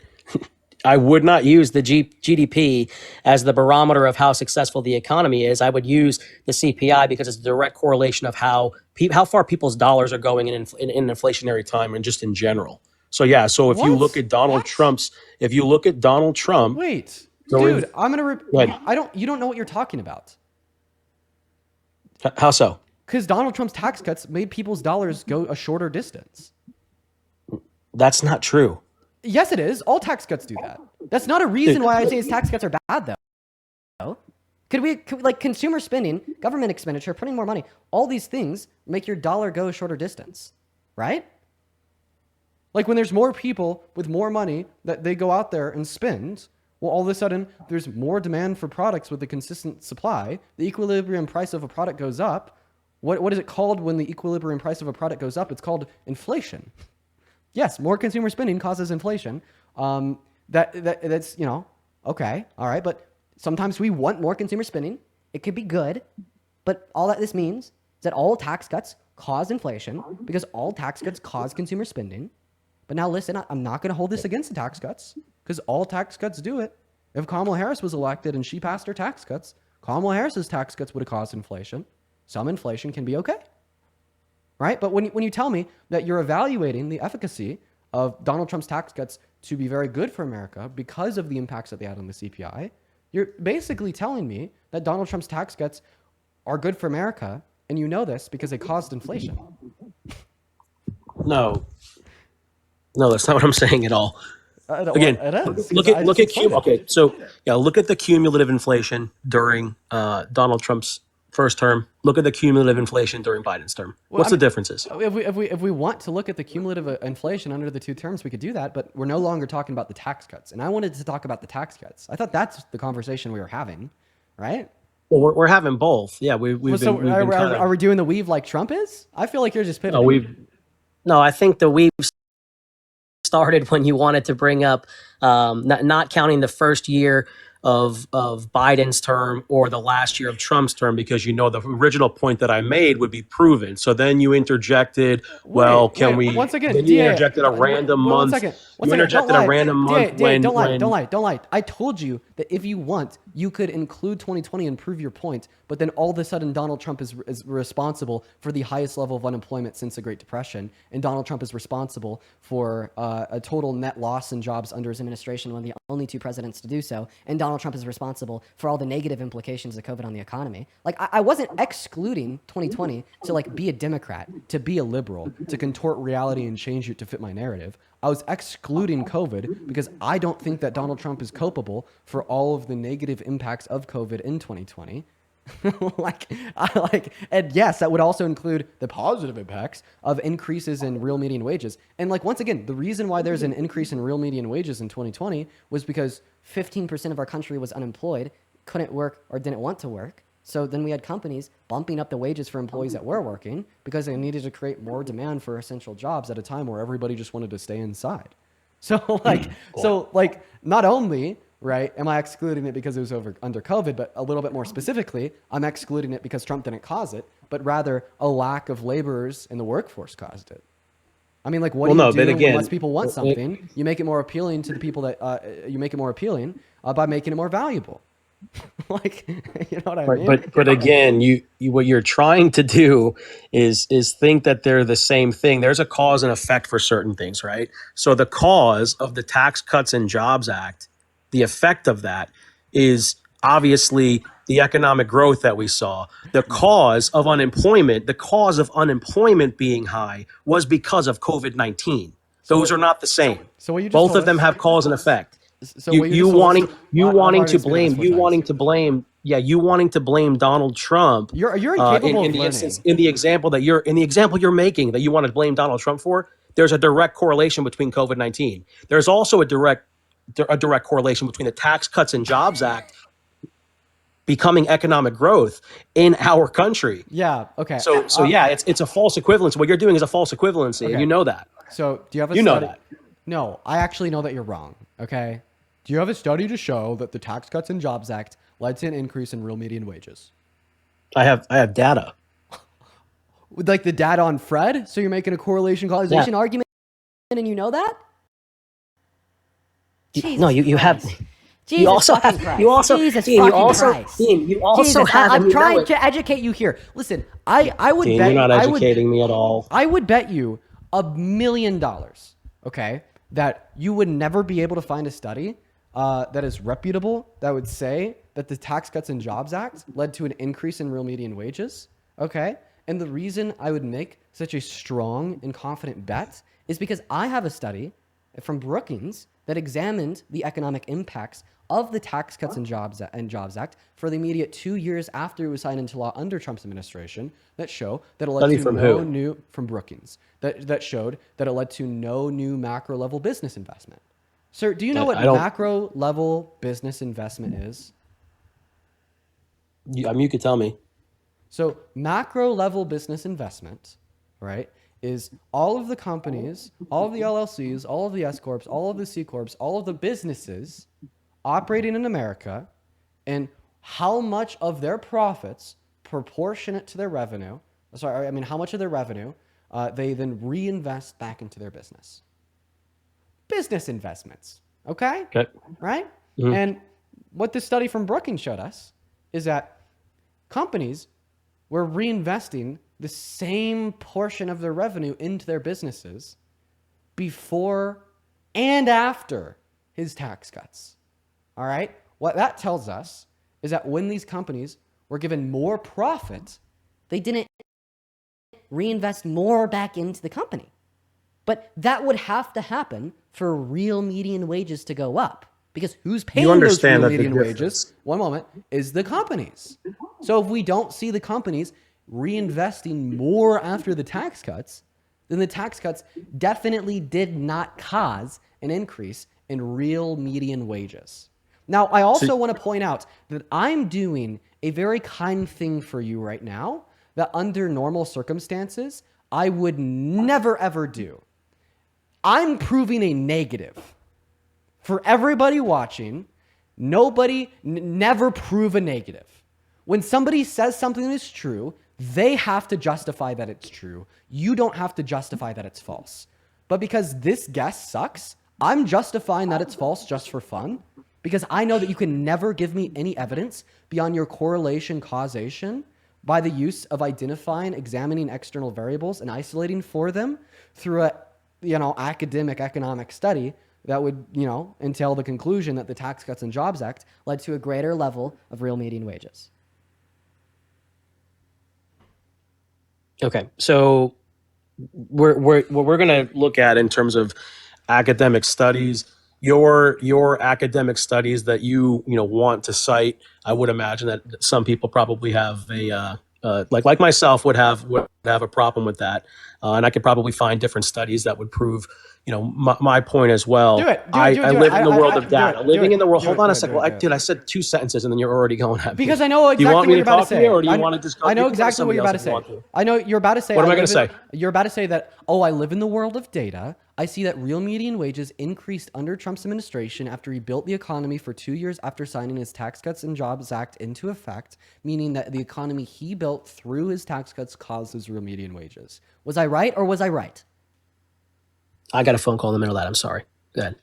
I would not use the GDP as the barometer of how successful the economy is. I would use the CPI because it's a direct correlation of how far people's dollars are going in inflationary time and just in general. So yeah, so if you look at Donald Trump, Wait, dude, I'm gonna. You don't know what you're talking about. How so? Because Donald Trump's tax cuts made people's dollars go a shorter distance. That's not true. Yes, it is. All tax cuts do that. That's not a reason why I say his tax cuts are bad, though. Could consumer spending, government expenditure, printing more money, all these things make your dollar go a shorter distance, right? Like when there's more people with more money that they go out there and spend, well, all of a sudden there's more demand for products with a consistent supply. The equilibrium price of a product goes up. What is it called when the equilibrium price of a product goes up? It's called inflation. Yes, more consumer spending causes inflation. That's okay, all right, but Sometimes we want more consumer spending. It could be good, but all that this means is that all tax cuts cause inflation because all tax cuts cause consumer spending. But now listen, I'm not going to hold this against the tax cuts because all tax cuts do it. If Kamala Harris was elected and she passed her tax cuts, Kamala Harris's tax cuts would have caused inflation. Some inflation can be okay, right? But when you tell me that you're evaluating the efficacy of Donald Trump's tax cuts to be very good for America because of the impacts that they had on the CPI, you're basically telling me that Donald Trump's tax cuts are good for America, and you know this because they caused inflation. No, that's not what I'm saying at all. Again, it is. look at look at the cumulative inflation during Donald Trump's first term. Look at the cumulative inflation during Biden's term. What's the differences? If we want to look at the cumulative inflation under the two terms, we could do that, but we're no longer talking about the tax cuts. And I wanted to talk about the tax cuts. I thought that's the conversation we were having, right? Well, we're having both. Yeah, we've been are we doing the weave like Trump is? I feel like you're just pivoting. No, I think the weave started when you wanted to bring up not counting the first year of Biden's term or the last year of Trump's term, because the original point that I made would be proven. So then you interjected, once again, then you interjected a random month. You interjected a random month don't lie. I told you that if you want, you could include 2020 and prove your point, but then all of a sudden Donald Trump is responsible for the highest level of unemployment since the Great Depression, and Donald Trump is responsible for a total net loss in jobs under his administration, one of the only two presidents to do so, and Donald Trump is responsible for all the negative implications of COVID on the economy. Like, I wasn't excluding 2020 to be a Democrat, to be a liberal, to contort reality and change it to fit my narrative. I was excluding COVID because I don't think that Donald Trump is culpable for all of the negative impacts of COVID in 2020. And yes, that would also include the positive impacts of increases in real median wages. And once again, the reason why there's an increase in real median wages in 2020 was because 15% of our country was unemployed, couldn't work, or didn't want to work. So then we had companies bumping up the wages for employees that were working because they needed to create more demand for essential jobs at a time where everybody just wanted to stay inside. So not only, right, am I excluding it because it was under COVID, but a little bit more specifically, I'm excluding it because Trump didn't cause it, but rather a lack of laborers in the workforce caused it. I mean, what do you do when less people want something? You make it more appealing to the people that you make it more appealing by making it more valuable. You know what I mean? But again, you what you're trying to do is think that they're the same thing. There's a cause and effect for certain things, right? So the cause of the Tax Cuts and Jobs Act, the effect of that is obviously the economic growth that we saw. The cause of unemployment being high was because of COVID-19. Those are not the same. So what you just both told of them us- have cause and effect. So You wanting to blame Donald Trump. You're incapable in of the learning. instance, in the example you're making that you want to blame Donald Trump for. There's a direct correlation between COVID-19. There's also a direct correlation between the Tax Cuts and Jobs Act becoming economic growth in our country. Yeah. Okay. So yeah, it's a false equivalency. What you're doing is a false equivalency, and you know that. So do you have a You study? know that. No, I actually know that you're wrong. Okay. Do you have a study to show that the Tax Cuts and Jobs Act led to an increase in real median wages? I have data. Like the data on Fred? So you're making a correlation causation argument, and you know that? No, you have. Jesus you also fucking have. Christ. You also. Jesus Dean, you fucking also. Christ. Dean, you also Jesus, have. I'm and you know trying it. to educate you here. Listen, I would Dean, bet you're not I would- educating me at all. I would bet you $1 million, okay, that you would never be able to find a study that is reputable that would say that the Tax Cuts and Jobs Act led to an increase in real median wages, okay? And the reason I would make such a strong and confident bet is because I have a study from Brookings that examined the economic impacts of the Tax Cuts and Jobs Act for the immediate 2 years after it was signed into law under Trump's administration that show that it led Study to from no who? new from Brookings that showed that it led to no new macro level business investment. Sir, do you know what I don't- macro level business investment is? You could tell me. So macro level business investment, right, is all of the companies, all of the LLCs, all of the S corps, all of the C corps, all of the businesses operating in America and how much of their profits proportionate to their revenue, how much of their revenue they then reinvest back into their business. Business investments, okay? Right? Mhm. And what this study from Brookings showed us is that companies were reinvesting the same portion of their revenue into their businesses before and after his tax cuts. All right? What that tells us is that when these companies were given more profit, they didn't reinvest more back into the company. But that would have to happen for real median wages to go up. Because who's paying those understand real that the median wages? One moment, is the companies. So if we don't see the companies reinvesting more after the tax cuts, then the tax cuts definitely did not cause an increase in real median wages. Now, I also want to point out that I'm doing a very kind thing for you right now that under normal circumstances, I would never ever do. I'm proving a negative. For everybody watching, never prove a negative. When somebody says something is true, they have to justify that it's true. You don't have to justify that it's false. But because this guess sucks, I'm justifying that it's false just for fun, because I know that you can never give me any evidence beyond your correlation causation by the use of identifying, examining external variables and isolating for them through a academic economic study that would, entail the conclusion that the Tax Cuts and Jobs Act led to a greater level of real median wages. Okay, so what we're going to look at in terms of academic studies, your academic studies that you want to cite, I would imagine that some people probably have a like myself would have a problem with that, and I could probably find different studies that would prove my point as well. I live in the world of data. Living in the world. Hold on a second. Dude, I said 2 sentences and then you're already going at me. Because I know Do you want exactly me what to you're about to talk to say. you, or do you want to just go? I know you can go to exactly what somebody you're about to else if you say. want to. I know you're about to say. What am I going to say? You're about to say that, I live in the world of data. I see that real median wages increased under Trump's administration after he built the economy for 2 years after signing his Tax Cuts and Jobs Act into effect, meaning that the economy he built through his tax cuts caused his real median wages. Was I right or was I right? I got a phone call in the middle of that. I'm sorry. Go ahead.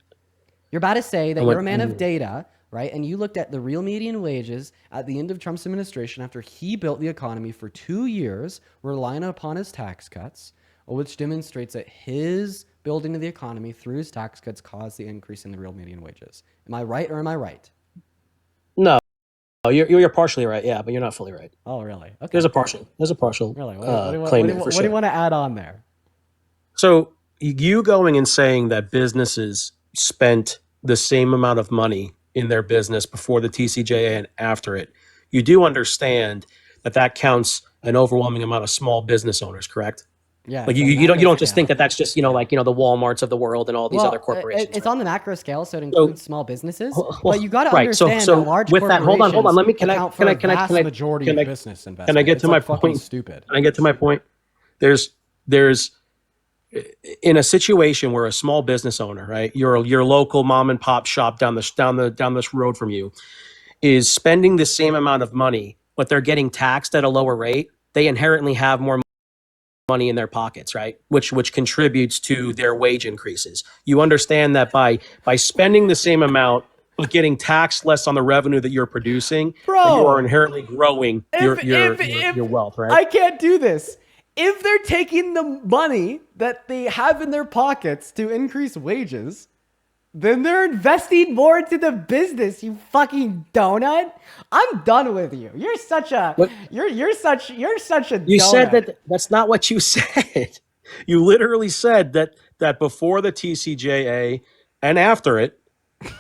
You're about to say that you're a man of data, right? And you looked at the real median wages at the end of Trump's administration after he built the economy for 2 years, relying upon his tax cuts, which demonstrates that his building of the economy through his tax cuts caused the increase in the real median wages. Am I right or am I right? No, you're partially right. Yeah, but you're not fully right. Oh, really? Okay. There's a partial. Really? Claim What for do you sure. want to add on there? So you going and saying that businesses spent the same amount of money in their business before the TCJA and after it, you do understand that counts an overwhelming amount of small business owners, correct? Yeah. Like you don't just think that's just the Walmarts of the world and all these other corporations. It's on the macro scale, so it includes small businesses. But you got to right. understand So that large with that, corporations hold on. Let me account for a vast majority of business investment. Can I get to my point? Stupid. Can I get to my point? There's in a situation where a small business owner, right, your local mom and pop shop down this road from you, is spending the same amount of money, but they're getting taxed at a lower rate, they inherently have more money in their pockets, right? Which contributes to their wage increases. You understand that by spending the same amount but getting taxed less on the revenue that you're producing, you are inherently growing your wealth, right? I can't do this. If they're taking the money that they have in their pockets to increase wages, then they're investing more into the business, you fucking donut. I'm done with you. You're such a you're such a donut. You said that's not what you said. You literally said that before the TCJA and after it,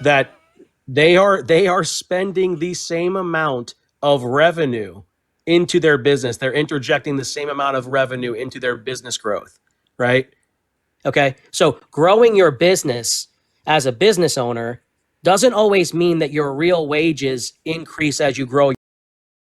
that they are spending the same amount of revenue into their business. They're interjecting the same amount of revenue into their business growth, right? Okay. So growing your business as a business owner doesn't always mean that your real wages increase as you grow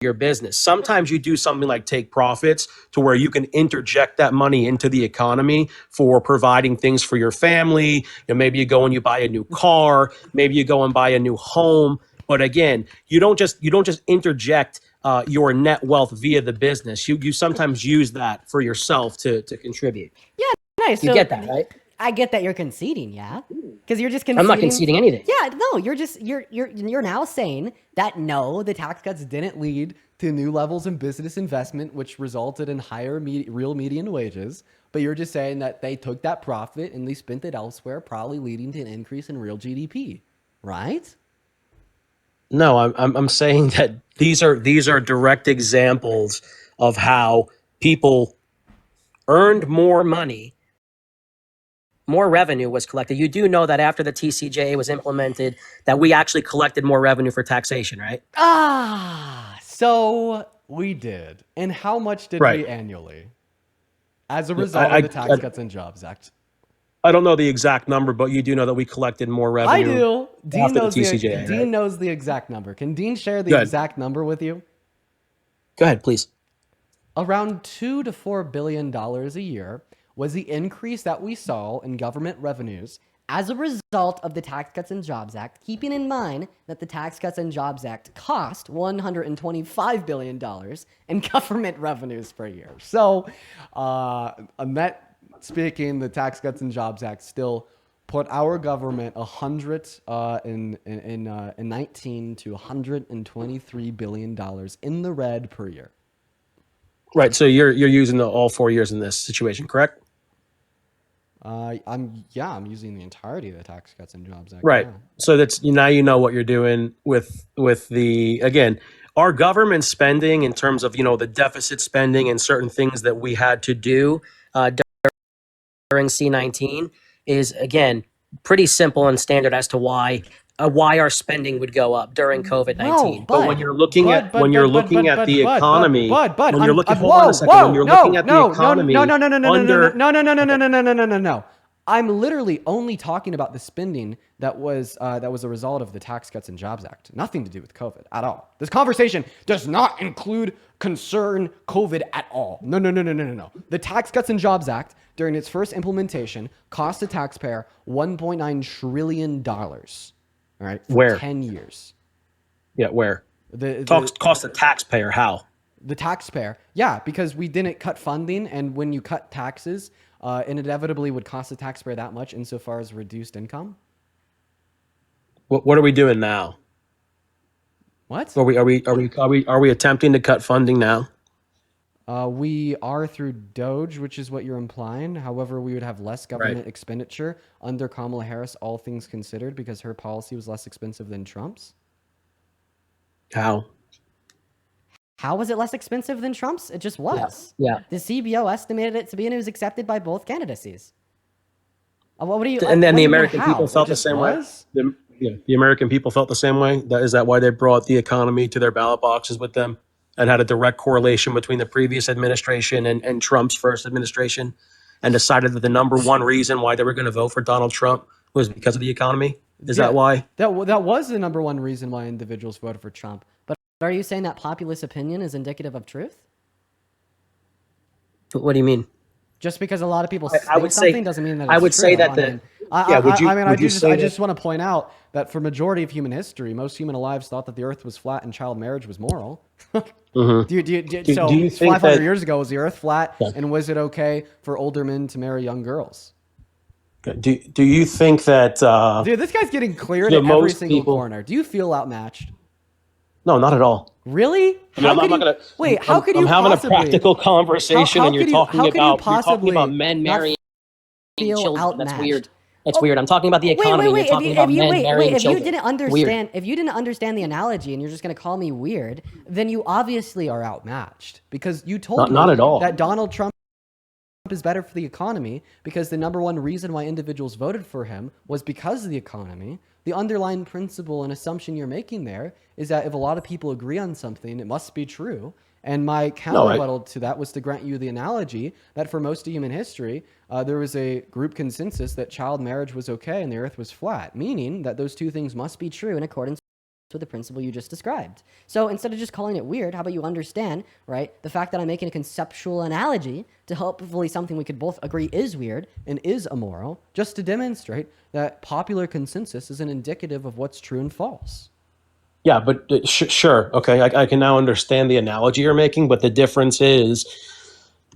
your business. Sometimes you do something like take profits to where you can interject that money into the economy for providing things for your family. Maybe you go and you buy a new car. Maybe you go and buy a new home. But again, you don't just interject your net wealth via the business. You sometimes use that for yourself to contribute. Yeah, nice. You So get that, right? I get that you're conceding, yeah, because you're just conceding. I'm not conceding anything. Yeah, no, you're now saying that no, the tax cuts didn't lead to new levels in business investment, which resulted in higher real median wages. But you're just saying that they took that profit and they spent it elsewhere, probably leading to an increase in real GDP, right? No, I'm saying that these are direct examples of how people earned more money, more revenue was collected. You do know that after the TCJA was implemented, that we actually collected more revenue for taxation, right? So we did. And how much did Right. we annually? As a result of the Tax Cuts and Jobs Act. I don't know the exact number, but you do know that we collected more revenue. I do. Dean after knows the TCJA. Dean Right? knows the exact number. Can Dean share the Good. exact number with you? Go ahead, please. Around $2 to $4 billion a year was the increase that we saw in government revenues as a result of the Tax Cuts and Jobs Act, keeping in mind that the Tax Cuts and Jobs Act cost $125 billion in government revenues per year. So, net speaking, the Tax Cuts and Jobs Act still put our government 19 to $123 billion in the red per year. Right. So you're using all 4 years in this situation, correct? I'm using the entirety of the Tax Cuts and Jobs Act. Right. Yeah. So that's now you know what you're doing with the again, our government spending in terms of the deficit spending and certain things that we had to do during C-19 is again pretty simple and standard as to why our spending would go up during COVID-19. But when you're looking at the economy, when you're looking No. I'm literally only talking about the spending that was a result of the Tax Cuts and Jobs Act. Nothing to do with COVID at all. This conversation does not include concern COVID at all. No. The Tax Cuts and Jobs Act, during its first implementation, cost the taxpayer $1.9 trillion. All right, for Where? 10 years. Yeah, where? Cost the taxpayer how? The taxpayer. Yeah, because we didn't cut funding, and when you cut taxes, it inevitably would cost the taxpayer that much insofar as reduced income. What are we doing now? What? Are we attempting to cut funding now? We are through Doge, which is what you're implying. However, we would have less government expenditure under Kamala Harris, all things considered, because her policy was less expensive than Trump's. How? How was it less expensive than Trump's? It just was. Yeah. The CBO estimated it to be, and it was accepted by both candidacies. What do you? And then what the do you mean American how? people It felt the just same way. was? The American people felt the same way. Is that why they brought the economy to their ballot boxes with them and had a direct correlation between the previous administration and Trump's first administration, and decided that the number one reason why they were going to vote for Donald Trump was because of the economy? Is that why? That was the number one reason why individuals voted for Trump. But are you saying that populist opinion is indicative of truth? What do you mean? Just because a lot of people I would something say, doesn't mean that it's I would true. say that I just want to point out that for majority of human history, most human lives thought that the Earth was flat and child marriage was moral. Mhm. Do you think 500 years ago, was the Earth flat, and was it okay for older men to marry young girls? Do you think that? Dude, this guy's getting cleared the at every most single people- corner. Do you feel outmatched? No, not at all. Really? I mean, I'm not gonna. Wait, how could you I'm having possibly, a practical conversation, how and you're could you- talking how could you about possibly men not marrying feel children. That's outmatched? weird. That's weird. I'm talking about the economy. and you're talking about men marrying If you children. didn't understand, if you didn't understand the analogy, and you're just going to call me weird, then you obviously are outmatched because you told Not me at all. that Donald Trump is better for the economy because the number one reason why individuals voted for him was because of the economy. The underlying principle and assumption you're making there is that if a lot of people agree on something, it must be true. And my counter rebuttal to that was to grant you the analogy that for most of human history, there was a group consensus that child marriage was okay and the earth was flat, meaning that those two things must be true in accordance with the principle you just described. So instead of just calling it weird, how about you understand, right, the fact that I'm making a conceptual analogy to hopefully something we could both agree is weird and is immoral, just to demonstrate that popular consensus isn't indicative of what's true and false. Yeah, but sure. Okay, I can now understand the analogy you're making, but the difference is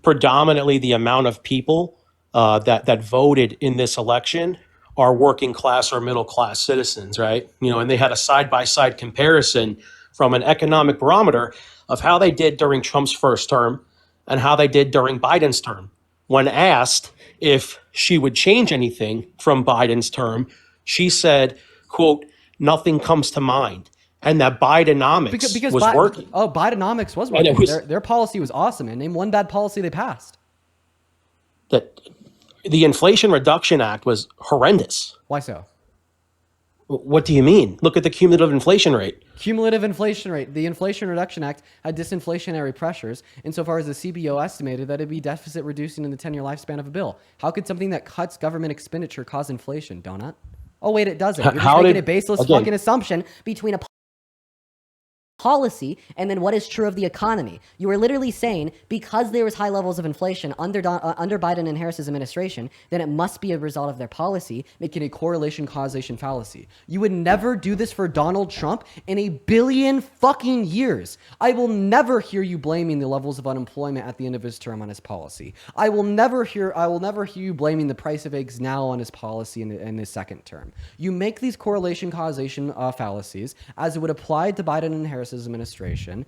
predominantly the amount of people that voted in this election are working class or middle class citizens, right? And they had a side by side comparison from an economic barometer of how they did during Trump's first term and how they did during Biden's term. When asked if she would change anything from Biden's term, she said, "quote nothing comes to mind," and that Bidenomics was working. Bidenomics was And it working. was- Their policy was awesome, and name one bad policy they passed. That the Inflation Reduction Act was horrendous. Why so? What do you mean? Look at the cumulative inflation rate. Cumulative inflation rate. The Inflation Reduction Act had disinflationary pressures insofar as the CBO estimated that it'd be deficit reducing in the 10-year lifespan of a bill. How could something that cuts government expenditure cause inflation, Donut? Oh, wait, it doesn't. You're just making a baseless fucking assumption between a policy and then what is true of the economy. You are literally saying because there was high levels of inflation under Biden and Harris's administration, then it must be a result of their policy, making a correlation causation fallacy. You would never do this for Donald Trump in a billion fucking years. I will never hear you blaming the levels of unemployment at the end of his term on his policy. I will never hear you blaming the price of eggs now on his policy in his second term. You make these correlation causation fallacies as it would apply to Biden and Harris administration,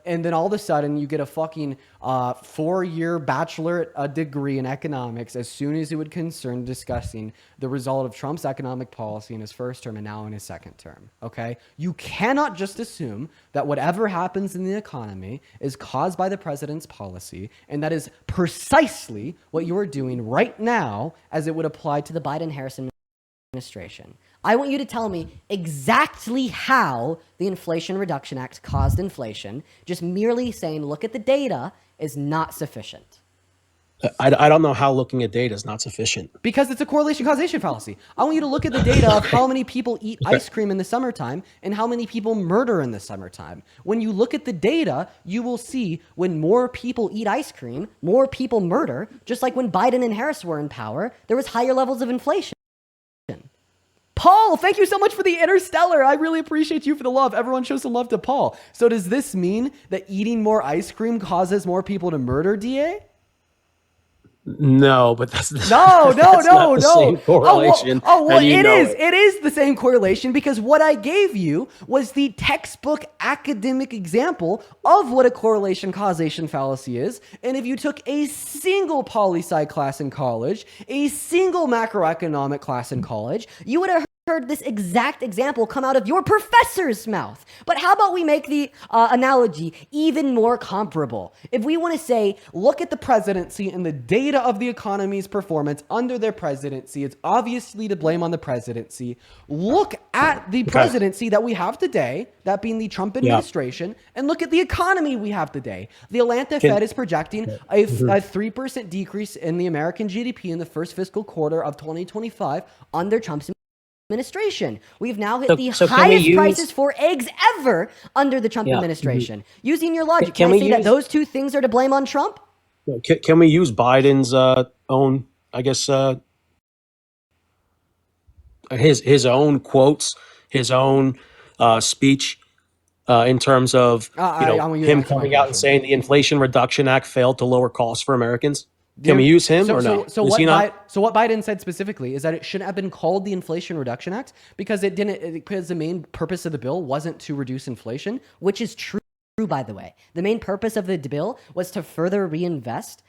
and then all of a sudden you get a fucking 4-year bachelorate degree in economics as soon as it would concern discussing the result of Trump's economic policy in his first term and now in his second term. Okay, you cannot just assume that whatever happens in the economy is caused by the president's policy, and that is precisely what you are doing right now as it would apply to the Biden-Harris administration. I want you to tell me exactly how the Inflation Reduction Act caused inflation. Just merely saying, look at the data is not sufficient. I don't know how looking at data is not sufficient. Because it's a correlation causation fallacy. I want you to look at the data of how many people eat ice cream in the summertime and how many people murder in the summertime. When you look at the data, you will see when more people eat ice cream, more people murder, just like when Biden and Harris were in power, there was higher levels of inflation. Paul, thank you so much for the interstellar. I really appreciate you for the love. Everyone show some love to Paul. So does this mean that eating more ice cream causes more people to murder, DA? No, but that's no. Same correlation. Well, it is. It is the same correlation because what I gave you was the textbook academic example of what a correlation causation fallacy is. And if you took a single poli-sci class in college, a single macroeconomic class in college, you would have heard this exact example come out of your professor's mouth. But how about we make the analogy even more comparable? If we want to say, look at the presidency and the data of the economy's performance under their presidency, it's obviously to blame on the presidency. Look at the presidency that we have today, that being the Trump administration, and look at the economy we have today. The Atlanta Fed is projecting a 3% decrease in the American GDP in the first fiscal quarter of 2025 under Trump's administration. We've now hit the highest prices for eggs ever under the Trump administration. Using your logic, can I say that those two things are to blame on Trump? Can we use Biden's own, I guess, his own quotes, his own speech in terms of him coming out and saying the Inflation Reduction Act failed to lower costs for Americans? Can we use him or no? So what Biden said specifically is that it shouldn't have been called the Inflation Reduction Act because because the main purpose of the bill wasn't to reduce inflation, which is true, by the way. The main purpose of the bill was to further reinvest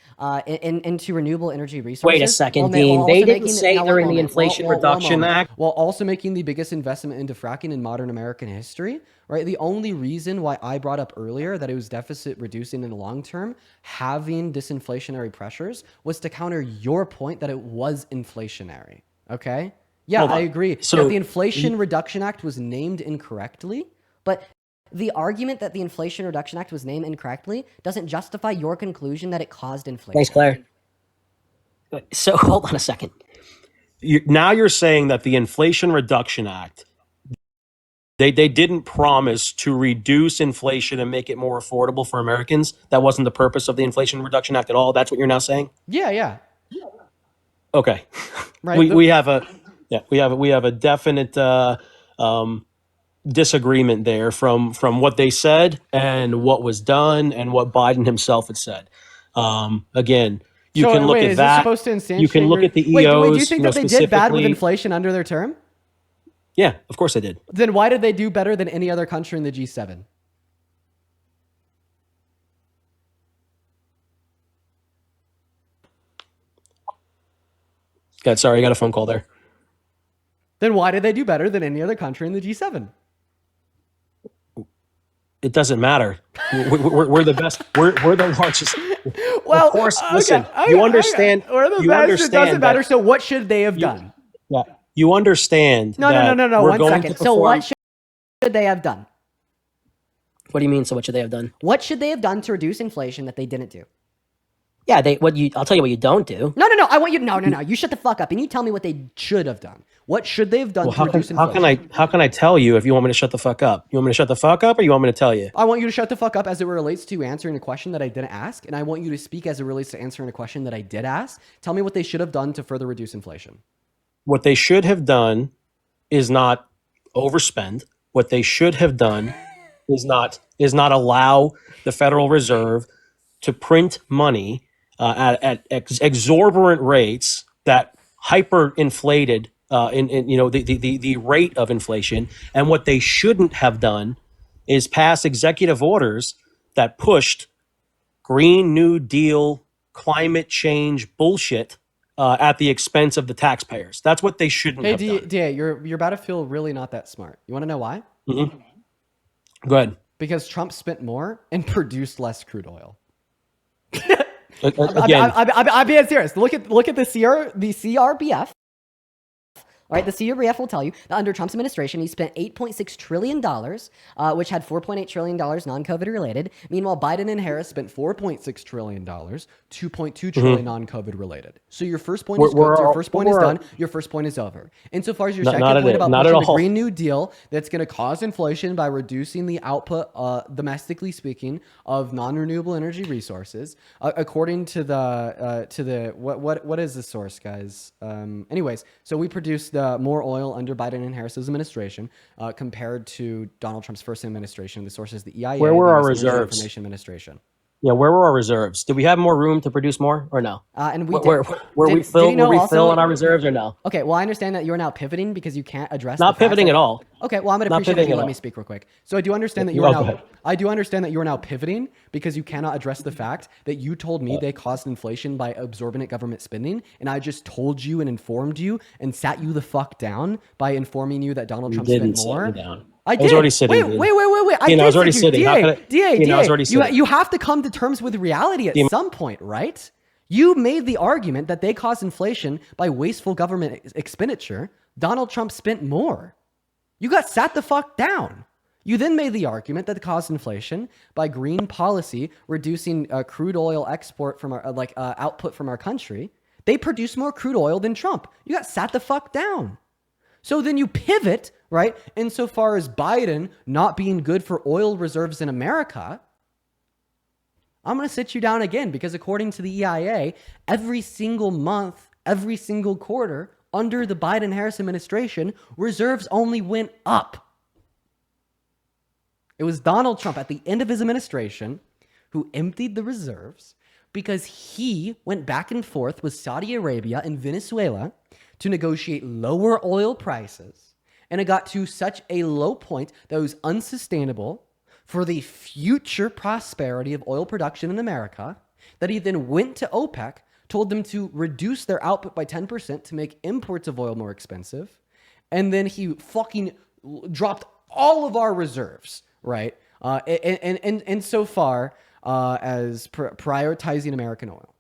into renewable energy resources. Wait a second, Dean. They didn't say during the Inflation Reduction Act. While also making the biggest investment into fracking in modern American history, right? The only reason why I brought up earlier that it was deficit reducing in the long term, having disinflationary pressures, was to counter your point that it was inflationary. Okay? Yeah, I agree. So that the Inflation Reduction Act was named incorrectly, but the argument that the Inflation Reduction Act was named incorrectly doesn't justify your conclusion that it caused inflation. Thanks, Claire. So hold on a second. Now you're saying that the Inflation Reduction Act, they didn't promise to reduce inflation and make it more affordable for Americans. That wasn't the purpose of the Inflation Reduction Act at all. That's what you're now saying? Yeah. Okay. Right. We have a definite disagreement there from what they said and what was done and what Biden himself had said. Again, you So, can look wait, at is that. this supposed to instantiate You can look at the EOs. Wait, do you think that they did bad with specifically- inflation under their term? Yeah, of course they did. Then why did they do better than any other country in the G7? God, sorry, I got a phone call there. Then why did they do better than any other country in the G7? It doesn't matter. We're the best. We're the largest. Well, of course, okay, listen. okay, You understand. okay. We're the You best, understand. it doesn't matter. that- So what should they have done? Yeah, you understand. No. that we're 1 going second. to So perform- what should they have done? What do you mean? So what should they have done? What should they have done to reduce inflation that they didn't do? Yeah, I'll tell you what you don't do. No. I want you. No. You shut the fuck up and you tell me what they should have done. What should they have done Well, to reduce inflation? how can I tell you if you want me to shut the fuck up? You want me to shut the fuck up, or you want me to tell you? I want you to shut the fuck up as it relates to answering a question that I didn't ask, and I want you to speak as it relates to answering a question that I did ask. Tell me what they should have done to further reduce inflation. What they should have done is not overspend. What they should have done is not allow the Federal Reserve to print money at exorbitant rates that hyperinflated the rate of inflation. And what they shouldn't have done is pass executive orders that pushed Green New Deal, climate change bullshit at the expense of the taxpayers. That's what they shouldn't Hey, have done. DA, you're about to feel really not that smart. You want to know why? Mm-hmm. Go ahead. Because Trump spent more and produced less crude oil. Again, I'm being serious. Look at the CRBF. All right, the CRBF will tell you that under Trump's administration, he spent $8.6 trillion, which had $4.8 trillion non-COVID related. Meanwhile, Biden and Harris spent $4.6 trillion, $2.2 trillion non-COVID related. So your first point is good. Your first point is done. Your first point is over. Insofar as your second point about pushing the Green New Deal, that's going to cause inflation by reducing the output, domestically speaking, of non-renewable energy resources, according to the what is the source, guys? Anyways, so we produced more oil under Biden and Harris's administration compared to Donald Trump's first administration. The source is the EIA. Where were the our US Energy reserves? Information Administration. Yeah, where were our reserves? Did we have more room to produce more, or no? And we where did, we did fill? you know Were we also- fill on our reserves, or no? Okay, well, I understand that you're now pivoting because you can't address. Not the fact pivoting that- at all. Okay, well, I'm going to Not appreciate if pivoting you at let all. me speak real quick. So I do understand that Yeah, you are go now. ahead. I do understand that you are now pivoting because you cannot address the fact that you told me they caused inflation by absorbent government spending, and I just told you and informed you and sat you the fuck down by informing you that Donald You Trump didn't spent sit more. me down. I I did. was already sitting, Wait. dude. I Dean, did I was already sit you. sitting. How could I- Dean, I was already sitting. You have to come to terms with reality at some point, right? You made the argument that they caused inflation by wasteful government expenditure. Donald Trump spent more. You got sat the fuck down. You then made the argument that they caused inflation by green policy, reducing crude oil export from our output from our country. They produce more crude oil than Trump. You got sat the fuck down. So then you pivot, right? Insofar as Biden not being good for oil reserves in America, I'm going to sit you down again because according to the EIA, every single month, every single quarter under the Biden-Harris administration, reserves only went up. It was Donald Trump at the end of his administration who emptied the reserves because he went back and forth with Saudi Arabia and Venezuela to negotiate lower oil prices. And it got to such a low point that it was unsustainable for the future prosperity of oil production in America that he then went to OPEC, told them to reduce their output by 10% to make imports of oil more expensive. And then he fucking dropped all of our reserves, right? And so far as prioritizing American oil.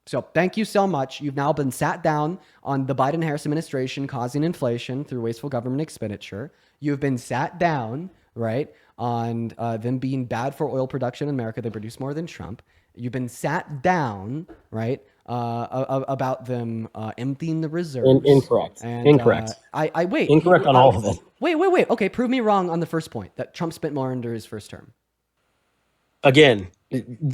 So thank you so much. You've now been sat down on the Biden-Harris administration causing inflation through wasteful government expenditure. You've been sat down, right, on them being bad for oil production in America. They produce more than Trump. You've been sat down, right, about them emptying the reserves. Incorrect. And, Incorrect. I wait. Incorrect on all of it. Wait. Okay, prove me wrong on the first point that Trump spent more under his first term. Again,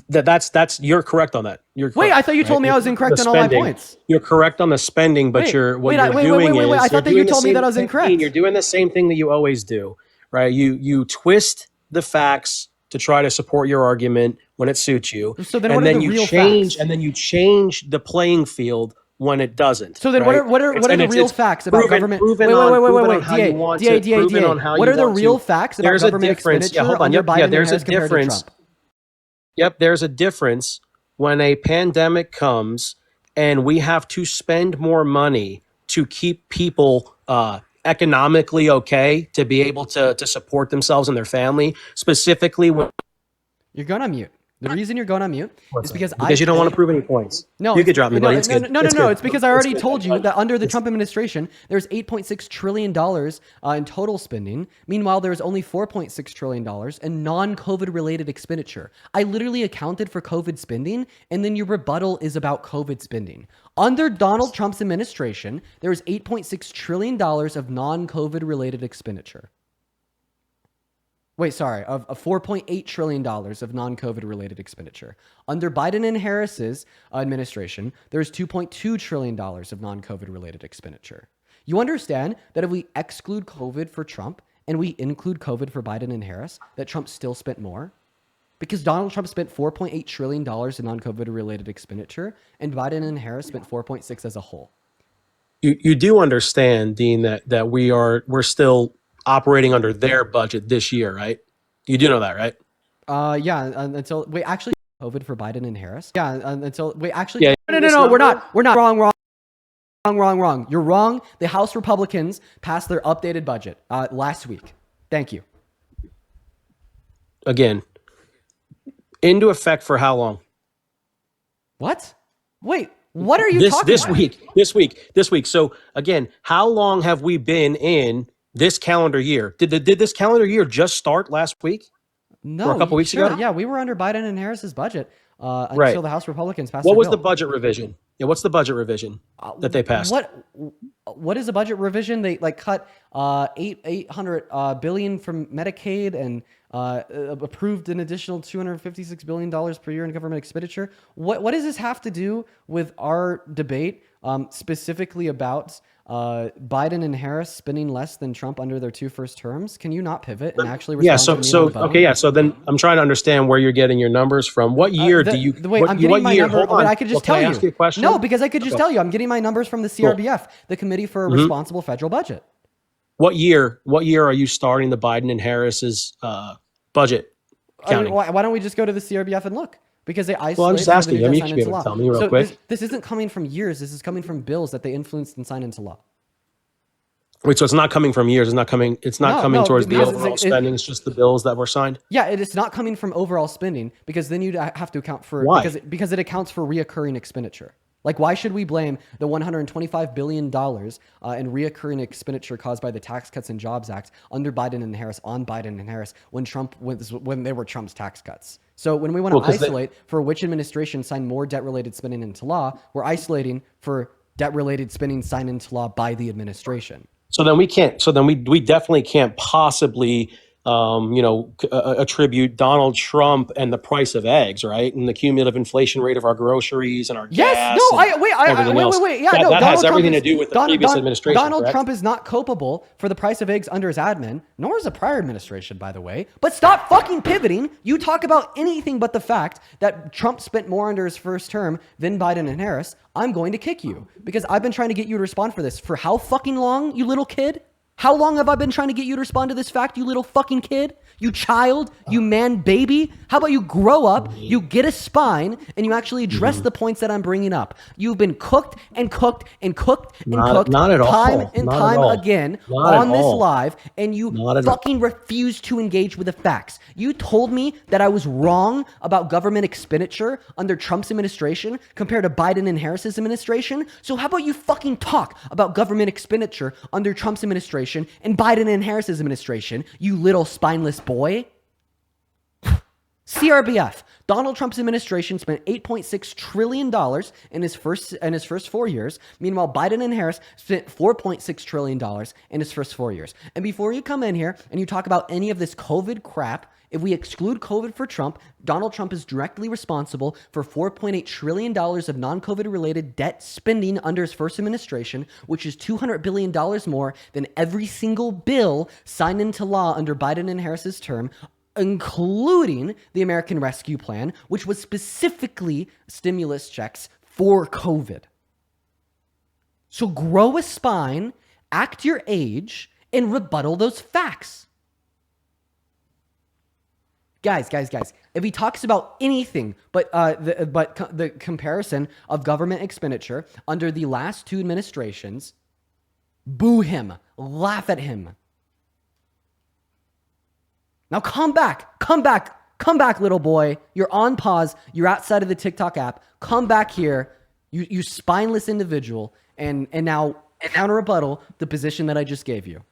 that's you're correct on that. You're Wait, correct, I thought you told me I was incorrect The on all my spending. points. You're correct on the spending, but Wait, you're wait, doing I is thought that you you're told me doing that I the was same incorrect. thing- You're doing the same thing that you always do, right? You twist the facts to try to support your argument when it suits you. So then and what are then the you real change facts? and then you change the playing field when it doesn't. So then, right? what are the real facts about government? Proven Wait, on how DA, you want DA, to. DA, Proven DA. on how What you are the want real to. facts about There's a government difference. expenditure Hold on. under Yep. Biden Yeah, and there's a Harris compared to difference. Trump? Yep, there's a difference when a pandemic comes and we have to spend more money to keep people economically okay, to be able to support themselves and their family, specifically when You're going on mute. The reason you're going on mute is because you don't want to prove any points. No, You could drop me, buddy. It's good. It's because I already told you that under the Trump administration, there's $8.6 trillion in total spending. Meanwhile, there's only $4.6 trillion in non-COVID related expenditure. I literally accounted for COVID spending, and then your rebuttal is about COVID spending. Under Donald Trump's administration, there's $8.6 trillion of non-COVID related expenditure. Wait, sorry, of $4.8 trillion of non-COVID related expenditure. Under Biden and Harris's administration, there's $2.2 trillion of non-COVID related expenditure. You understand that if we exclude COVID for Trump and we include COVID for Biden and Harris, that Trump still spent more? Because Donald Trump spent $4.8 trillion in non-COVID related expenditure, and Biden and Harris spent 4.6 as a whole. You do understand, Dean, that we're still operating under their budget this year, right? You do know that, right? Yeah, until wait, actually, COVID for Biden and Harris. Yeah, until wait, actually, Yeah, no, we're not. Wrong. You're wrong. The House Republicans passed their updated budget last week. Thank you. Again, into effect for how long? What? Wait, what are you talking about? This week. So again, how long have we been in this calendar year? Did this calendar year just start last week? No, or a couple weeks ago? Yeah, we were under Biden and Harris's budget until Right. the House Republicans passed. What their was bill. the budget revision? Yeah, what's the budget revision that they passed? What is a budget revision? They cut 800 billion from Medicaid and approved an additional $256 billion per year in government expenditure. What does this have to do with our debate specifically about Biden and Harris spending less than Trump under their two first terms? Can you not pivot and actually respond Yeah, to me on the phone? okay, yeah. So then I'm trying to understand where you're getting your numbers from. What year do you? Wait, I'm getting my number. Hold on. But I could just tell can I you. ask you a question? No, because I could just tell you. I'm getting my numbers from the CRBF, the Committee for a Responsible Federal Budget. What year are you starting the Biden and Harris's budget counting? Why don't we just go to the CRBF and look? Because they isolate. Well, I'm just asking you. I mean, you should be able to tell me real quick. This isn't coming from years. This is coming from bills that they influenced and signed into law. Wait, so it's not coming from years. It's not coming towards the because overall spending. It's just the bills that were signed. Yeah, it is not coming from overall spending because then you'd have to account for because it accounts for reoccurring expenditure. Like, why should we blame the $125 billion in reoccurring expenditure caused by the Tax Cuts and Jobs Act under Biden and Harris on Biden and Harris when they were Trump's tax cuts? So when we want to isolate for which administration signed more debt-related spending into law, we're isolating for debt-related spending signed into law by the administration. So then we can't. So then we definitely can't possibly, attribute Donald Trump and the price of eggs, right, and the cumulative inflation rate of our groceries and our gas. Wait. Yeah, that has everything to do with the previous administration. Donald correct? Trump is not culpable for the price of eggs under his admin, nor is a prior administration, by the way. But stop fucking pivoting. You talk about anything but the fact that Trump spent more under his first term than Biden and Harris. I'm going to kick you because I've been trying to get you to respond for this for how fucking long, you little kid? How long have I been trying to get you to respond to this fact, you little fucking kid? You child? You man baby? How about you grow up, you get a spine, and you actually address the points that I'm bringing up? You've been cooked and cooked and cooked and cooked not at all. time and Not at time all. again Not on at this all. live, and you fucking refuse to engage with the facts. You told me that I was wrong about government expenditure under Trump's administration compared to Biden and Harris's administration. So how about you fucking talk about government expenditure under Trump's administration and Biden and Harris's administration, you little spineless boy? CRBF. Donald Trump's administration spent $8.6 trillion in his first 4 years. Meanwhile, Biden and Harris spent $4.6 trillion in his first 4 years. And before you come in here and you talk about any of this COVID crap If we exclude COVID for Trump, Donald Trump is directly responsible for $4.8 trillion of non-COVID related debt spending under his first administration, which is $200 billion more than every single bill signed into law under Biden and Harris's term, including the American Rescue Plan, which was specifically stimulus checks for COVID. So grow a spine, act your age, and rebuttal those facts. Guys, if he talks about anything but the comparison of government expenditure under the last two administrations, boo him, laugh at him. Now come back, little boy. You're on pause. You're outside of the TikTok app. Come back here, you spineless individual, and now counter rebuttal the position that I just gave you.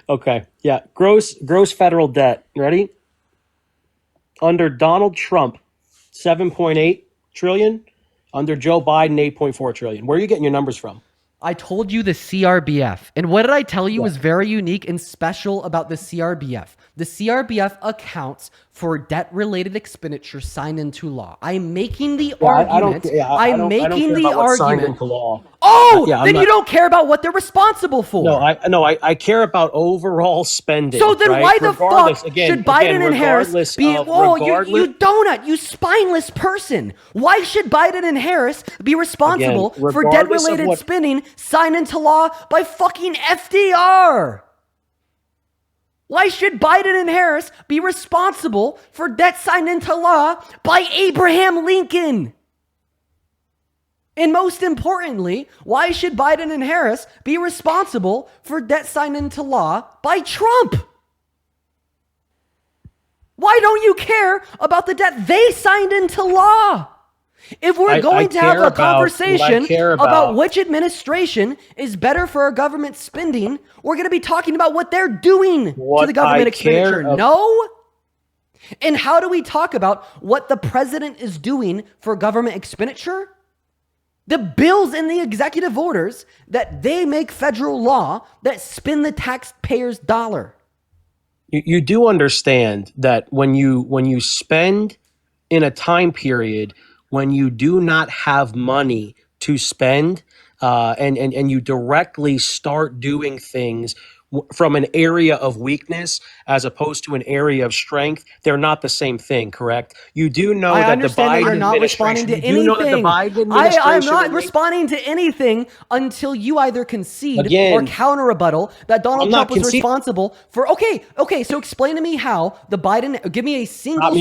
Okay. Yeah. Gross federal debt. You ready? Under Donald Trump, 7.8 trillion. Under Joe Biden, 8.4 trillion. Where are you getting your numbers from? I told you the CRBF. And what did I tell you was very unique and special about the CRBF? The CRBF accounts for debt-related expenditure signed into law. I'm making the argument. I'm making the argument. Oh, then you don't care about what they're responsible for. No, I care about overall spending. So then why the fuck should Biden and Harris be? Oh, you donut, you spineless person. Why should Biden and Harris be responsible for debt-related spending signed into law by fucking FDR? Why should Biden and Harris be responsible for debt signed into law by Abraham Lincoln? And most importantly, why should Biden and Harris be responsible for debt signed into law by Trump? Why don't you care about the debt they signed into law? If we're going to have a conversation about which administration is better for our government spending, we're going to be talking about what they're doing to the government expenditure. No? And how do we talk about what the president is doing for government expenditure? The bills and the executive orders that they make federal law that spend the taxpayer's dollar. You do understand that when you spend in a time period when you do not have money to spend, and you directly start doing things from an area of weakness as opposed to an area of strength, they're not the same thing, correct? You do know that the Biden administration, I'm not responding to anything until you either concede or counter rebuttal that Donald Trump was responsible for. Okay, so explain to me how the Biden, give me a single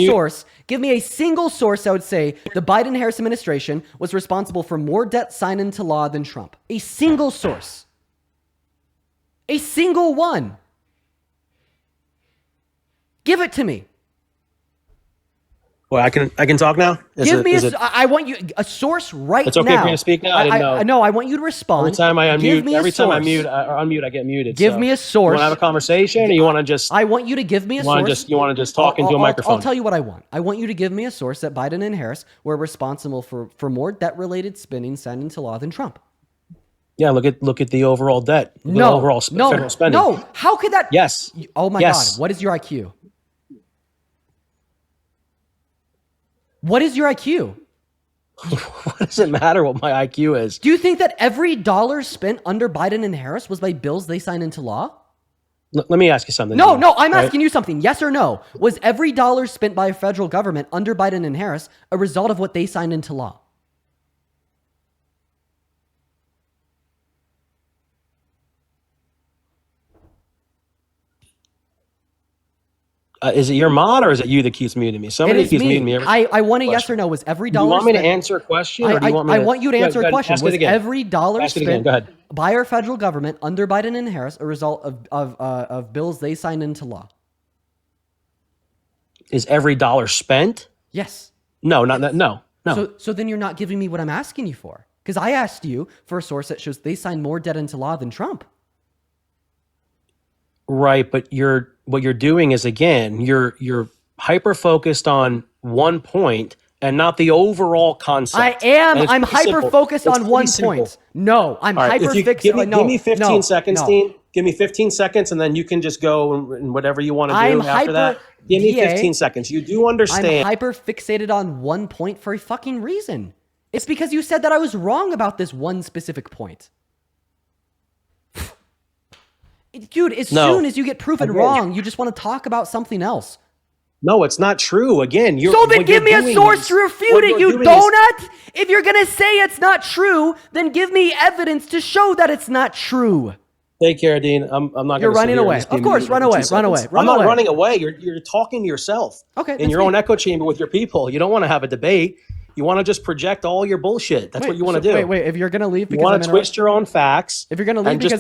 source, I would say the Biden-Harris administration was responsible for more debt signed into law than Trump. A single source. A single one. Give it to me. Well, I can talk now. I want you a source right now. It's okay for me to speak now. I didn't know. No, I want you to respond. Every time I unmute, I get muted. Give me a source. You want to have a conversation, or you want to just? I want you to give me a source. You want to just talk into a microphone? I'll tell you what I want. I want you to give me a source that Biden and Harris were responsible for more debt-related spending signed into law than Trump. Yeah, look at the overall debt. Federal spending. No, how could that? Yes. Oh my God, what is your IQ? What is your IQ? What does it matter what my IQ is? Do you think that every dollar spent under Biden and Harris was by bills they signed into law? Let me ask you something. No, I'm asking you something. Yes or no? Was every dollar spent by federal government under Biden and Harris a result of what they signed into law? Is it your mod or is it you that keeps muting me? Somebody keeps muting me. I want a yes or no. Was every dollar? Do you want me to answer a question? Or do you want me I want you to answer a question. Was every dollar spent Go ahead. by our federal government under Biden and Harris a result of bills they signed into law? Is every dollar spent? Yes. No. So then you're not giving me what I'm asking you for, because I asked you for a source that shows they signed more debt into law than Trump. Right, but what you're doing is, again, you're hyper focused on one point and not the overall concept. I am. I'm hyper focused on one point. No, I'm hyper fixed. Give me 15 seconds, Dean. Give me 15 seconds, and then you can just go and whatever you want to do I'm after that. Give me 15 seconds. You do understand. I'm hyper fixated on one point for a fucking reason. It's because you said that I was wrong about this one specific point. Dude, as soon as you get proven wrong, you just want to talk about something else. No, it's not true. Again, so then give me a source to refute it, you donut! If you're going to say it's not true, then give me evidence to show that it's not true. Take care, Dean. I'm not going to. You're running away. Of course, run away. Run away. I'm not running away. You're talking to yourself. Okay. In your own echo chamber with your people. You don't want to have a debate. You want to just project all your bullshit. That's what you want to do. Wait. If you're going to leave because you want to twist your own facts. If you're going to leave because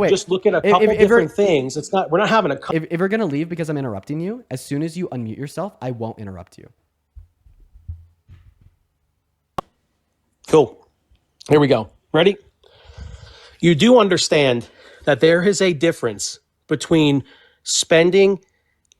just look at a couple different things. It's not. We're not having a. If you're going to leave because I'm interrupting you, as soon as you unmute yourself, I won't interrupt you. Cool. Here we go. Ready? You do understand that there is a difference between spending,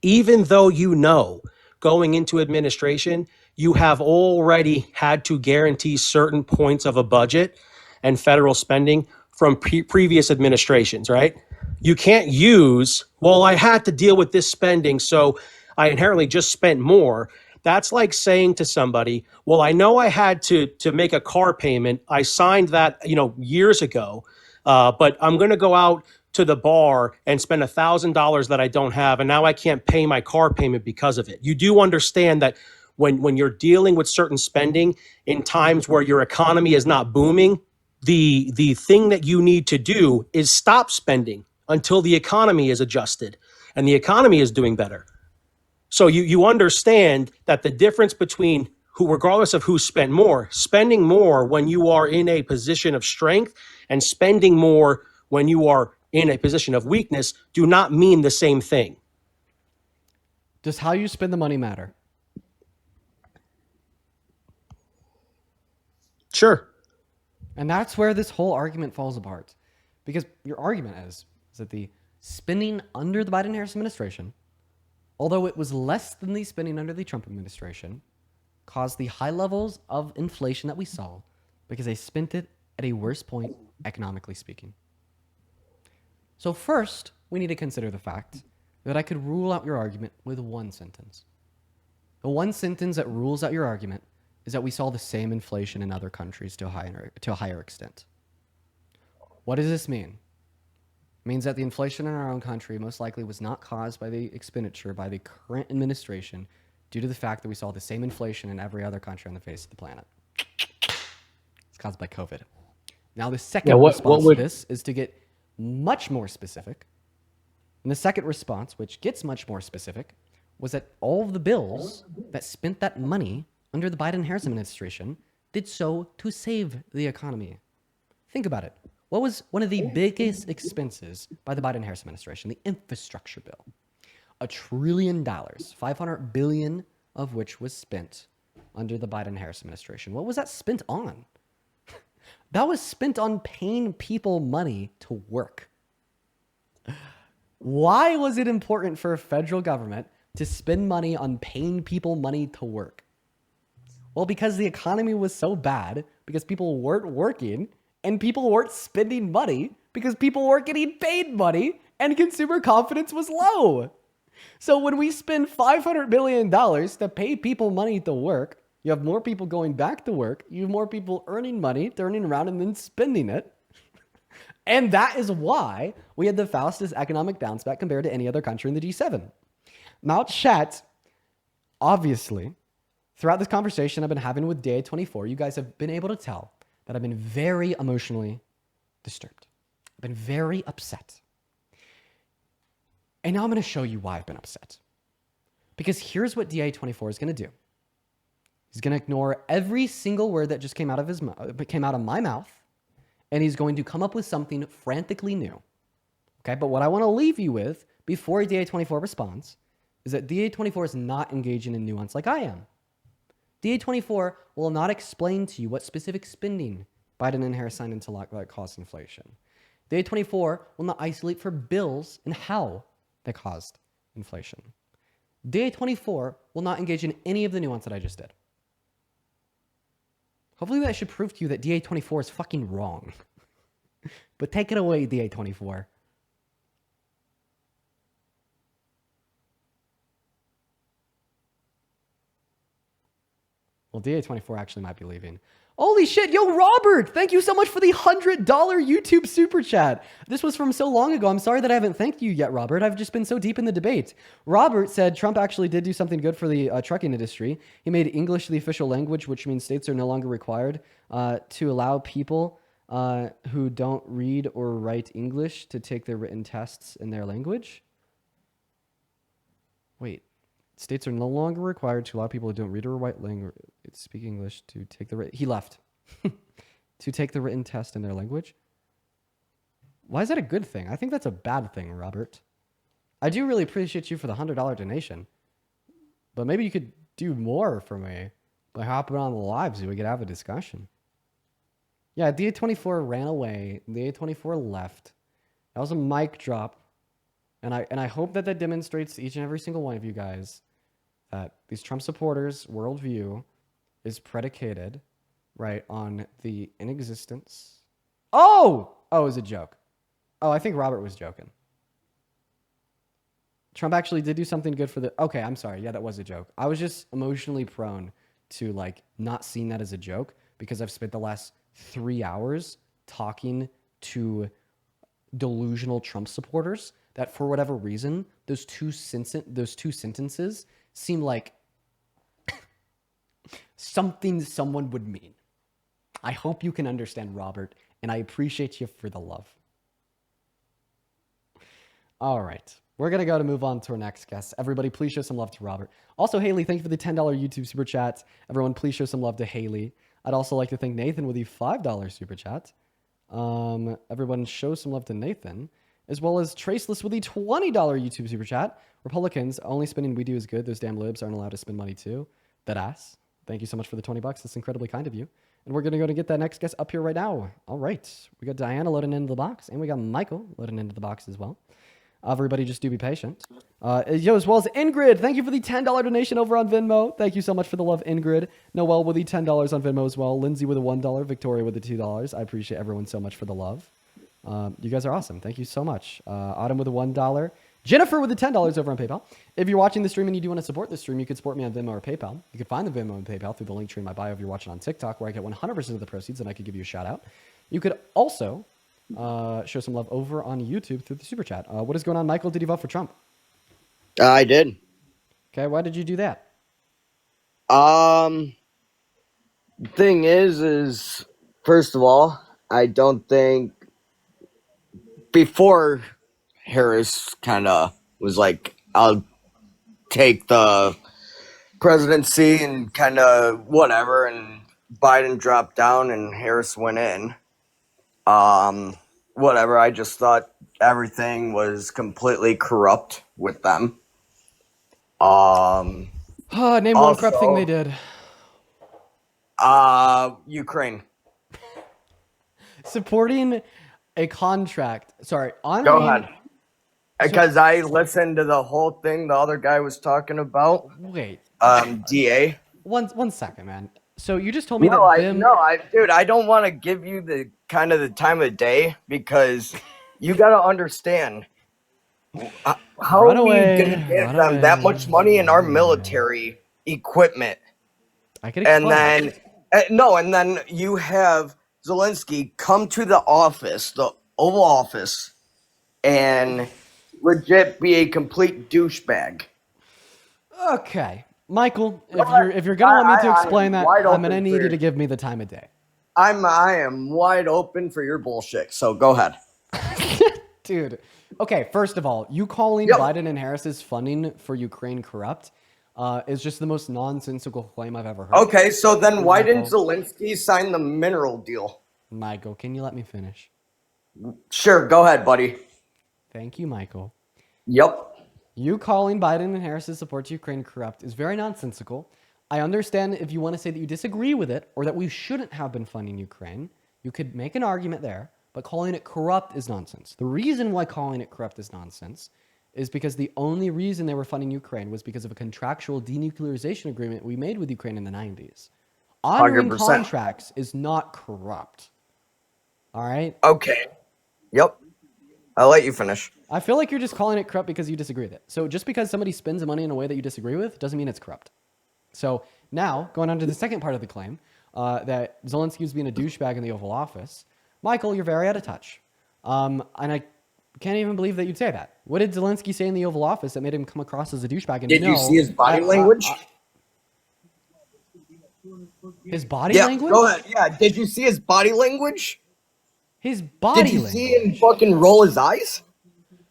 even though you know going into administration, you have already had to guarantee certain points of a budget and federal spending from previous administrations, right? You can't use, well, I had to deal with this spending, so I inherently just spent more. That's like saying to somebody, well, I know I had to make a car payment. I signed that, years ago, but I'm going to go out to the bar and spend $1,000 that I don't have, and now I can't pay my car payment because of it. You do understand that when you're dealing with certain spending in times where your economy is not booming, the thing that you need to do is stop spending until the economy is adjusted and the economy is doing better. So you understand that the difference between regardless of who spent more, spending more when you are in a position of strength and spending more when you are in a position of weakness do not mean the same thing. Does how you spend the money matter? Sure. And that's where this whole argument falls apart. Because your argument is that the spending under the Biden-Harris administration, although it was less than the spending under the Trump administration, caused the high levels of inflation that we saw because they spent it at a worse point, economically speaking. So first, we need to consider the fact that I could rule out your argument with one sentence. The one sentence that rules out your argument is that we saw the same inflation in other countries to a higher extent. What does this mean? It means that the inflation in our own country most likely was not caused by the expenditure by the current administration due to the fact that we saw the same inflation in every other country on the face of the planet. It's caused by COVID. Now, the second response to this is to get much more specific. And the second response, which gets much more specific, was that all of the bills that spent that money under the Biden-Harris administration did so to save the economy. Think about it. What was one of the biggest expenses by the Biden-Harris administration? The infrastructure bill. $1 trillion, $500 billion of which was spent under the Biden-Harris administration. What was that spent on? That was spent on paying people money to work. Why was it important for a federal government to spend money on paying people money to work? Well, because the economy was so bad, because people weren't working, and people weren't spending money, because people weren't getting paid money, and consumer confidence was low. So when we spend $500 billion to pay people money to work, you have more people going back to work, you have more people earning money, turning around and then spending it. And that is why we had the fastest economic bounce back compared to any other country in the G7. Now, chat, obviously, throughout this conversation I've been having with DA24, you guys have been able to tell that I've been very emotionally disturbed. I've been very upset. And now I'm going to show you why I've been upset. Because here's what DA24 is going to do. He's going to ignore every single word that just came out of my mouth, and he's going to come up with something frantically new. Okay, but what I want to leave you with before DA24 responds is that DA24 is not engaging in nuance like I am. DA24 will not explain to you what specific spending Biden and Harris signed into law that caused inflation. DA24 will not isolate for bills and how they caused inflation. DA24 will not engage in any of the nuance that I just did. Hopefully that should prove to you that DA24 is fucking wrong. But take it away, DA24. Well, DA24 actually might be leaving. Holy shit, yo, Robert! Thank you so much for the $100 YouTube super chat. This was from so long ago. I'm sorry that I haven't thanked you yet, Robert. I've just been so deep in the debate. Robert said Trump actually did do something good for the trucking industry. He made English the official language, which means states are no longer required to allow people who don't read or write English to take their written tests in their language. Wait. States are no longer required to allow people who don't read or write language, speak English to take the he left to take the written test in their language. Why is that a good thing? I think that's a bad thing, Robert. I do really appreciate you for the $100 donation, but maybe you could do more for me by hopping on the live so we could have a discussion. Yeah, DA24 ran away. DA24 left. That was a mic drop. And I hope that demonstrates to each and every single one of you guys that these Trump supporters' worldview is predicated, right, on the inexistence. Oh, it was a joke. Oh, I think Robert was joking. Trump actually did do something good for the... Okay, I'm sorry. Yeah, that was a joke. I was just emotionally prone to, like, not seeing that as a joke because I've spent the last 3 hours talking to delusional Trump supporters that for whatever reason, those two sentences seem like something someone would mean. I hope you can understand, Robert, and I appreciate you for the love. All right. We're going to move on to our next guest. Everybody, please show some love to Robert. Also, Haley, thank you for the $10 YouTube super chat. Everyone, please show some love to Haley. I'd also like to thank Nathan with the $5 super chat. Everyone show some love to Nathan, as well as Traceless with the $20 YouTube super chat. Republicans, only spending we do is good. Those damn libs aren't allowed to spend money too. That ass. Thank you so much for the $20. That's incredibly kind of you. And we're going to go to get that next guest up here right now. All right. We got Diana loading into the box, and we got Michael loading into the box as well. Everybody just do be patient. As well as Ingrid. Thank you for the $10 donation over on Venmo. Thank you so much for the love, Ingrid. Noel with the $10 on Venmo as well. Lindsay with the $1. Victoria with the $2. I appreciate everyone so much for the love. You guys are awesome. Thank you so much. Autumn with the $1. Jennifer with the $10 over on PayPal. If you're watching the stream and you do want to support the stream, you can support me on Venmo or PayPal. You can find the Venmo and PayPal through the link tree in my bio if you're watching on TikTok, where I get 100% of the proceeds and I could give you a shout out. You could also show some love over on YouTube through the super chat. What is going on, Michael? Did you vote for Trump? I did. Okay, why did you do that? Thing is first of all, I don't think before Harris kind of was like, I'll take the presidency and kind of whatever, and Biden dropped down and Harris went in. Whatever, I just thought everything was completely corrupt with them. Name one corrupt thing they did. Ukraine. Supporting a contract. Sorry, Go ahead. Because I listened to the whole thing the other guy was talking about. Wait. DA. One second, man. So you just told me dude, I don't want to give you the kind of the time of day because you got to understand how are we going to give them that much money in our military equipment? I can explain. And then you have Zelensky come to the office, the Oval Office, and legit be a complete douchebag. Okay. Michael, if you're gonna let me to explain that, I'm gonna need you to give me the time of day. I am wide open for your bullshit. So go ahead, dude. Okay, first of all, you calling Biden and Harris's funding for Ukraine corrupt is just the most nonsensical claim I've ever heard. Okay, so then why didn't Zelensky sign the mineral deal? Michael, can you let me finish? Sure, go ahead, buddy. Thank you, Michael. Yep. You calling Biden and Harris's support to Ukraine corrupt is very nonsensical. I understand if you want to say that you disagree with it or that we shouldn't have been funding Ukraine. You could make an argument there, but calling it corrupt is nonsense. The reason why calling it corrupt is nonsense is because the only reason they were funding Ukraine was because of a contractual denuclearization agreement we made with Ukraine in the 90s. Honoring 100%. contracts is not corrupt. All right? Okay. Yep. I'll let you finish. I feel like you're just calling it corrupt because you disagree with it. So just because somebody spends the money in a way that you disagree with doesn't mean it's corrupt. So Now, going on to the second part of the claim, that Zelensky was being a douchebag in the Oval Office. Michael, you're very out of touch. And I can't even believe that you'd say that. What did Zelensky say in the Oval Office that made him come across as a douchebag? And Did you see his body language? His body language? Go ahead. Yeah, did you see his body language? His body Did you language? see him fucking roll his eyes?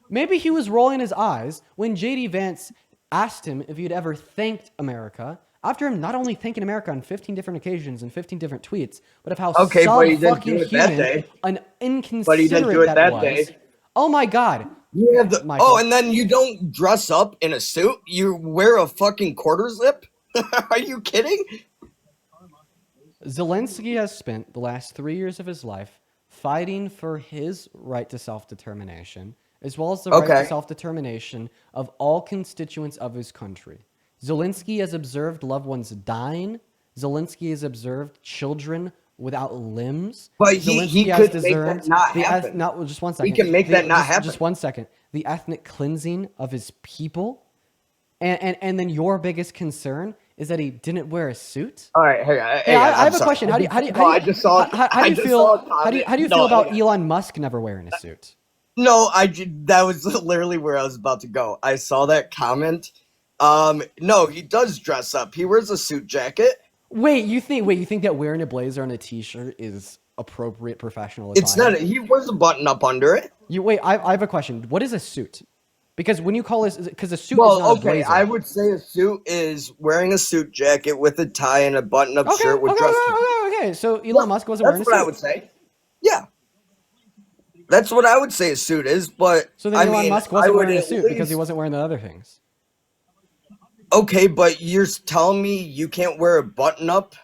Maybe he was rolling his eyes when J.D. Vance asked him if he'd ever thanked America, after him not only thanking America on 15 different occasions and 15 different tweets, but of how but he didn't fucking do it that human day. and inconsiderate But he didn't do it that was. day. Oh my God. You have the, Michael. oh, and then you don't dress up in a suit? You wear a fucking quarter zip? Are you kidding? Zelensky has spent the last 3 years of his life fighting for his right to self-determination, as well as the right to self-determination of all constituents of his country. Zelensky has observed loved ones dying. Zelensky has observed children without limbs. But Zelensky he has could make that not happen. Well, just one second. He can make that not happen. Just 1 second. The ethnic cleansing of his people, and then your biggest concern is that he didn't wear a suit. All right, hey, I have a question. How do you feel about Elon Musk never wearing a suit? No, that was literally where I was about to go. I saw that comment. No, he does dress up. He wears a suit jacket. Wait, you think that wearing a blazer and a t-shirt is appropriate professional attire? It's not. He wears a button up under it. I have a question. What is a suit? Because when you call it, because a suit is Well, not a okay, blazer. I would say a suit is wearing a suit jacket with a tie and a button-up shirt with dress. Okay. So Elon Musk wasn't wearing a suit. That's what I would say. Yeah. That's what I would say a suit is, but So then Elon Musk wasn't wearing a suit because he wasn't wearing the other things. Okay, but you're telling me you can't wear a button-up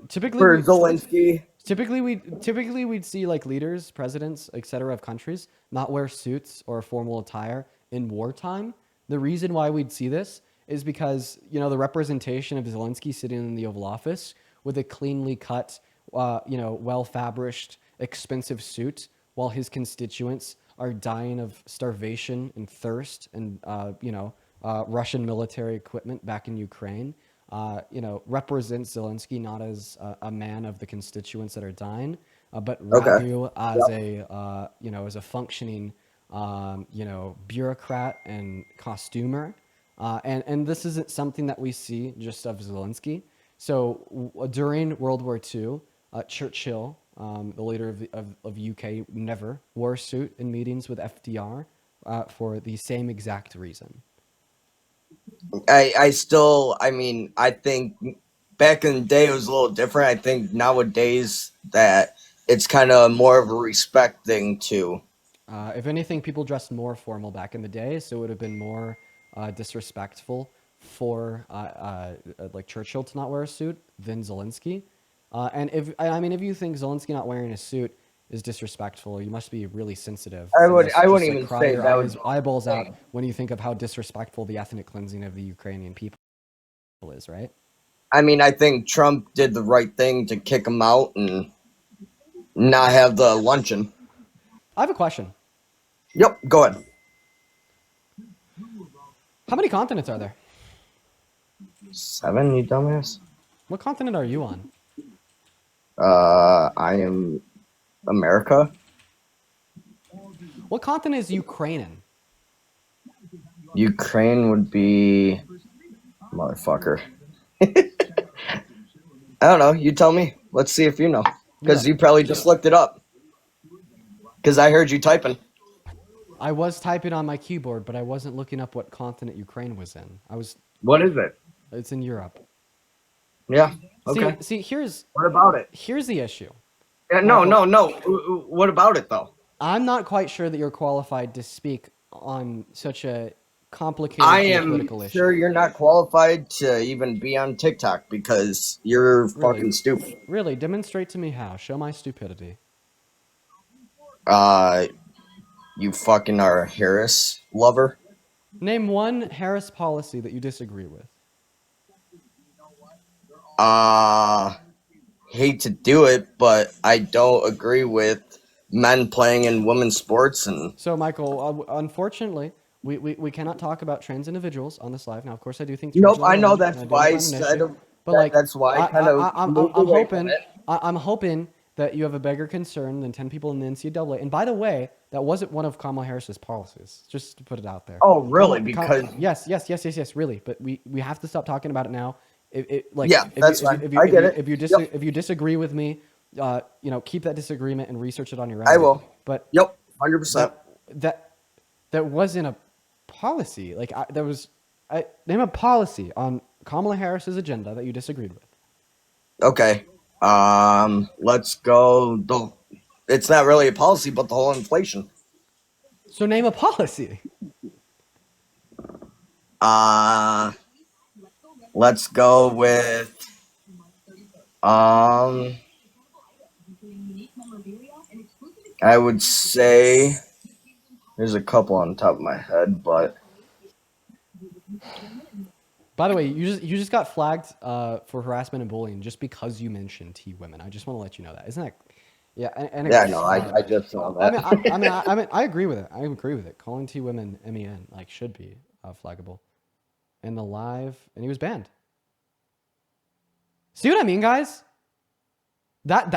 Typically for Zelensky? Typically we'd see like leaders, presidents, etc. of countries not wear suits or formal attire in wartime. The reason why we'd see this is because, you know, the representation of Zelensky sitting in the Oval Office with a cleanly cut, well-fabriced, expensive suit while his constituents are dying of starvation and thirst and, Russian military equipment back in Ukraine, represents Zelensky not as a man of the constituents that are dying, but rather as a functioning, bureaucrat and costumer. And this isn't something that we see just of Zelensky. So during World War II, Churchill, the leader of UK, never wore a suit in meetings with FDR for the same exact reason. I think back in the day it was a little different. I think nowadays that it's kind of more of a respect thing too. If anything, people dressed more formal back in the day, so it would have been more disrespectful for like Churchill to not wear a suit than Zelensky. And if you think Zelensky not wearing a suit is disrespectful, you must be really sensitive. I wouldn't even cry say your that was eyeballs out when you think of how disrespectful the ethnic cleansing of the Ukrainian people is, right? I mean, I think Trump did the right thing to kick him out and not have the luncheon. I have a question. Yep, go ahead. How many continents are there? 7, you dumbass. What continent are you on? I am America. What continent is Ukraine in? Ukraine would be motherfucker. I don't know. You tell me. Let's see if you know. Because you probably just looked it up. Because I heard you typing. I was typing on my keyboard, but I wasn't looking up what continent Ukraine was in. What is it? It's in Europe. Yeah. Okay. See, here's... What about it? Here's the issue. No. What about it, though? I'm not quite sure that you're qualified to speak on such a complicated political issue. Sure you're not qualified to even be on TikTok because you're fucking stupid. Really? Demonstrate to me how. Show my stupidity. You fucking are a Harris lover. Name one Harris policy that you disagree with. Hate to do it, but I don't agree with men playing in women's sports. And so, Michael, unfortunately, we cannot talk about trans individuals on this live. Now, of course, I do think. Nope, I know that's why I said But like, that's why I kind of I'm moved away from hoping, it. I'm hoping that you have a bigger concern than 10 people in the NCAA. And by the way, that wasn't one of Kamala Harris's policies. Just to put it out there. Oh, really? Because yes, really. But we have to stop talking about it now. Yeah, that's fine. I get it. Yep. If you disagree with me, keep that disagreement and research it on your own. I will. But Yep, 100%. That wasn't a policy. Like name a policy on Kamala Harris's agenda that you disagreed with. Okay. Let's go. It's not really a policy, but the whole inflation. So name a policy. Let's go with I would say there's a couple on top of my head, but by the way, you just got flagged for harassment and bullying just because you mentioned T women. I just want to let you know that. Isn't that? Yeah. I just saw that. I agree with it. I agree with it. Calling T women MEN should be flaggable. And the live, and he was banned. See what I mean, guys?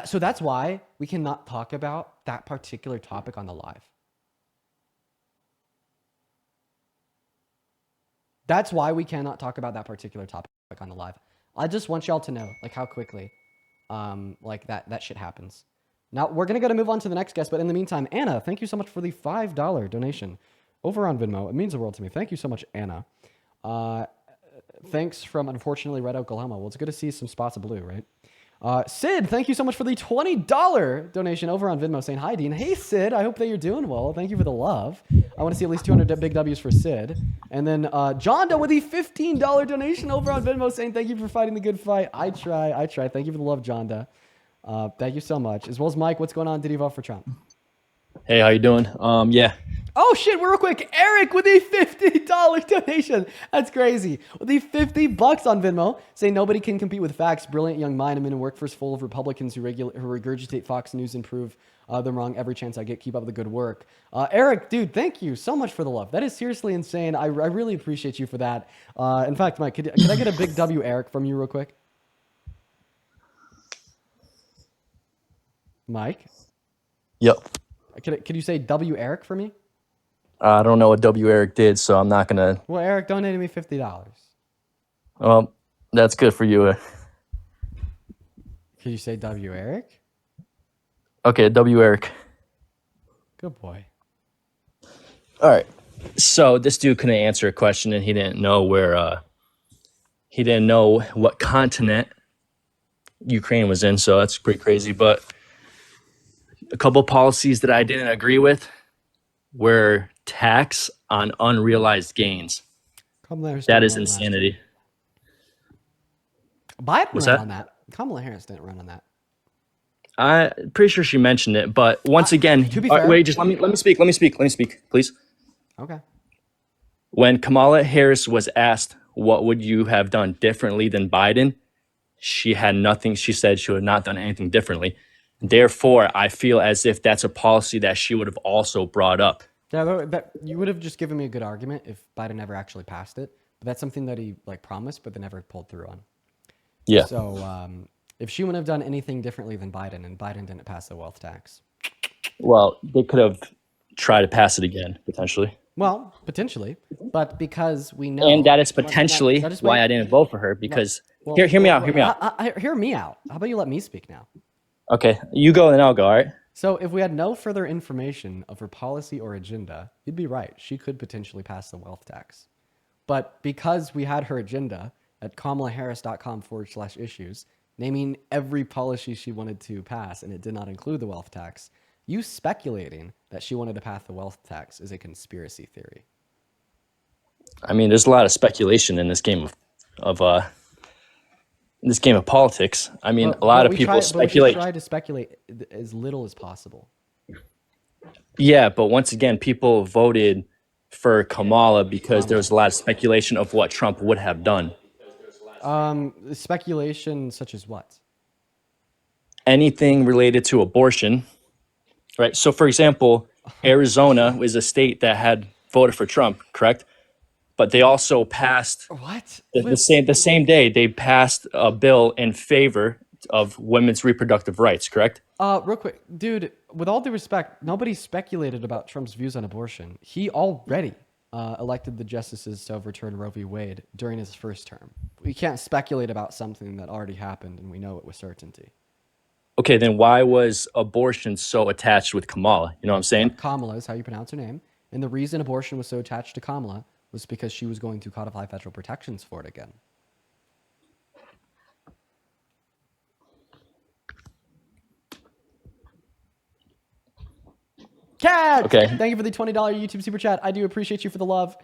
So that's why we cannot talk about that particular topic on the live. That's why we cannot talk about that particular topic on the live. I just want y'all to know how quickly that shit happens. Now we're gonna move on to the next guest, but in the meantime, Anna, thank you so much for the $5 donation over on Venmo. It means the world to me. Thank you so much, Anna. Thanks from unfortunately Red Oklahoma. Well, it's good to see some spots of blue, right? Sid, thank you so much for the $20 donation over on Venmo saying hi, Dean. Hey, Sid, I hope that you're doing well. Thank you for the love. I want to see at least 200 big W's for Sid. And then John with the $15 donation over on Venmo saying thank you for fighting the good fight. I try. Thank you for the love, John. Thank you so much. As well as Mike, what's going on? Did you vote for Trump? Hey, how you doing? Yeah. Oh shit, real quick. Eric with a $50 donation. That's crazy. With the $50 on Venmo, saying nobody can compete with facts. Brilliant young mind. I'm in a workforce full of Republicans who regurgitate Fox News and prove them wrong every chance I get. Keep up the good work. Eric, dude, thank you so much for the love. That is seriously insane. I really appreciate you for that. In fact, Mike, could I get a big W, Eric, from you real quick? Mike? Yep. Could you say W, Eric, for me? I don't know what W. Eric did, so I'm not gonna. Well, Eric donated me $50. Well, that's good for you. Could you say W, Eric? Okay, W. Eric. Good boy. All right. So this dude couldn't answer a question, and he didn't know he didn't know what continent Ukraine was in. So that's pretty crazy. But a couple policies that I didn't agree with were tax on unrealized gains. That is insanity. Biden ran on that. Kamala Harris didn't run on that. I'm pretty sure she mentioned it, but once again, to be fair, wait, just let me speak, please. Okay. When Kamala Harris was asked what would you have done differently than Biden, she had nothing. She said she would not done anything differently. Therefore, I feel as if that's a policy that she would have also brought up. Yeah, you would have just given me a good argument if Biden never actually passed it. But that's something that he promised, but they never pulled through on. Yeah. So if she wouldn't have done anything differently than Biden, and Biden didn't pass the wealth tax. Well, they could have tried to pass it again, potentially. Well, potentially, but because we know, and that is potentially why I didn't vote for her. Because hear me out. Hear me out. How about you let me speak now? Okay, you go and I'll go. All right. So if we had no further information of her policy or agenda, you'd be right. She could potentially pass the wealth tax. But because we had her agenda at kamalaharris.com/issues, naming every policy she wanted to pass, and it did not include the wealth tax, you speculating that she wanted to pass the wealth tax is a conspiracy theory. I mean, there's a lot of speculation in this game of politics. I mean, a lot of people speculate. We try to speculate as little as possible. Yeah, but once again, people voted for Kamala because there was a lot of speculation of what Trump would have done. Speculation such as what? Anything related to abortion, right? So, for example, Arizona was a state that had voted for Trump, correct? but they also passed What? the same day they passed a bill in favor of women's reproductive rights. Correct? Real quick, dude, with all due respect, nobody speculated about Trump's views on abortion. He already elected the justices to overturn Roe v. Wade during his first term. We can't speculate about something that already happened and we know it with certainty. Okay, then why was abortion so attached with Kamala? You know what I'm saying? Kamala is how you pronounce her name. And the reason abortion was so attached to Kamala was because she was going to codify federal protections for it again. Cat! Okay. Thank you for the $20 YouTube super chat. I do appreciate you for the love.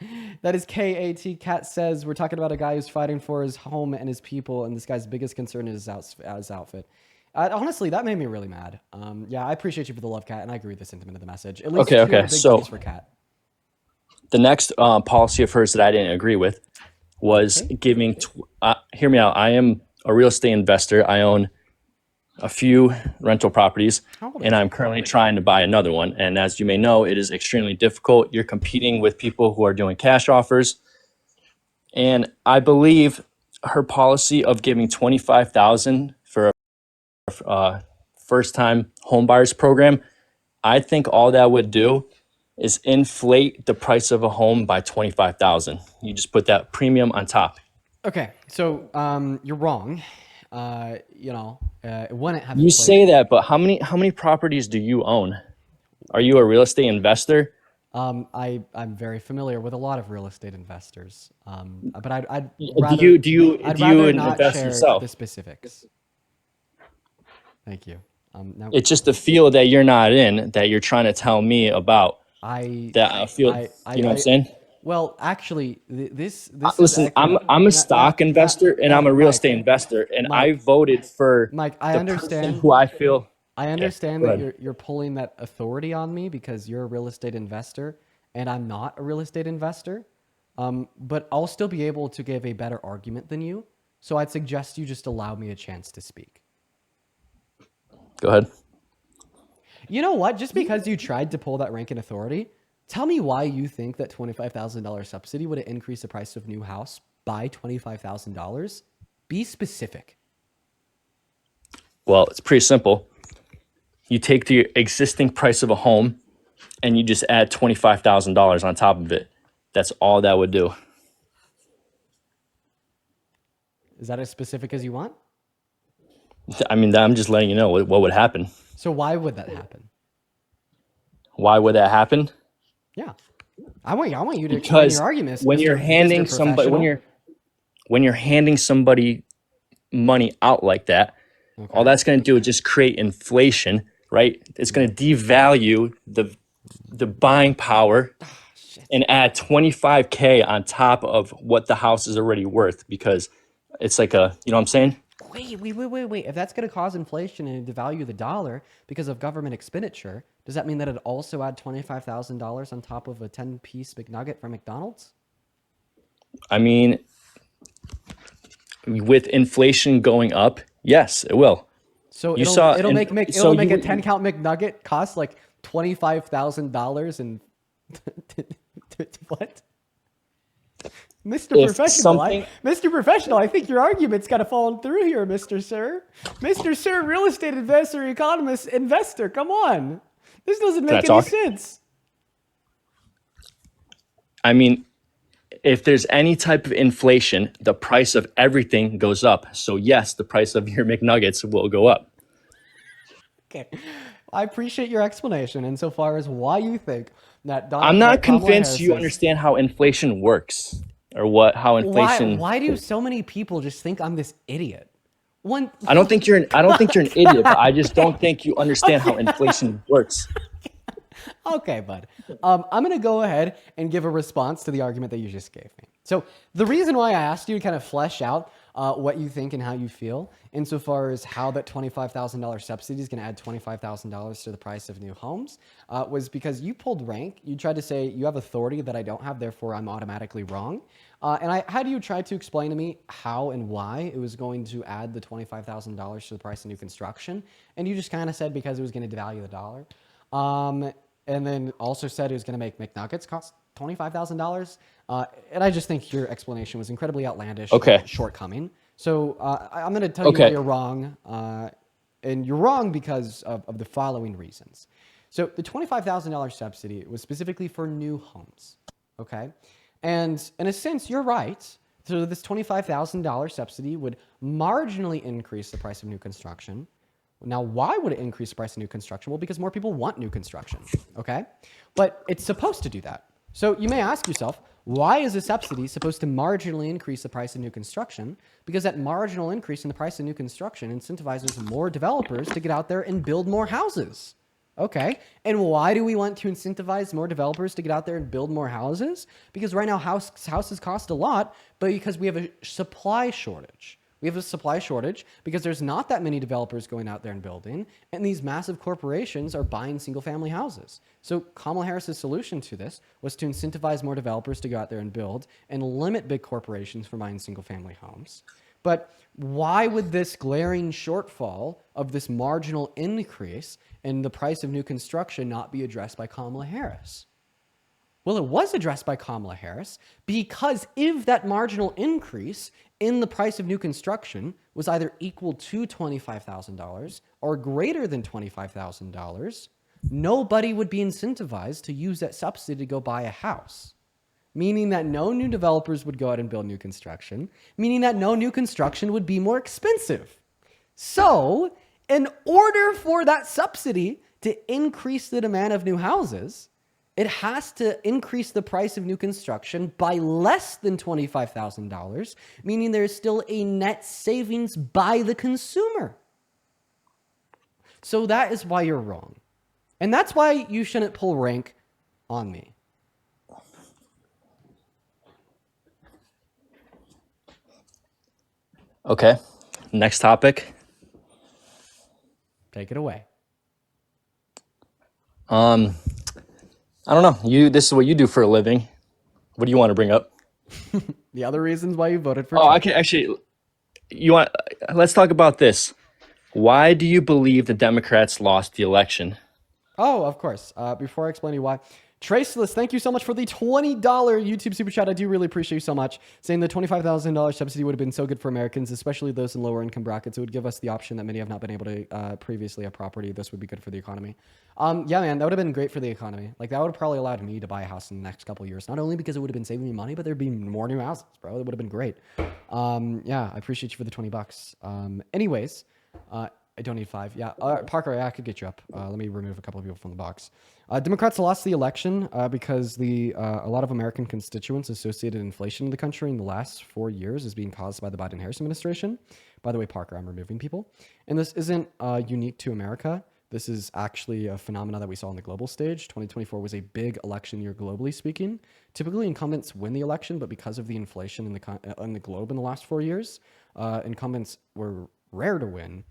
That is KAT. Cat says, we're talking about a guy who's fighting for his home and his people, and this guy's biggest concern is his outfit. Honestly, that made me really mad. Yeah, I appreciate you for the love, Cat, and I agree with the sentiment of the message. At least Okay. big So piece for Cat. the next policy of hers that I didn't agree with was giving. Hear me out. I am a real estate investor. I own a few rental properties, and I'm currently trying to buy another one. And as you may know, it is extremely difficult. You're competing with people who are doing cash offers. And I believe her policy of giving $25,000 for a first-time home buyers program, I think all that would do is inflate the price of a home by $25,000. You just put that premium on top. Okay, so you're wrong. It wouldn't have. You say that, but how many properties do you own? Are you a real estate investor? I'm very familiar with a lot of real estate investors. But I'd Do rather you not invest share yourself? the specifics. Thank you. Now, It's just the field that you're not in that you're trying to tell me about. I feel. You know what I'm saying? Well, actually, this Listen, is I'm a stock investor and I'm a real estate investor, and I voted for Mike. I the understand person who I feel. I understand go that ahead. you're pulling that authority on me because you're a real estate investor and I'm not a real estate investor. But I'll still be able to give a better argument than you. So I'd suggest you just allow me a chance to speak. Go ahead. You know what? Just because you tried to pull that rank in authority, tell me why you think that $25,000 subsidy would increase the price of new house by $25,000. Be specific. Well, it's pretty simple. You take the existing price of a home and you just add $25,000 on top of it. That's all that would do. Is that as specific as you want? I mean, I'm just letting you know what would happen. So why would that happen? Why would that happen? Yeah. I want you to explain your arguments. When you're handing somebody when you're handing somebody money out like that, all that's going to do is just create inflation, right? It's going to devalue the buying power and add 25K on top of what the house is already worth, because it's like a, you know what I'm saying? Wait. If that's going to cause inflation and devalue the dollar because of government expenditure, does that mean that it'd also add $25,000 on top of a 10-piece McNugget from McDonald's? I mean, with inflation going up, yes, it will. So You it'll make a so 10-count McNugget cost like $25,000 and what? Mr. If Professional, something- Mr. Professional, I think your argument's got to fall through here, Mr. Sir. Mr. Sir, real estate investor, economist, investor. Come on. This doesn't make any sense. I mean, if there's any type of inflation, the price of everything goes up. So yes, the price of your McNuggets will go up. Okay. I appreciate your explanation insofar as why you think that I'm not Kamala convinced Harris you is- understand how inflation works, or how inflation. Why do so many people just think I'm this idiot? I don't think you're an idiot, but I just don't think you understand how inflation works. Okay, bud. I'm going to go ahead and give a response to the argument that you just gave me. So the reason why I asked you to kind of flesh out what you think and how you feel insofar as how that $25,000 subsidy is going to add $25,000 to the price of new homes was because you pulled rank. You tried to say you have authority that I don't have, therefore I'm automatically wrong. And I had you try to explain to me how and why it was going to add the $25,000 to the price of new construction. And you just kind of said because it was going to devalue the dollar. And then also said it was going to make McNuggets cost $25,000. And I just think your explanation was incredibly outlandish Okay. and shortcoming. So I'm going to tell you Okay. why you're wrong. And you're wrong because of the following reasons. So the $25,000 subsidy was specifically for new homes, okay? And in a sense, you're right. So this $25,000 subsidy would marginally increase the price of new construction. Now, why would it increase the price of new construction? Well, because more people want new construction, okay? But it's supposed to do that. So you may ask yourself, why is a subsidy supposed to marginally increase the price of new construction? Because that marginal increase in the price of new construction incentivizes more developers to get out there and build more houses. Okay, and why do we want to incentivize more developers to get out there and build more houses? Because right now houses cost a lot, but because we have a supply shortage. We have a supply shortage because there's not that many developers going out there and building, and these massive corporations are buying single-family houses. So Kamala Harris's solution to this was to incentivize more developers to go out there and build and limit big corporations from buying single-family homes. But why would this glaring shortfall of this marginal increase in the price of new construction not be addressed by Kamala Harris? Well, it was addressed by Kamala Harris because if that marginal increase in the price of new construction was either equal to $25,000 or greater than $25,000, nobody would be incentivized to use that subsidy to go buy a house. Meaning that no new developers would go out and build new construction, meaning that no new construction would be more expensive. So, in order for that subsidy to increase the demand of new houses, it has to increase the price of new construction by less than $25,000, meaning there's still a net savings by the consumer. So that is why you're wrong. And that's why you shouldn't pull rank on me. Okay. Next topic. Take it away. I don't know. This is what you do for a living. What do you want to bring up? The other reasons why you voted for Oh, Trump. I can actually. Let's talk about this. Why do you believe the Democrats lost the election? Oh, of course. Before I explain to you why, Traceless, thank you so much for the $20 YouTube super chat. I do really appreciate you so much. Saying the $25,000 subsidy would have been so good for Americans, especially those in lower income brackets. It would give us the option that many have not been able to previously have property. This would be good for the economy. Yeah, man, that would have been great for the economy. Like that would have probably allowed me to buy a house in the next couple of years. Not only because it would have been saving me money, but there'd be more new houses, bro. It would have been great. Yeah, I appreciate you for the $20. Anyways, I don't need 5. Yeah, Parker, I could get you up. Let me remove a couple of people from the box. Democrats lost the election because a lot of American constituents associated inflation in the country in the last 4 years is being caused by the Biden-Harris administration. By the way, Parker, I'm removing people. And this isn't unique to America. This is actually a phenomenon that we saw on the global stage. 2024 was a big election year globally speaking. Typically, incumbents win the election, but because of the inflation in the globe in the last 4 years, incumbents were rare to win.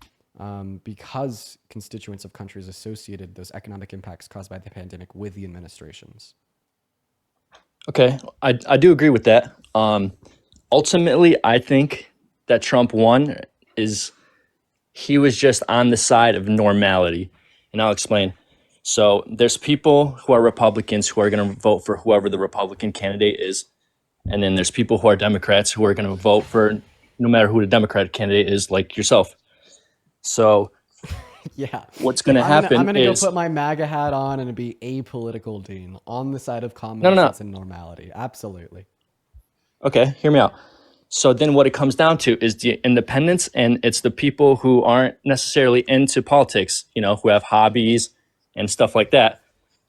Because constituents of countries associated those economic impacts caused by the pandemic with the administrations. Okay, I do agree with that. Ultimately, I think that Trump won he was just on the side of normality, and I'll explain. So there's people who are Republicans who are going to vote for whoever the Republican candidate is, and then there's people who are Democrats who are going to vote for no matter who the Democratic candidate is, like yourself. So, yeah, what's going to happen I'm gonna is go put my MAGA hat on and be apolitical, Dean, on the side of common sense and normality. Absolutely. Okay, hear me out. So then what it comes down to is the independents, and it's the people who aren't necessarily into politics, who have hobbies and stuff like that,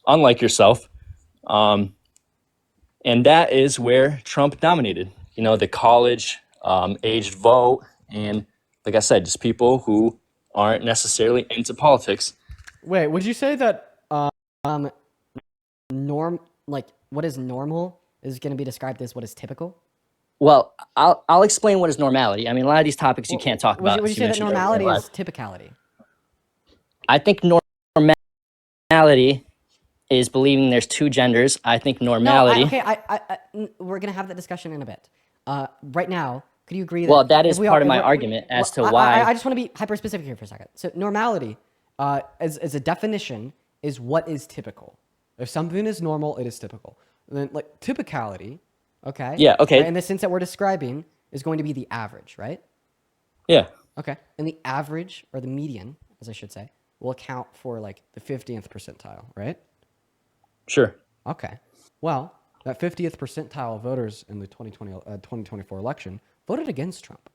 unlike yourself. And that is where Trump dominated, the college aged vote. And like I said, just people who aren't necessarily into politics. Wait, would you say that what is normal is going to be described as what is typical? Well, I'll explain what is normality. I mean, a lot of these topics you can't talk about. Would you say that normality is typicality? I think normality is believing there's two genders. I think normality. No, we're going to have that discussion in a bit. Right now, could you agree that... Well, that is part of my argument as to why... I just want to be hyper-specific here for a second. So normality, as a definition, is what is typical. If something is normal, it is typical. then like typicality, okay? Yeah, okay. Right, in the sense that we're describing is going to be the average, right? Yeah. Okay. And the average, or the median, as I should say, will account for like the 50th percentile, right? Sure. Okay. Well, that 50th percentile of voters in the 2024 election voted against Trump.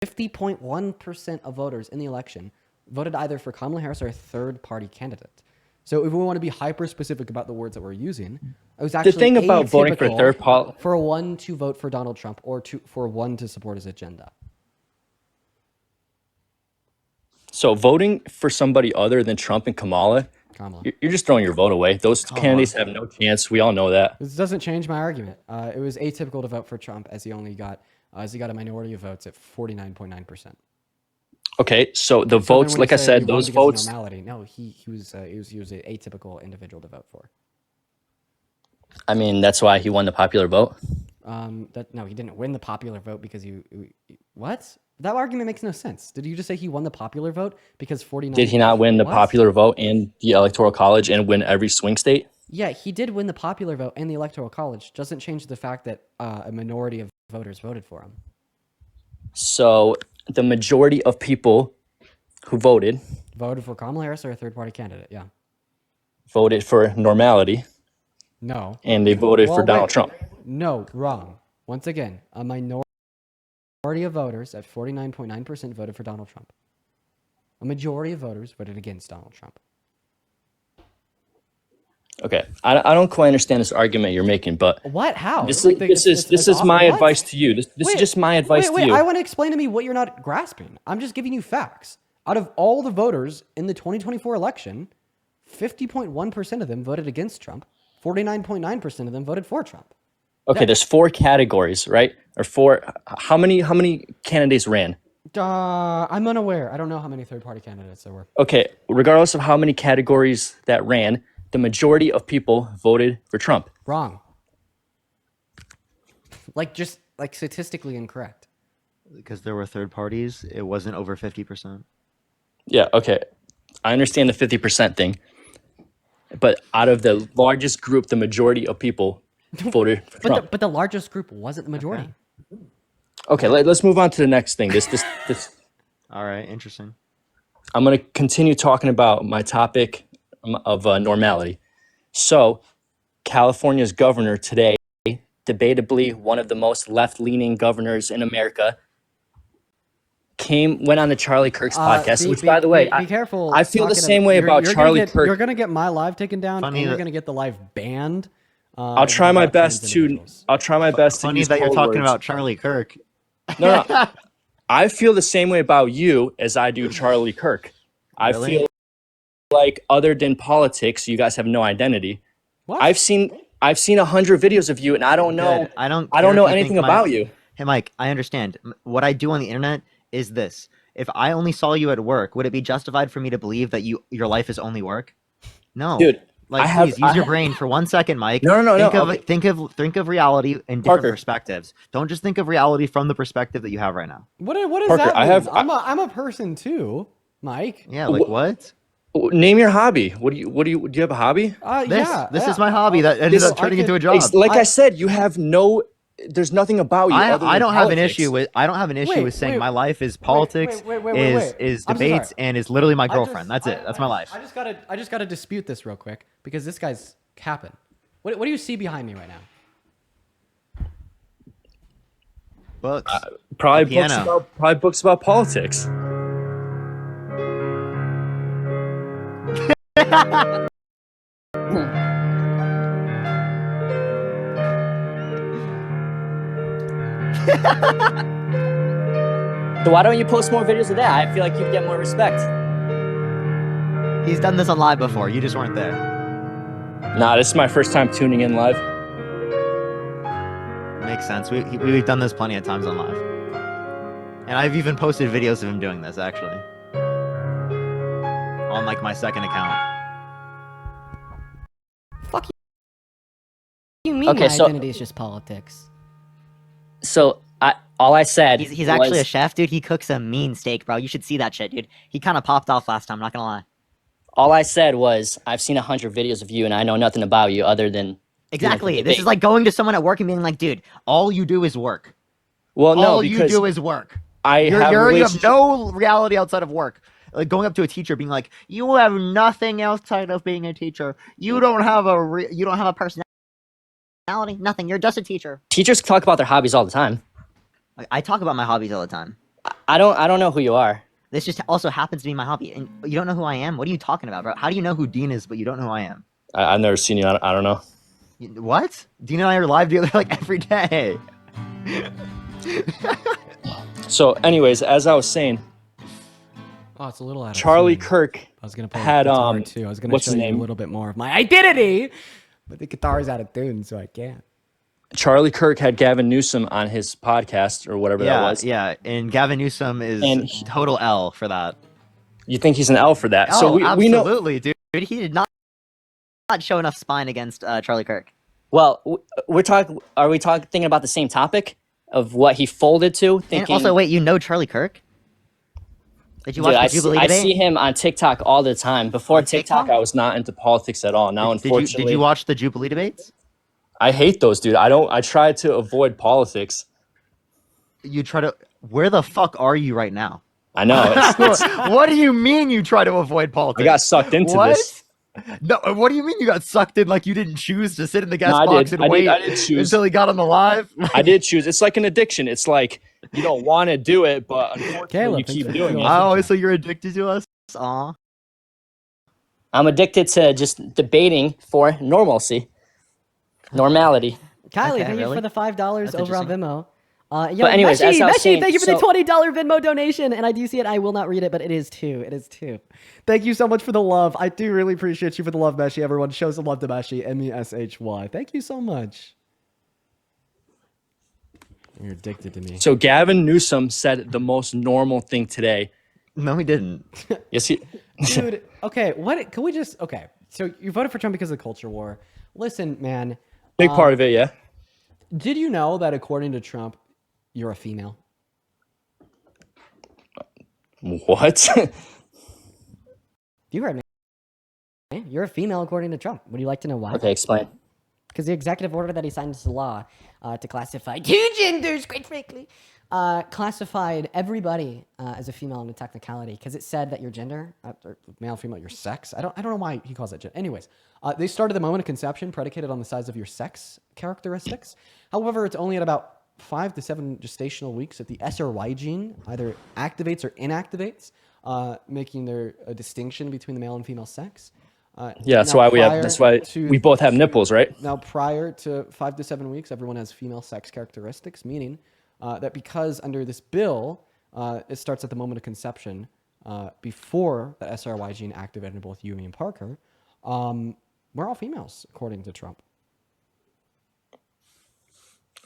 50.1% of voters in the election voted either for Kamala Harris or a third-party candidate. So if we want to be hyper-specific about the words that we're using, it was actually The thing about voting for atypical for one to vote for Donald Trump or for one to support his agenda. So voting for somebody other than Trump and Kamala, you're just throwing your vote away. Those candidates have no chance. We all know that. This doesn't change my argument. It was atypical to vote for Trump as he got a minority of votes at 49.9%. Okay, so the So then votes, when like you I say said, he won those because of votes. Normality. No, he was an atypical individual to vote for. I mean, that's why he won the popular vote. No, he didn't win the popular vote because what? That argument makes no sense. Did you just say he won the popular vote because 49? Did he not win the What? popular vote and the electoral college and win every swing state? Yeah, he did win the popular vote and the electoral college. Doesn't change the fact that a minority of voters voted for him. So the majority of people who voted for Kamala Harris or a third-party candidate. Yeah. voted for normality. No. And they voted for Donald Trump. No, wrong. Once again, a minority of voters at 49.9% voted for Donald Trump. A majority of voters voted against Donald Trump. Okay, I don't quite understand this argument you're making, but What? How? This Like, is this is my advice to you. This is just my advice to you. I want to explain to me what you're not grasping. I'm just giving you facts. Out of all the voters in the 2024 election, 50.1% of them voted against Trump. 49.9% of them voted for Trump. Okay, there's 4 categories, right? Or 4. How many candidates ran? I'm unaware. I don't know how many third-party candidates there were. Okay, regardless of how many categories that ran, the majority of people voted for Trump. Wrong. Just statistically incorrect. Because there were third parties, it wasn't over 50%. Yeah, okay. I understand the 50% thing. But out of the largest group, the majority of people voted for Trump. But the largest group wasn't the majority. Okay, let's move on to the next thing. This. All right, interesting. I'm going to continue talking about my topic of normality. So, California's governor today, debatably one of the most left-leaning governors in America, went on the Charlie Kirk's podcast. Which, by the way, be careful. I feel the same way about Charlie Kirk. You're gonna get my live taken down, and you're gonna get the live banned. I'll try my best to. Funny use that you're code talking words. about Charlie Kirk. No. I feel the same way about you as I do Charlie Kirk. I Really? feel like other than politics, you guys have no identity. What? I've seen 100 videos of you, and I don't know. Good. I don't know care if you anything think about you. Hey, Mike, I understand. What I do on the internet is this. If I only saw you at work, would it be justified for me to believe that your life is only work? No. Dude, Please use your brain for 1 second, Mike. No. Think of reality in different perspectives. Don't just think of reality from the perspective that you have right now. What does Parker, that mean? I'm a person too, Mike. Yeah, like what? Name your hobby. Do you have a hobby? This is my hobby that ended up turning into a job. Like I said, you have no. There's nothing about you. I don't have an issue with saying my life is politics, is debates, and is literally my girlfriend. That's it. That's my life. I just gotta dispute this real quick because this guy's capping. What do you see behind me right now? Books. Probably books about politics. So why don't you post more videos of that? I feel like you'd get more respect. He's done this on live before. You just weren't there. Nah, this is my first time tuning in live. Makes sense. We've done this plenty of times on live. And I've even posted videos of him doing this, actually. On, my second account. Fuck you mean Okay, my so- identity is just politics? So all I said He's actually a chef, dude. He cooks a mean steak, bro. You should see that shit, dude. He kind of popped off last time, not gonna lie. All I said was I've seen 100 videos of you, and I know nothing about you other than Exactly. the This is debate. like going to someone at work and being like, dude, all you do is work. Well, no, All you because do is work. I You have have relationship. no reality outside of work. Like going up to a teacher, being like, "You have nothing outside of being a teacher. You don't have you don't have a personality. Nothing. You're just a teacher." Teachers talk about their hobbies all the time. I talk about my hobbies all the time. I don't know who you are. This just also happens to be my hobby, and you don't know who I am. What are you talking about, bro? How do you know who Dean is, but you don't know who I am? I've never seen you. I don't know. What? Dean and I are live together like every day. So, anyways, as I was saying, Oh, it's a little out of Charlie tune. Kirk I was gonna play had guitar too. I was gonna what's show his you a name? little bit more of my identity, but the guitar is out of tune, so I can't. Charlie Kirk had Gavin Newsom on his podcast or whatever that was. Yeah, and Gavin Newsom is And total L for that. You think he's an L for that? Oh, So we know. absolutely, dude. He did not show enough spine against Charlie Kirk. Well, Are we thinking about the same topic of what he folded to? And Thinking, also, wait, you know Charlie Kirk? Did you watch the Jubilee I debate? see him on TikTok all the time. Before On TikTok, TikTok? I was not into politics at all. Now, unfortunately, Did you watch the Jubilee debates? I hate those, dude. I try to avoid politics. You try to. Where the fuck are you right now? I know. What do you mean you try to avoid politics? I got sucked into what? this. No, what do you mean you got sucked in? Like you didn't choose to sit in the guest No, I box did. and wait I did choose. until he got on the live? I did choose. It's like an addiction. It's like you don't want to do it, but unfortunately, Caleb, you thanks keep for doing it. Oh, so you're addicted to us? Aw. I'm addicted to just debating for normalcy, normality. Kylie, Okay, thank you really? for the $5 That's over on interesting. Venmo. But anyways, as I was saying, thank you for the so- $20 Venmo donation. And I do see it. I will not read it, but it is two. It is two. Thank you so much for the love. I do really appreciate you for the love, Meshi. Everyone, show some love to Meshi. MESHY. Thank you so much. You're addicted to me. So Gavin Newsom said the most normal thing today. No, he didn't. Yes, he. Dude, okay. What can we just? Okay. So you voted for Trump because of the culture war. Listen, man. Big part of it, yeah. Did you know that according to Trump, you're a female? What? You heard me. You're a female according to Trump. Would you like to know why? Okay, explain. Because the executive order that he signed into law to classify two genders, quite frankly, classified everybody as a female in a technicality because it said that your gender, or male, female, your sex. I don't know why he calls it gender. Anyways, they started the moment of conception predicated on the size of your sex characteristics. However, it's only at about 5 to 7 gestational weeks that the SRY gene either activates or inactivates, making there a distinction between the male and female sex. Yeah, that's why we both have nipples, right? Now, prior to 5 to 7 weeks, everyone has female sex characteristics, meaning that because under this bill, it starts at the moment of conception, before the SRY gene activated in both you and Parker, we're all females, according to Trump.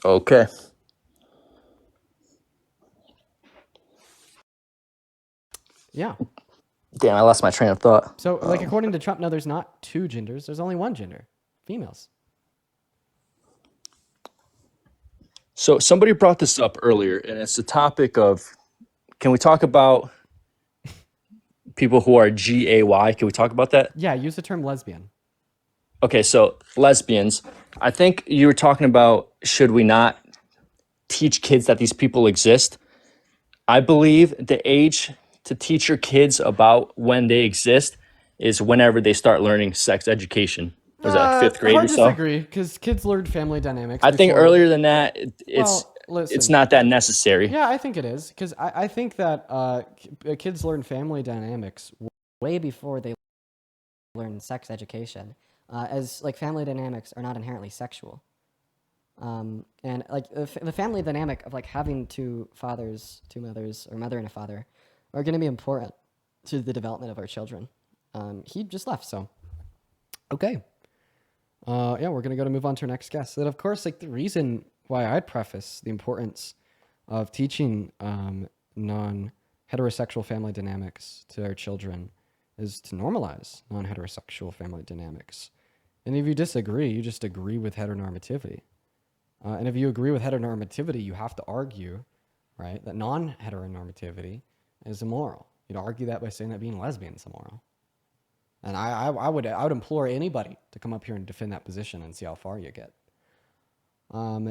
Okay. Yeah. Damn, I lost my train of thought. So, like, according to Trump, no, there's not two genders. There's only one gender, females. So somebody brought this up earlier, and it's the topic of, can we talk about people who are GAY? Can we talk about that? Yeah, use the term lesbian. Okay, so lesbians. I think you were talking about, should we not teach kids that these people exist? I believe the age to teach your kids about when they exist is whenever they start learning sex education. Was that fifth grade hard or to so? disagree, because kids learn family dynamics. I think before- earlier than that, it's listen. not that necessary. Yeah, I think it is, because I think that kids learn family dynamics way before they learn sex education, as like family dynamics are not inherently sexual. And like the family dynamic of like having two fathers, two mothers, or mother and a father are going to be important to the development of our children. He just left, so. Okay. Yeah, we're going to move on to our next guest. And of course, like the reason why I'd preface the importance of teaching non-heterosexual family dynamics to our children is to normalize non-heterosexual family dynamics. And if you disagree, you just agree with heteronormativity. And if you agree with heteronormativity, you have to argue, right, that non-heteronormativity is immoral. You'd argue that by saying that being lesbian is immoral. And I would implore anybody to come up here and defend that position and see how far you get.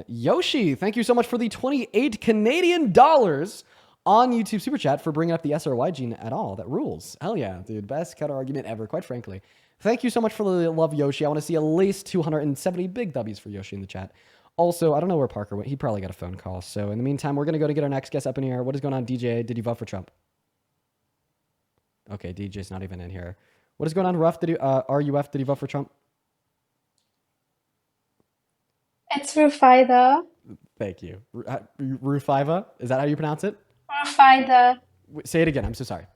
Yoshi, thank you so much for the 28 Canadian dollars on YouTube Super Chat for bringing up the SRY gene at all. That rules. Hell yeah, dude. Best counter argument ever, quite frankly. Thank you so much for the love, Yoshi. I want to see at least 270 big W's for Yoshi in the chat. Also, I don't know where Parker went. He probably got a phone call. So in the meantime, we're going to get our next guest up in here. What is going on, DJ? Did you vote for Trump? Okay, DJ's not even in here. What is going on, RUF? RUF, did you vote for Trump? It's Rufaida. Thank you. Rufiva? Is that how you pronounce it? Rufaida. Say it again. I'm so sorry.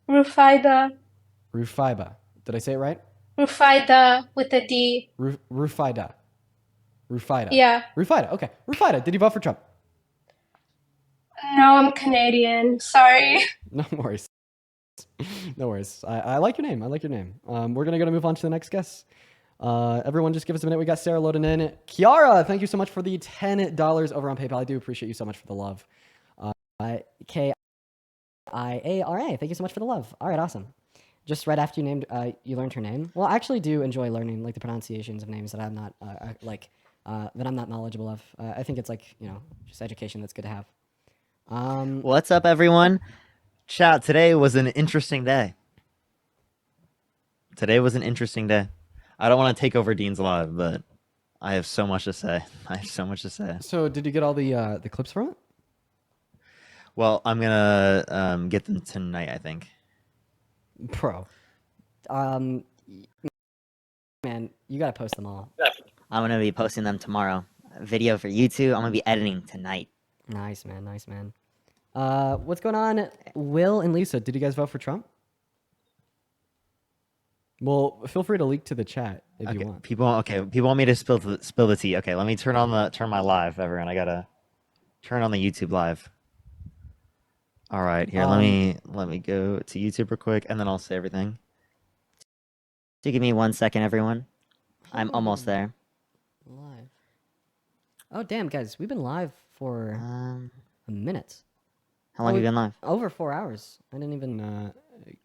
Rufaida. Rufiba. Did I say it right? Rufaida with a D. Rufaida. Rufaida. Yeah. Rufaida. Okay. Rufaida, did you vote for Trump? No, I'm Canadian. Sorry. No worries. No worries. I like your name. I like your name. We're going to move on to the next guest. Everyone just give us a minute. We got Sarah loading in. Kiara, thank you so much for the $10 over on PayPal. I do appreciate you so much for the love. Kiara, thank you so much for the love. All right, awesome. Just right after you learned her name. Well, I actually do enjoy learning like the pronunciations of names that I'm not that I'm not knowledgeable of. I think it's like, just education that's good to have. What's up, everyone? Chat, today was an interesting day. Today was an interesting day. I don't want to take over Dean's Live, but I have so much to say. So did you get all the clips from it? Well, I'm gonna get them tonight, I think. Bro. Man, you gotta post them all. I'm gonna be posting them tomorrow. Video for YouTube. I'm gonna be editing tonight. Nice, man. Nice, man. What's going on? Will and Lisa, did you guys vote for Trump? Well, feel free to leak to the chat if you want. People want me to spill the tea. Okay, let me turn my live, everyone. I gotta turn on the YouTube live. All right, here. Let me go to YouTube real quick, and then I'll say everything. So give me 1 second, everyone. I'm almost there. Live. Oh damn, guys, we've been live for a minute. How long have you been live? Over 4 hours. I didn't even.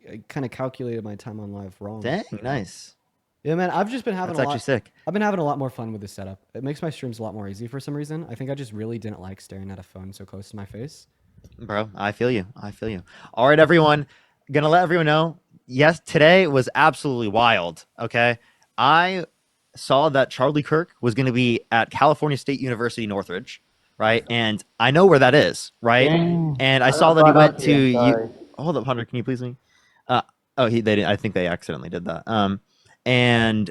I kind of calculated my time on live wrong. Dang, nice. Yeah, man, I've just been having That's actually sick. I've been having a lot more fun with this setup. It makes my streams a lot more easy for some reason. I think I just really didn't like staring at a phone so close to my face. Bro, I feel you. All right, everyone. Gonna let everyone know. Yes, today was absolutely wild. Okay. I saw that Charlie Kirk was going to be at California State University, Northridge, right? And I know where that is, right? And I saw that he went to. Hold up, Hunter. Can you please me? They didn't. I think they accidentally did that. And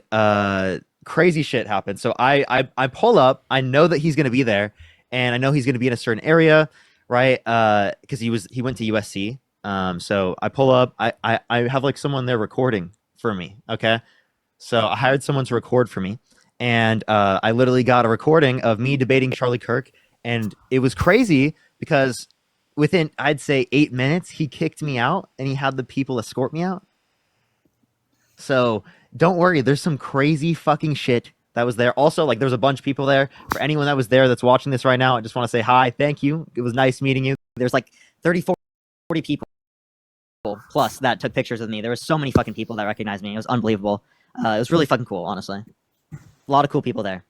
crazy shit happened. So I pull up. I know that he's going to be there, and I know he's going to be in a certain area, right? Because he went to USC. So I pull up. I have like someone there recording for me. Okay. So I hired someone to record for me, and I literally got a recording of me debating Charlie Kirk, and it was crazy because within, I'd say 8 minutes, he kicked me out, and he had the people escort me out. So don't worry, there's some crazy fucking shit that was there. Also, like, there's a bunch of people there. For anyone that was there that's watching this right now, I just want to say hi, thank you. It was nice meeting you. There's like 30, 40 people plus that took pictures of me. There was so many fucking people that recognized me. It was unbelievable. It was really fucking cool, honestly. A lot of cool people there.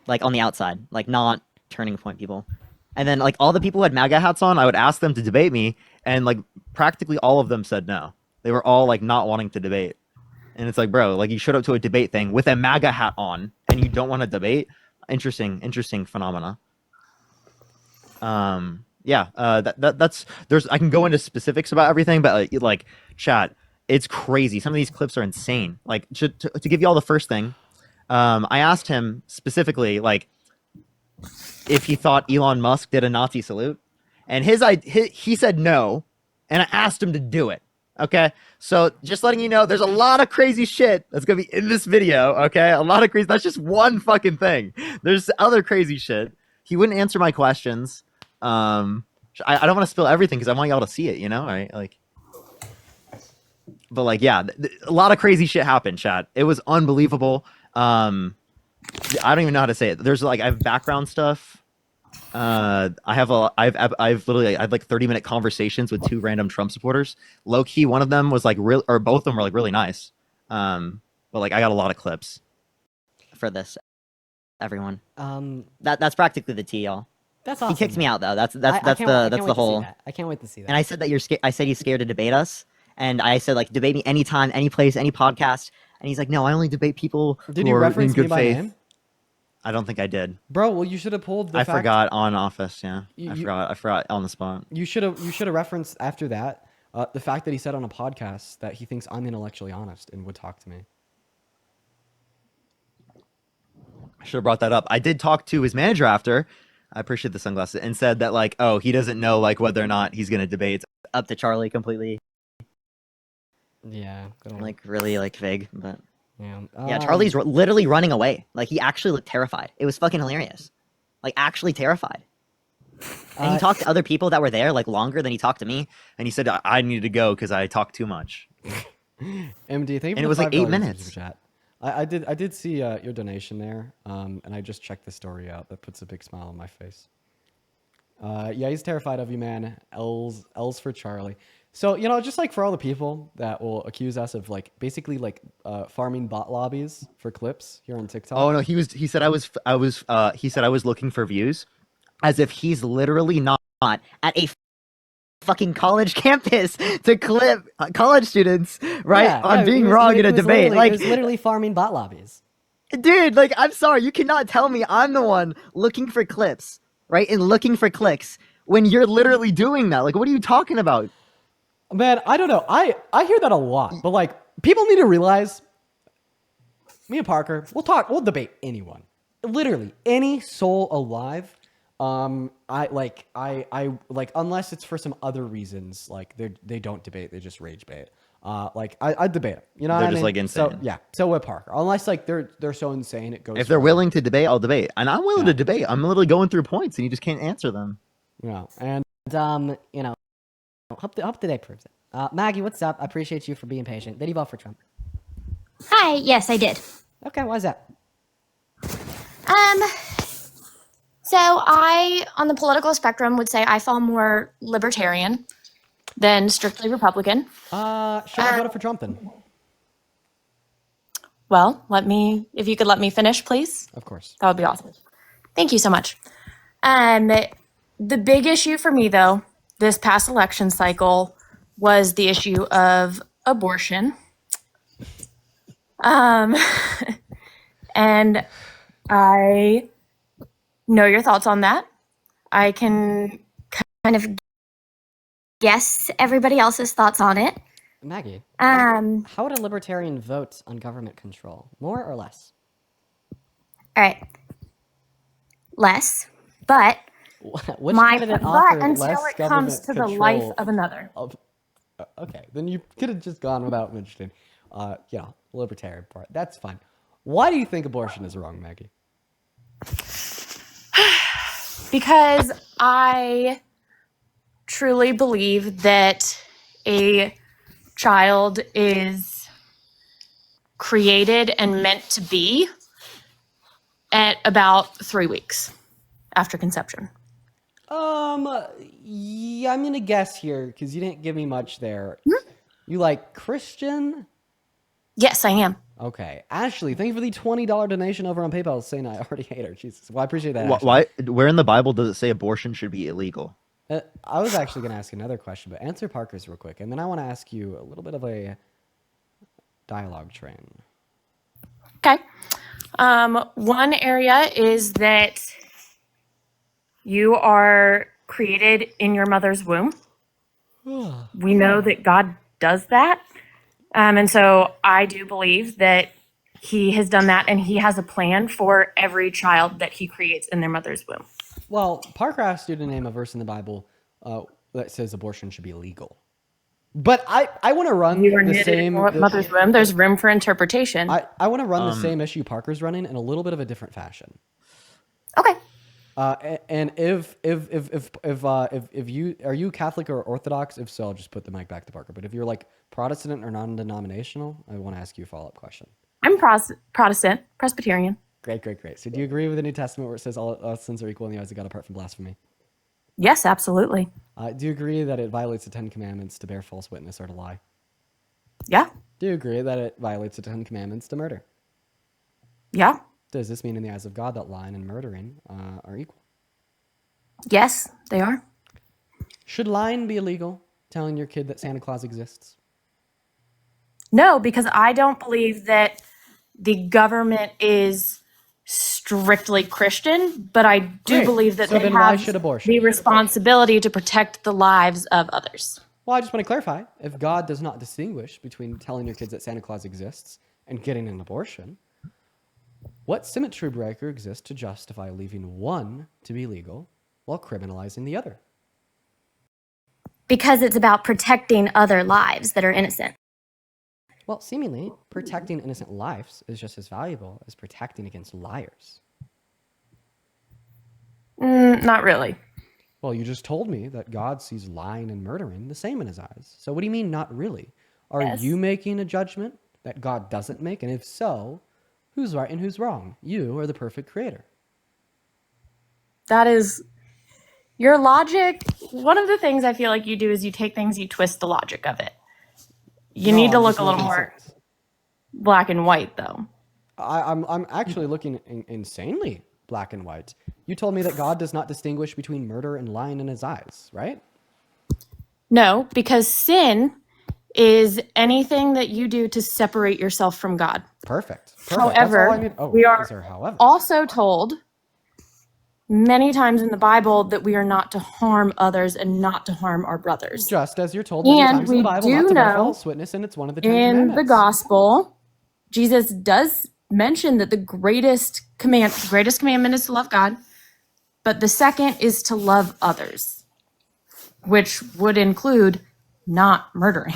Like, on the outside. Like, not Turning Point people. And then, like, all the people who had MAGA hats on, I would ask them to debate me, and, like, practically all of them said no. They were all, like, not wanting to debate. And it's like, bro, like, you showed up to a debate thing with a MAGA hat on, and you don't want to debate? Interesting phenomena. That's I can go into specifics about everything, but like chat, it's crazy. Some of these clips are insane. Like to give you all the first thing, I asked him specifically like if he thought Elon Musk did a Nazi salute, and he said no, and I asked him to do it. Okay, so just letting you know, there's a lot of crazy shit that's gonna be in this video. Okay, a lot of crazy. That's just one fucking thing. There's other crazy shit. He wouldn't answer my questions. I don't want to spill everything because I want y'all to see it, you know, right? Like, but like, yeah, a lot of crazy shit happened, chat. It was unbelievable. I don't even know how to say it. There's like, I have background stuff. I've literally had like 30-minute conversations with two random Trump supporters. Low key, one of them was like real, or both of them were like really nice. But like I got a lot of clips for this, everyone. Um, that's practically the tea, y'all. That's He awesome. kicked me out though. That's I can't wait the to see whole. that. I can't wait to see that. And I said that you're scared. I said he's scared to debate us, and I said like debate me anytime, any place, any podcast. And he's like, no, I only debate people Did who you are in reference me good by faith. name? I don't think I did. Bro, well, you should have pulled the I fact. forgot on Office. Yeah, You- I you- forgot. I forgot on the spot. You should have referenced after that the fact that he said on a podcast that he thinks I'm intellectually honest and would talk to me. I should have brought that up. I did talk to his manager after. I appreciate the sunglasses, and said that like, oh, he doesn't know like whether or not he's gonna debate. Up to Charlie completely. Yeah. Like really like vague, but yeah. Yeah, Charlie's literally running away. Like he actually looked terrified. It was fucking hilarious. Like actually terrified. And he talked to other people that were there like longer than he talked to me. And he said I needed to go because I talked too much. MD, thank you for And it the was like 8 $5 minutes. super chat. I did see your donation there, and I just checked the story out. That puts a big smile on my face. Yeah, he's terrified of you, man. L's for Charlie. So, you know, just like for all the people that will accuse us of like basically like farming bot lobbies for clips here on TikTok. Oh no, he said I was looking for views, as if he's literally not at a fucking college campus to clip college students, right? Yeah, on no, being he was- wrong he in a was debate. literally- Like he was literally farming bot lobbies. Dude, like I'm sorry, you cannot tell me I'm the one looking for clips, right? And looking for clicks when you're literally doing that. Like what are you talking about? Man, I don't know. I hear that a lot, but like people need to realize me and Parker, we'll debate anyone. Literally any soul alive. I like unless it's for some other reasons, like they don't debate, they just rage bait. Like I debate them. You know, They're what I just, mean? like, insane. So yeah, so with Parker, unless like they're so insane it goes. If they're far. willing to debate, I'll debate, and I'm willing to debate. I'm literally going through points, and you just can't answer them. Yeah, and you know, hope today proves it. Maggie, what's up? I appreciate you for being patient. Did you vote for Trump? Hi, yes, I did. Okay, why is that? So I, on the political spectrum, would say I fall more libertarian than strictly Republican. Should I vote for Trump then? Well, if you could let me finish, please. Of course. That would be awesome. Thank you so much. The big issue for me, though, this past election cycle was the issue of abortion. And I know your thoughts on that. I can kind of guess everybody else's thoughts on it. Maggie, how would a libertarian vote on government control? More or less? All right. Less, but Which my candidate but offered until less it comes to government the life control of another. Okay, then you could have just gone without mentioning, libertarian part. That's fine. Why do you think abortion is wrong, Maggie? Because I truly believe that a child is created and meant to be at about 3 weeks after conception. Yeah, I'm gonna guess here because you didn't give me much there. You like Christian? Yes, I am. Okay, Ashley, thank you for the $20 donation over on PayPal, saying I already hate her. Jesus, well, I appreciate that. Ashley. Why? Where in the Bible does it say abortion should be illegal? I was actually going to ask another question, but answer Parker's real quick, and then I want to ask you a little bit of a dialogue train. Okay. One area is that you are created in your mother's womb. We know that God does that. And so I do believe that he has done that, and he has a plan for every child that he creates in their mother's womb. Well, Parker asked you to name a verse in the Bible that says abortion should be illegal. But I want to run You were the knitted same... in your mother's womb. There's room for interpretation. I want to run the same issue Parker's running in a little bit of a different fashion. Okay. And if you are you Catholic or Orthodox? If so, I'll just put the mic back to Parker. But if you're like Protestant or non-denominational, I want to ask you a follow-up question. I'm Protestant, Presbyterian. Great. So do you agree with the New Testament where it says all sins are equal in the eyes of God apart from blasphemy? Yes, absolutely. Do you agree that it violates the Ten Commandments to bear false witness or to lie? Yeah. Do you agree that it violates the Ten Commandments to murder? Yeah. Does this mean in the eyes of God that lying and murdering are equal? Yes, they are. Should lying be illegal? Telling your kid that Santa Claus exists? No, because I don't believe that the government is strictly Christian, but I do Great. believe that So they then why have should abortion? the responsibility to protect the lives of others. Well, I just want to clarify. If God does not distinguish between telling your kids that Santa Claus exists and getting an abortion, what symmetry breaker exists to justify leaving one to be legal while criminalizing the other? Because it's about protecting other lives that are innocent. Well, seemingly, protecting innocent lives is just as valuable as protecting against liars. Not really. Well, you just told me that God sees lying and murdering the same in his eyes. So what do you mean, not really? Are Yes. you making a judgment that God doesn't make? And if so, who's right and who's wrong? You are the perfect creator. That is your logic. One of the things I feel like you do is you take things, you twist the logic of it. You No, need to I'm look just a little making more sense. black and white, though. I'm actually looking insanely black and white. You told me that God does not distinguish between murder and lying in his eyes, right? No, because sin is anything that you do to separate yourself from God. Perfect. That's However, all I need. Oh, we are is there however? also told many times in the Bible that we are not to harm others and not to harm our brothers. Just as you're told many And times in we the Bible do not to bear know false witness, and it's one of the Ten in the Commandments. gospel, Jesus does mention that the greatest commandment is to love God, but the second is to love others, which would include not murdering.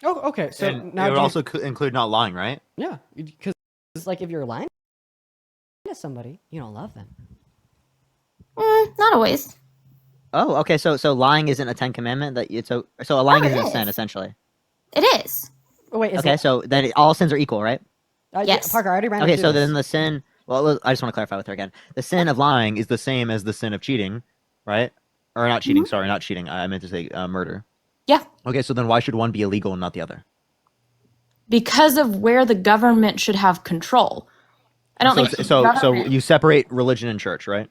Oh, okay. So And now it would do you- also include not lying, right? yeah, because it's like if you're lying to somebody, you don't love them. Not always. Oh, okay. So lying isn't a Ten Commandment. That it's so a lying Oh, it isn't a is. sin essentially. It is. Oh, wait, is Okay, it? so then all sins are equal, right? Yes. Parker, I already ran Okay, through so this. then the sin. Well, I just want to clarify with her again. The sin of lying is the same as the sin of cheating, right? Or not cheating. Sorry, not cheating. I meant to say murder. Yeah. Okay, so then why should one be illegal and not the other? Because of where the government should have control. I don't think the So government- you separate religion and church, right?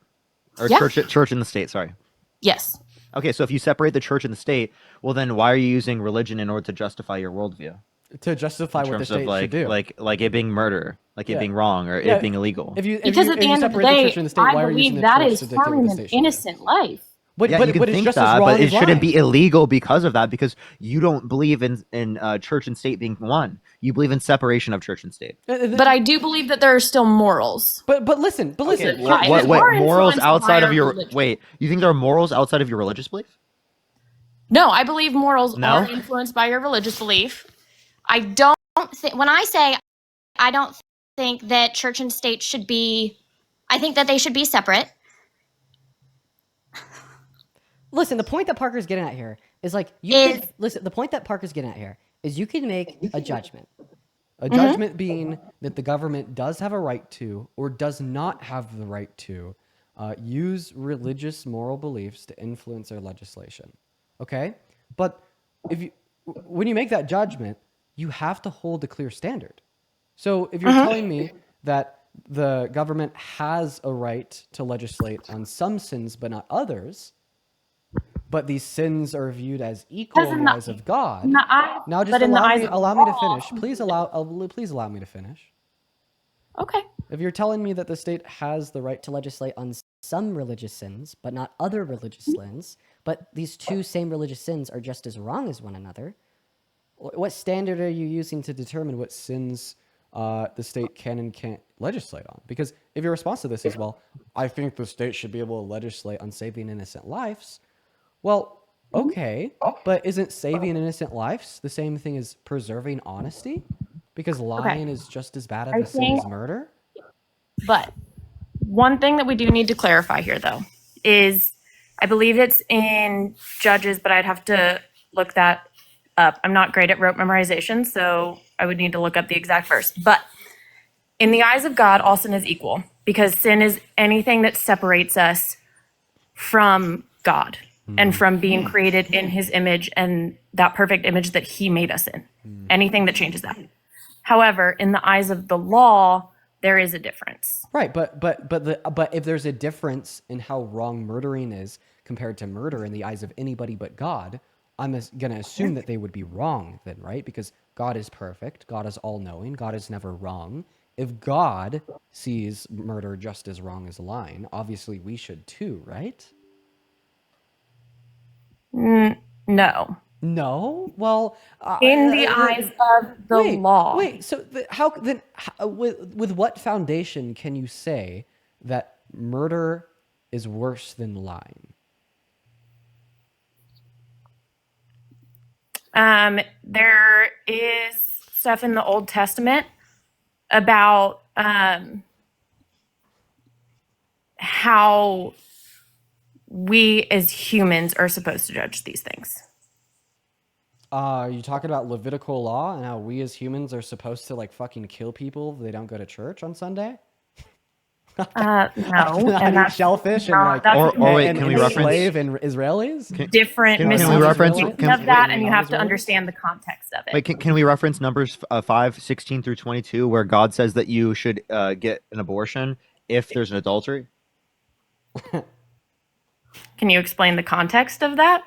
Or Yeah. church and the state. Sorry. Yes. Okay, so if you separate the church and the state, well, then why are you using religion in order to justify your worldview? To justify In what the terms of state should do. like it being murder, like Yeah. it being wrong, or Yeah, it being illegal. Because at the end of the separate day, church and the state, I why are you using believe the that church is to dictate what harming the an state should do? innocent life. But, Yeah, you can but it's think just as that, wrong but it as shouldn't lying. be illegal because of that, because you don't believe in church and state being one. You believe in separation of church and state. But I do believe that there are still morals. But listen, Okay, Lives what are morals influenced outside by of our your religion. wait? You think there are morals outside of your religious belief? No, I believe morals No? are influenced by your religious belief. I don't think, when I say I don't think that church and state should be, I think that they should be separate. Listen, the point that Parker's getting at here is like the point that Parker's getting at here is you can make a judgment. A judgment being that the government does have a right to, or does not have the right to, use religious moral beliefs to influence their legislation. Okay? But when you make that judgment, you have to hold a clear standard. So if you're telling me that the government has a right to legislate on some sins but not others, but these sins are viewed as equal in the eyes of God. Now just allow me to finish. Please allow me to finish. Okay. If you're telling me that the state has the right To legislate on some religious sins, but not other religious sins, but these two same religious sins are just as wrong as one another, what standard are you using to determine what sins the state can and can't legislate on? Because if your response to this is, well, I think the state should be able to legislate on saving innocent lives, well, okay, but isn't saving innocent lives the same thing as preserving honesty? Because lying is just as bad of a sin as murder? But one thing that we do need to clarify here, though, is I believe it's in Judges, but I'd have to look that up. I'm not great at rote memorization, so I would need to look up the exact verse. But in the eyes of God, all sin is equal because sin is anything that separates us from God and from being created in his image and that perfect image that he made us in. Anything that changes that. However, in the eyes of the law, there is a difference. Right, but if there's a difference in how wrong murdering is compared to murder in the eyes of anybody but God, I'm going to assume that they would be wrong then, right? Because God is perfect, God is all-knowing, God is never wrong. If God sees murder just as wrong as lying, obviously we should too, right? No. No? Well, In the eyes of the law. Wait, so with what foundation can you say that murder is worse than lying? There is stuff in the Old Testament about how we as humans are supposed to judge these things. Are you talking about Levitical law and how we as humans are supposed to like fucking kill people if they don't go to church on Sunday? No, and eat shellfish and like wait, can we reference slave and Israelis? Different can we reference of that, and you have to understand the context of it. Wait, can we reference Numbers 5:16 through 22, where God says that you should get an abortion if there's an adultery? Can you explain the context of that?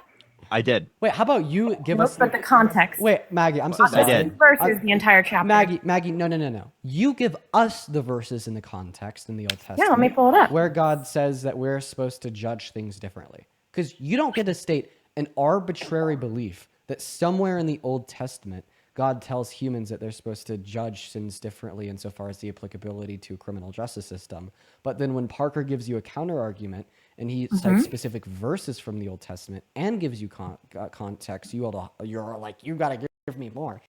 I did. Wait, how about you give us the context? Wait, Maggie, I'm so sorry. I did. Verses the entire chapter. Maggie, no. You give us the verses in the context in the Old Testament. Yeah, let me pull it up. Where God says that we're supposed to judge things differently. Because you don't get to state an arbitrary belief that somewhere in the Old Testament, God tells humans that they're supposed to judge sins differently insofar as the applicability to a criminal justice system. But then when Parker gives you a counter argument and he cites specific verses from the Old Testament and gives you context, you're like, you got to give me more.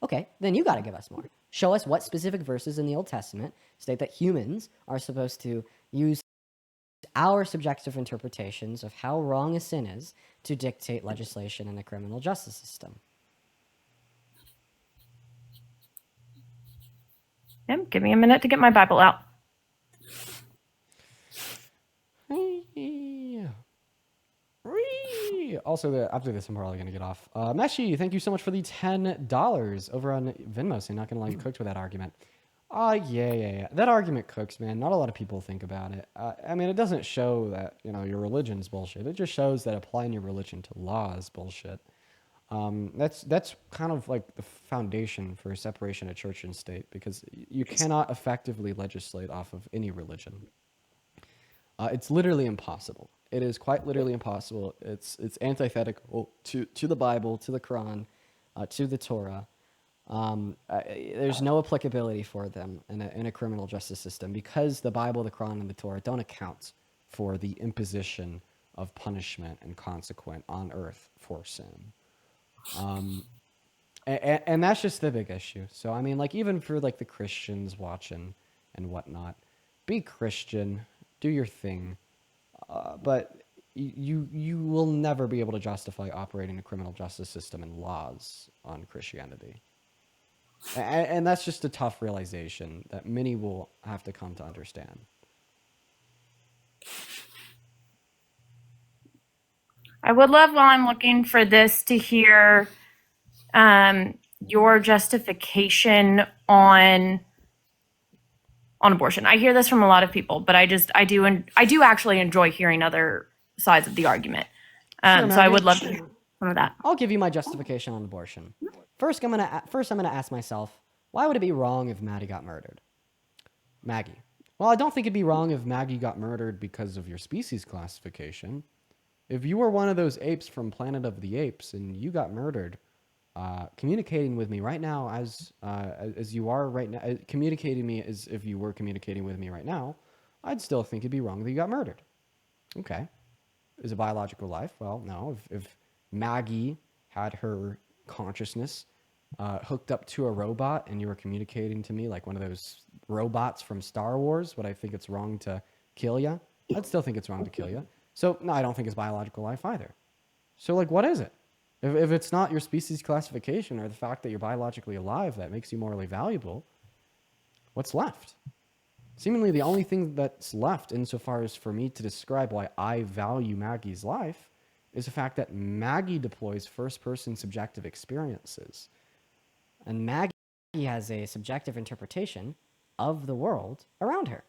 Okay, then you got to give us more. Show us what specific verses in the Old Testament state that humans are supposed to use our subjective interpretations of how wrong a sin is to dictate legislation in the criminal justice system. Yep, give me a minute to get my Bible out. Also, after this, I'm probably going to get off. Meshi, thank you so much for the $10 over on Venmo. So not going to lie, you cooked with that argument. Yeah. That argument cooks, man. Not a lot of people think about it. I mean, it doesn't show that, your religion's bullshit. It just shows that applying your religion to law is bullshit. That's kind of like the foundation for separation of church and state, because you cannot effectively legislate off of any religion. It's literally impossible. It is quite literally impossible. It's antithetical to the Bible, to the Quran, to the Torah. There's no applicability for them in a criminal justice system, because the Bible, the Quran, and the Torah don't account for the imposition of punishment and consequence on earth for sin. And that's just the big issue. So, I mean, like, even for like the Christians watching and whatnot, be Christian, do your thing. But you will never be able to justify operating a criminal justice system and laws on Christianity. And that's just a tough realization that many will have to come to understand. I would love, while I'm looking for this, to hear your justification on abortion. I hear this from a lot of people, but I do actually enjoy hearing other sides of the argument. Sure, so I would love to hear some of that. I'll give you my justification on abortion. First, I'm gonna ask myself, why would it be wrong if Maddie got murdered? Maggie. Well, I don't think it'd be wrong if Maggie got murdered because of your species classification. If you were one of those apes from Planet of the Apes and you got murdered, communicating with me right now as you are right now, communicating me as if you were communicating with me right now, I'd still think it'd be wrong that you got murdered. Okay. Is it biological life? Well, no. If Maggie had her consciousness hooked up to a robot and you were communicating to me like one of those robots from Star Wars, would I think it's wrong to kill you? I'd still think it's wrong to kill you. So, no, I don't think it's biological life either. So, like, what is it? If it's not your species classification or the fact that you're biologically alive that makes you morally valuable, what's left? Seemingly the only thing that's left insofar as for me to describe why I value Maggie's life is the fact that Maggie deploys first-person subjective experiences. And Maggie has a subjective interpretation of the world around her.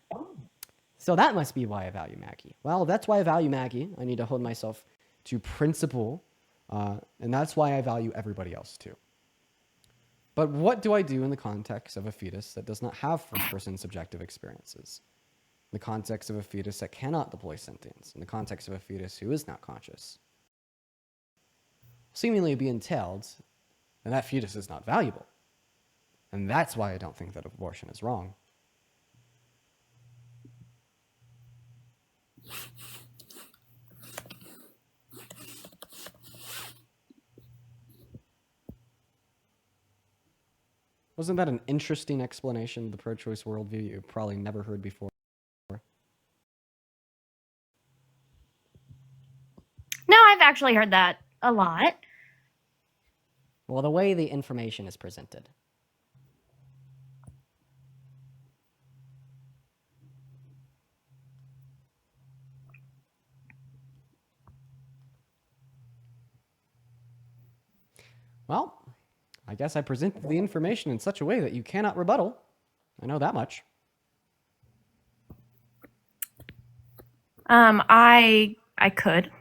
So that must be why I value Maggie. Well, that's why I value Maggie. I need to hold myself to principle, and that's why I value everybody else too. But what do I do in the context of a fetus that does not have first-person subjective experiences? In the context of a fetus that cannot deploy sentience? In the context of a fetus who is not conscious? Seemingly be entailed, and that fetus is not valuable. And that's why I don't think that abortion is wrong. Wasn't that an interesting explanation of the pro-choice worldview you probably never heard before? No, I've actually heard that a lot. Well, the way the information is presented. Well, I guess I presented the information in such a way that you cannot rebuttal. I know that much. I could.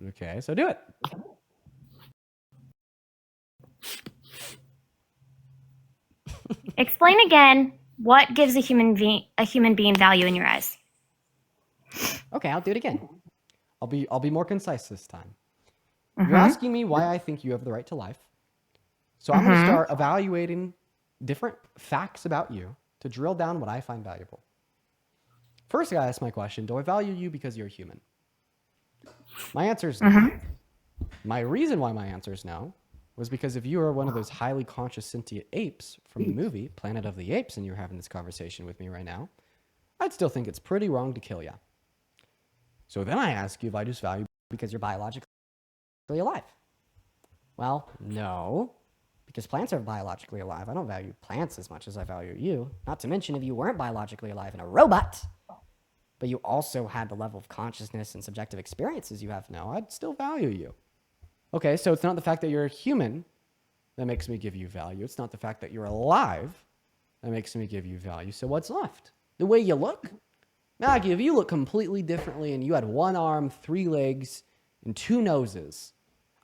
Okay, so do it. Explain again what gives a human being value in your eyes. Okay, I'll do it again. I'll be more concise this time. Mhm. You're asking me why I think you have the right to life. So I'm going to start evaluating different facts about you to drill down what I find valuable. First, I gotta ask my question, do I value you because you're human? My answer is no. My reason why my answer is no was because if you are one of those highly conscious sentient apes from the movie Planet of the Apes and you're having this conversation with me right now, I'd still think it's pretty wrong to kill you. So then I ask you if I just value Because you're biologically alive. Well, no. Because plants are biologically alive. I don't value plants as much as I value you. Not to mention if you weren't biologically alive and a robot, but you also had the level of consciousness and subjective experiences you have now, I'd still value you. Okay, so it's not the fact that you're a human that makes me give you value. It's not the fact that you're alive that makes me give you value. So what's left? The way you look? Maggie, if you look completely differently and you had one arm, 3 legs, and 2 noses,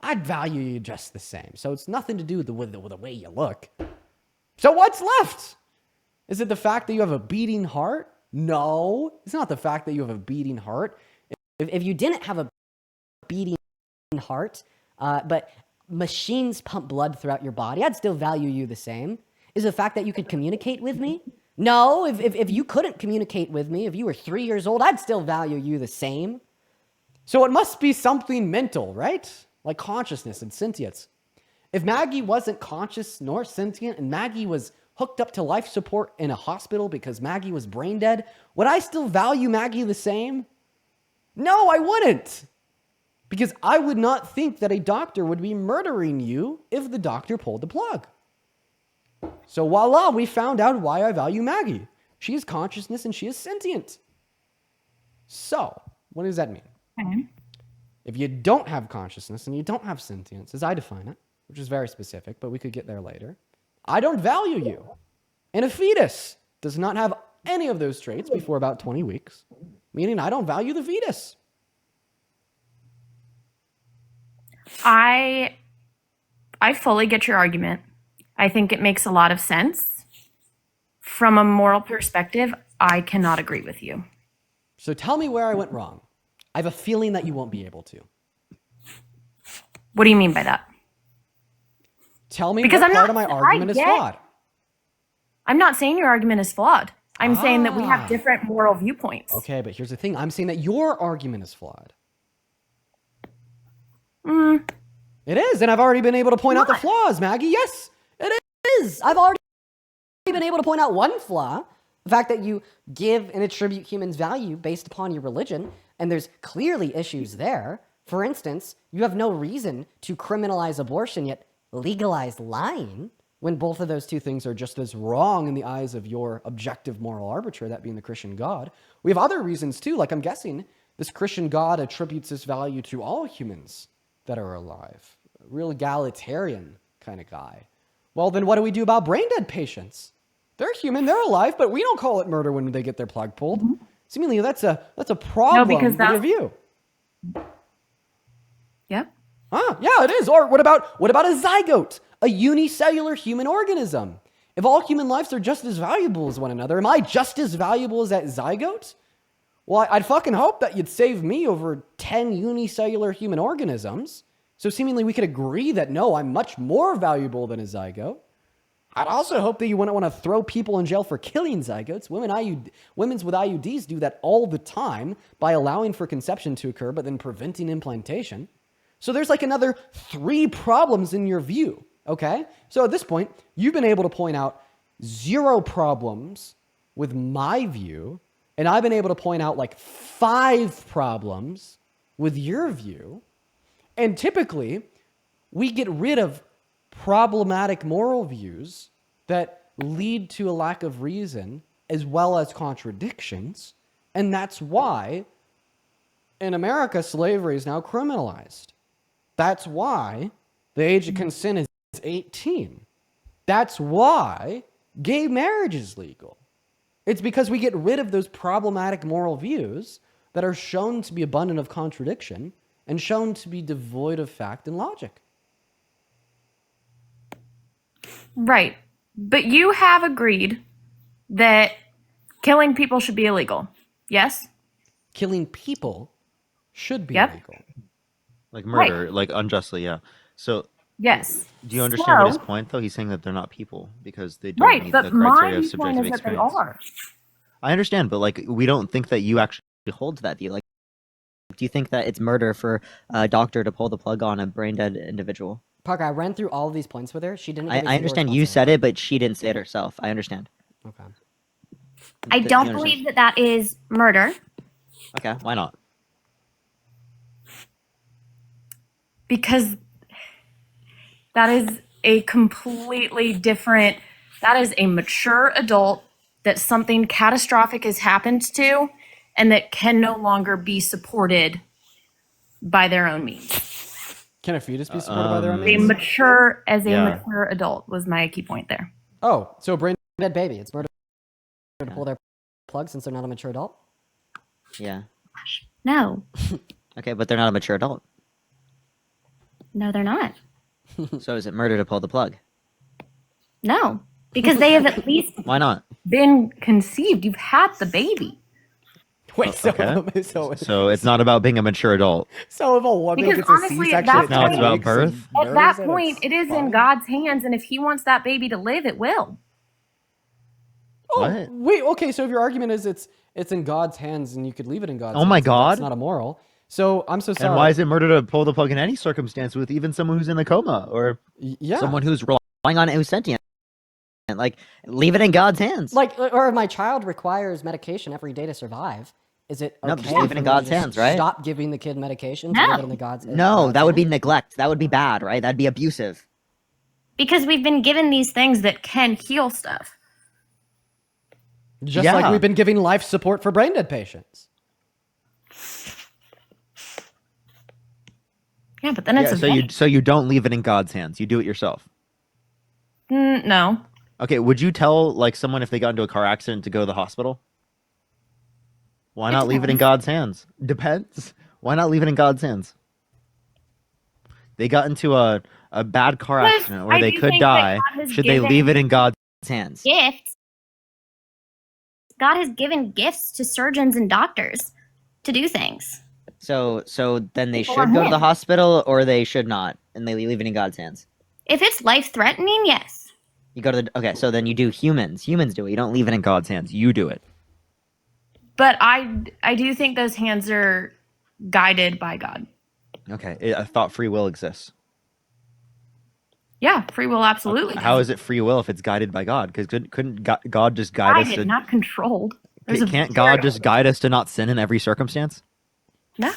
I'd value you just the same. So it's nothing to do with the way you look. So what's left? Is it the fact that you have a beating heart? No, it's not the fact that you have a beating heart. If you didn't have a beating heart, but machines pump blood throughout your body, I'd still value you the same. Is it the fact that you could communicate with me? No, if you couldn't communicate with me, if you were 3 years old, I'd still value you the same. So it must be something mental, right? Like consciousness and sentience. If Maggie wasn't conscious nor sentient and Maggie was hooked up to life support in a hospital because Maggie was brain dead, would I still value Maggie the same? No, I wouldn't. Because I would not think that a doctor would be murdering you if the doctor pulled the plug. So voila, we found out why I value Maggie. She is consciousness and she is sentient. So, what does that mean? Okay. If you don't have consciousness and you don't have sentience, as I define it, which is very specific, but we could get there later, I don't value you. And a fetus does not have any of those traits before about 20 weeks, meaning I don't value the fetus. I fully get your argument. I think it makes a lot of sense. From a moral perspective, I cannot agree with you. So tell me where I went wrong. I have a feeling that you won't be able to. What do you mean by that? Tell me Because what I'm part not- of my argument is I get- flawed. I'm not saying your argument is flawed. I'm saying that we have different moral viewpoints. Okay, but here's the thing. I'm saying that your argument is flawed. It is, and I've already been able to point out the flaws, Maggie. Yes, it is. I've already been able to point out one flaw. The fact that you give and attribute humans value based upon your religion, and there's clearly issues there. For instance, you have no reason to criminalize abortion yet legalize lying. when both of those two things are just as wrong in the eyes of your objective moral arbiter, that being the Christian God. We have other reasons too, like I'm guessing this Christian God attributes this value to all humans that are alive. A real egalitarian kind of guy. Well, then what do we do about brain dead patients? They're human, they're alive, but we don't call it murder when they get their plug pulled. Seemingly that's a problem with your view. Yep. Yeah, it is. Or what about a zygote, a unicellular human organism? If all human lives are just as valuable as one another, am I just as valuable as that zygote? Well, I'd fucking hope that you'd save me over 10 unicellular human organisms. So seemingly we could agree that no, I'm much more valuable than a zygote. I'd also hope that you wouldn't want to throw people in jail for killing zygotes. Women's with IUDs do that all the time by allowing for conception to occur, but then preventing implantation. So there's like another 3 problems in your view, okay? So at this point, you've been able to point out 0 problems with my view, and I've been able to point out like 5 problems with your view. And typically, we get rid of problematic moral views that lead to a lack of reason as well as contradictions. And that's why in America, slavery is now criminalized. That's why the age of consent is 18. That's why gay marriage is legal. It's because we get rid of those problematic moral views that are shown to be abundant of contradiction and shown to be devoid of fact and logic. Right. But you have agreed that killing people should be illegal. Yes? Killing people should be illegal. Like murder, like unjustly, yeah. So yes. Do you understand what his So- point though? He's saying that they're not people because they don't Right, meet but the criteria my of point subjective is that they experience. are. I understand, but like we don't think that you actually hold to that view. Like, do you think that it's murder for a doctor to pull the plug on a brain dead individual? Parker, I ran through all of these points with her. She didn't. I understand you said it, but she didn't say it herself. I understand. Okay. I Do don't you believe that that is murder. Okay, why not? Because that is a completely different, that is a mature adult that something catastrophic has happened to and that can no longer be supported by their own means. Can a fetus be supported by their own A means? mature, as a Yeah. mature adult was my key point there. Oh, so brain dead baby. It's murder to pull their plug since they're not a mature adult. Yeah. No. Okay, but they're not a mature adult. No, they're not. So is it murder to pull the plug? No. Because they have at least Why not? been conceived. You've had the baby. Wait, so Okay. So it's not about being a mature adult. So if a woman Because gets a honestly, at C-section, that Now it's point- about birth. At that point, it is in God's hands, and if He wants that baby to live, it will. Oh, wait, okay, so if your argument is it's in God's hands and you could leave it in God's Oh hands, my and God. that's not immoral. So I'm so sorry. And why is it murder to pull the plug in any circumstance with even someone who's in a coma or yeah. Someone who's relying on it who's sentient. Like, leave it in God's hands. Like, or if my child requires medication every day to survive, is it okay? No, just leave it for in me to God's just hands, right? Stop giving the kid medication to leave it in the God's No, that would be neglect. That would be bad, right? That'd be abusive. Because we've been given these things that can heal stuff. Just like Yeah. we've been giving life support for brain dead patients. Yeah, but then it's a so you don't leave it in God's hands. You do it yourself. No. Okay, would you tell like someone if they got into a car accident to go to the hospital? Why not leave it in God's hands? Depends. Why not leave it in God's hands? They got into a bad car Because accident where I they do could think that die. God has Should they given- leave it in God's hands? Gifts. God has given gifts to surgeons and doctors to do things. So then they People should are go to the him. hospital or they should not, and they leave it in God's hands. If it's life threatening, yes. You go to the okay, so then you do humans. Humans do it. You don't leave it in God's hands. You do it. But I do think those hands are guided by God. Okay, I thought free will exists. Yeah, free will absolutely. How is it free will if it's guided by God? Because couldn't God just guide us Guided, to? not controlled. There's a Can't very- God just guide us to not sin in every circumstance? No.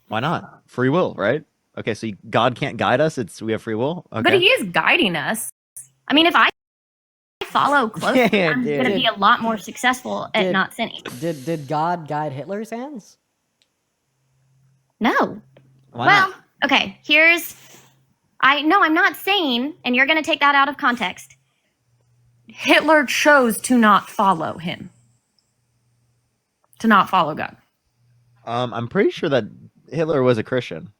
Why not? Free will, right? Okay, so God can't guide us. We have free will. Okay. But He is guiding us. I mean, if I follow closely, Yeah, I'm dude. going to be a lot more successful at not sinning. Did God guide Hitler's hands? No. Why well, not? okay, I'm not saying, and you're going to take that out of context. Hitler chose to not follow him. To not follow God. I'm pretty sure that Hitler was a Christian.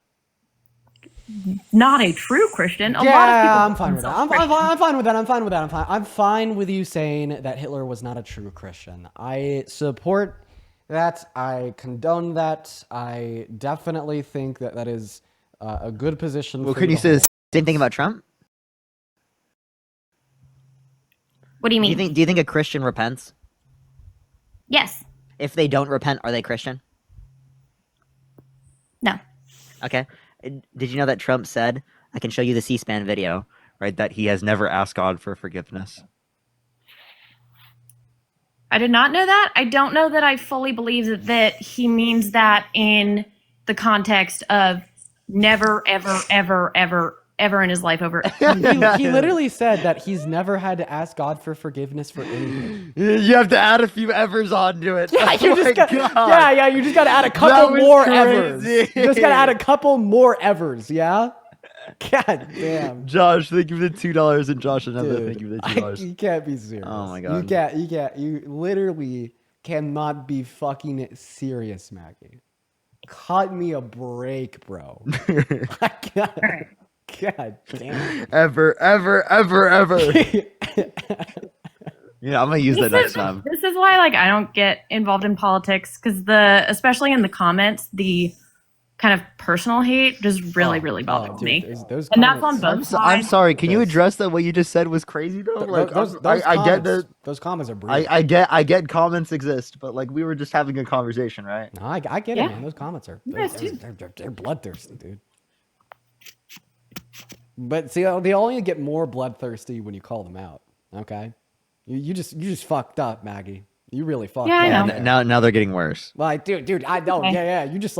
Not a true Christian. A lot of Yeah, people I'm fine with that. I'm fine with that. I'm fine with you saying that Hitler was not a true Christian. I support that. I condone that. I definitely think that that is a good position. Well, for couldn't you to say hold. the same thing about Trump? What do you mean? Do you think a Christian repents? Yes. If they don't repent, are they Christian? No. Okay. Did you know that Trump said, I can show you the C-SPAN video, Right, that he has never asked God for forgiveness. I did not know that. I don't know that I fully believe that he means that in the context of never, ever, ever, ever, ever in his life over. He literally said that he's never had to ask God for forgiveness for anything. You have to add a few evers onto it. Yeah, Oh my God. you just gotta add a That couple was more crazy. evers. You just gotta add a couple more evers, yeah? God damn. Josh, thank you for the $2, and Josh another Dude, thank you for the $2. you can't be serious. Oh my You God. you literally cannot be fucking serious, Maggie. Cut me a break, bro. God damn. Ever. Yeah, I'm gonna use that next time. This is why, I don't get involved in politics because especially in the comments, the kind of personal hate just really bothers me. Those and that's on comments- both I'm sides. sorry. Can you address that? What you just said was crazy, though. I get that. Those comments are brutal. I get comments exist, but we were just having a conversation, right? No, I get Yeah. it, man. Those comments are they're bloodthirsty, dude. But see, they only get more bloodthirsty when you call them out. Okay, you just fucked up, Maggie. You really fucked up. I know. there. Now they're getting worse. Like, dude, I know. Okay. Yeah. You just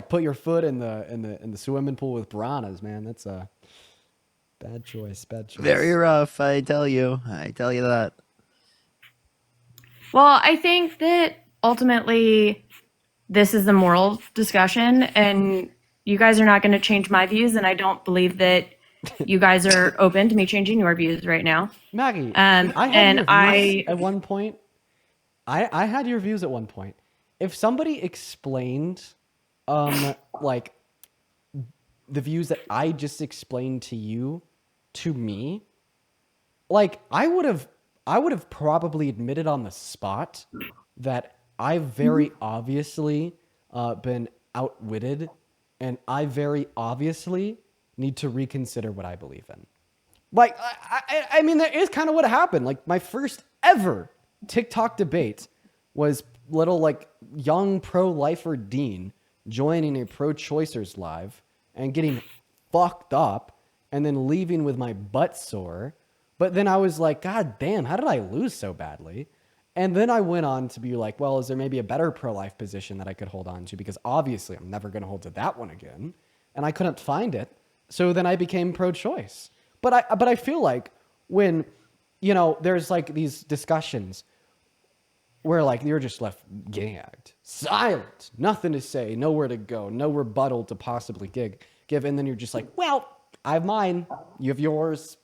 put your foot in the swimming pool with piranhas, man. That's a bad choice. Very rough, I tell you. I tell you that. Well, I think that ultimately this is a moral discussion, and you guys are not going to change my views, and I don't believe that you guys are open to me changing your views right now. Maggie, I had your views at one point. I had your views at one point. If somebody explained, like the views that I just explained to you, to me, like I would have probably admitted on the spot that I've very obviously been outwitted, and I very obviously need to reconsider what I believe in. Like, I mean, that is kind of what happened. Like, my first ever TikTok debate was little, young pro-lifer Dean joining a pro-choicers live and getting fucked up and then leaving with my butt sore. But then I was like, God damn, how did I lose so badly? And then I went on to be like, well, is there maybe a better pro-life position that I could hold on to? Because obviously I'm never going to hold to that one again. And I couldn't find it. So then I became pro-choice. But I feel like when, there's these discussions where you're just left gagged, silent, nothing to say, nowhere to go, no rebuttal to possibly give. And then you're just like, well, I have mine, you have yours,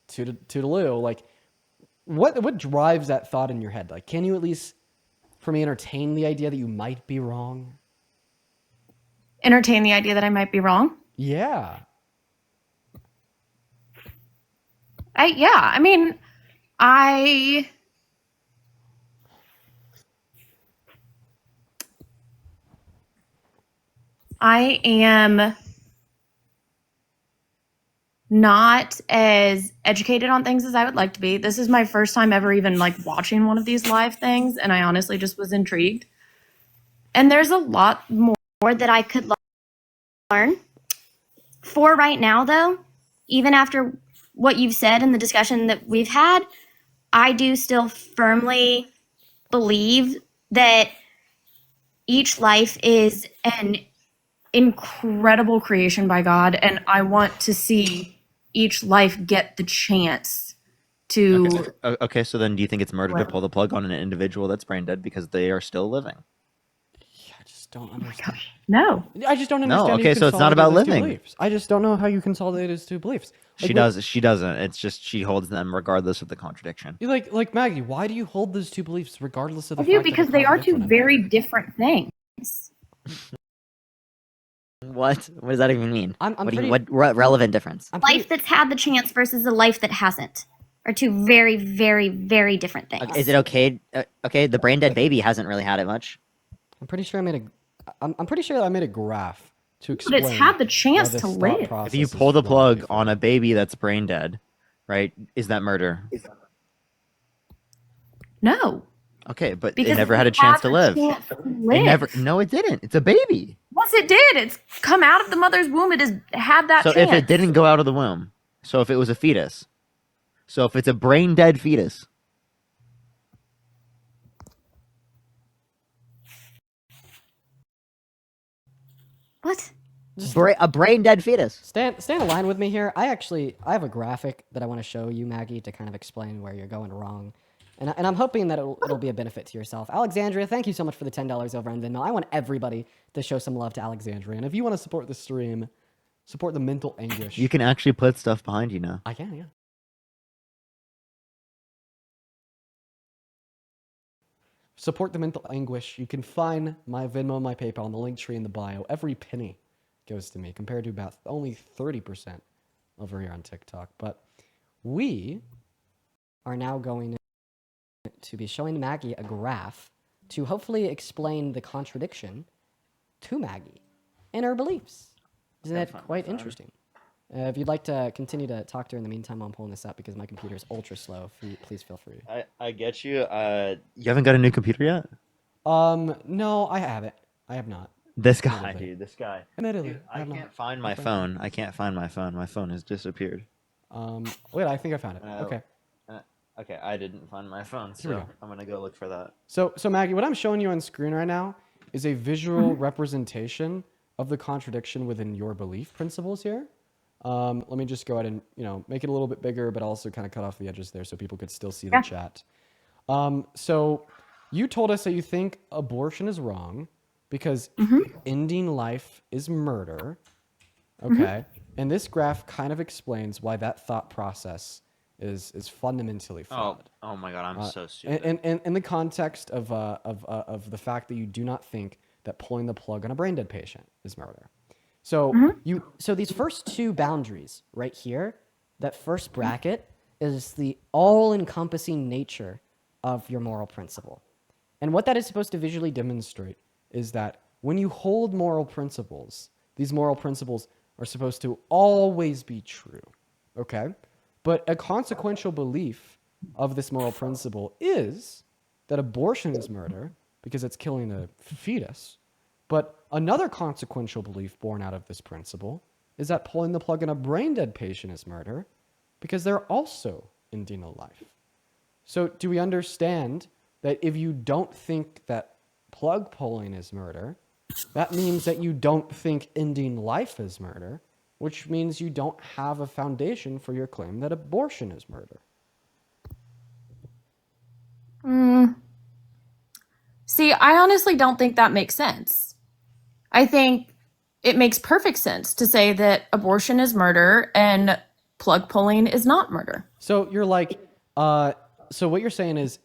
toodaloo. What drives that thought in your head? Can you at least, for me, entertain the idea that you might be wrong? entertain the idea that I might be wrong. Yeah. I mean, I am not as educated on things as I would like to be. This is my first time ever even watching one of these live things, and I honestly just was intrigued. And there's a lot more that I could learn. For right now, though, even after what you've said and the discussion that we've had, I do still firmly believe that each life is an incredible creation by God, and I want to see each life get the chance to. Okay, so then do you think it's murder to pull the plug on an individual that's brain dead because they are still living? I just don't understand. No. I just don't No, understand. okay, so it's not about living. Beliefs. I just don't know how you consolidate his two beliefs. She does. She doesn't. It's just she holds them regardless of the contradiction. You like Maggie. Why do you hold those two beliefs regardless of the I do fact because that they are two very different things. What? What does that even mean? I'm what relevant difference? Life that's had the chance versus a life that hasn't are two very, very, very different things. Is it okay? Okay, the brain dead baby hasn't really had it much. I'm pretty sure I'm pretty sure I made a graph to But explain. it's had the chance why this to thought live. process If you is pull the wrong. plug on a baby that's brain dead, right? Is that murder? No. Okay, but Because it never had a it chance had to the live. chance to It live. never. No, it didn't. It's a baby. Yes, it did. It's come out of the mother's womb. It has had that So chance. if it didn't go out of the womb, so if it was a fetus, so if it's a brain dead fetus, What? A brain dead fetus. Stand in line with me here. I have a graphic that I want to show you, Maggie, to kind of explain where you're going wrong. And I'm hoping that it'll be a benefit to yourself. Alexandria, thank you so much for the $10 over on Venmo. I want everybody to show some love to Alexandria. And if you want to support the stream, support the mental anguish. you can actually put stuff behind you now. I can, yeah. Support the mental anguish. You can find my Venmo, my PayPal, and the link tree in the bio. Every penny goes to me, compared to about only 30% over here on TikTok. But we are now going to be showing Maggie a graph to hopefully explain the contradiction to Maggie in her beliefs. Isn't that quite interesting? If you'd like to continue to talk to her in the meantime, I'm pulling this up because my computer is ultra slow. Please feel free. I get you. You haven't got a new computer yet? No, I haven't. I have not. This guy, dude. This guy. Admittedly, Dude, I have not. can't find my Okay. phone. I can't find my phone. My phone has disappeared. Wait, I think I found it. Okay. Okay, I didn't find my phone, Here we so go. I'm gonna go look for that. So Maggie, what I'm showing you on screen right now is a visual representation of the contradiction within your belief principles here. Let me just go ahead and make it a little bit bigger, but also kind of cut off the edges there so people could still see the chat. So you told us that you think abortion is wrong because ending life is murder. Okay. And this graph kind of explains why that thought process is fundamentally flawed. Oh my god, I'm so stupid. And in the context of the fact that you do not think that pulling the plug on a brain dead patient is murder. So so these first two boundaries right here, that first bracket is the all-encompassing nature of your moral principle. And what that is supposed to visually demonstrate is that when you hold moral principles, these moral principles are supposed to always be true. Okay? But a consequential belief of this moral principle is that abortion is murder because it's killing a fetus. But another consequential belief born out of this principle is that pulling the plug on a brain dead patient is murder because they're also ending a life. So do we understand that if you don't think that plug pulling is murder, that means that you don't think ending life is murder, which means you don't have a foundation for your claim that abortion is murder. See, I honestly don't think that makes sense. I think it makes perfect sense to say that abortion is murder and plug pulling is not murder. So you're like, so what you're saying is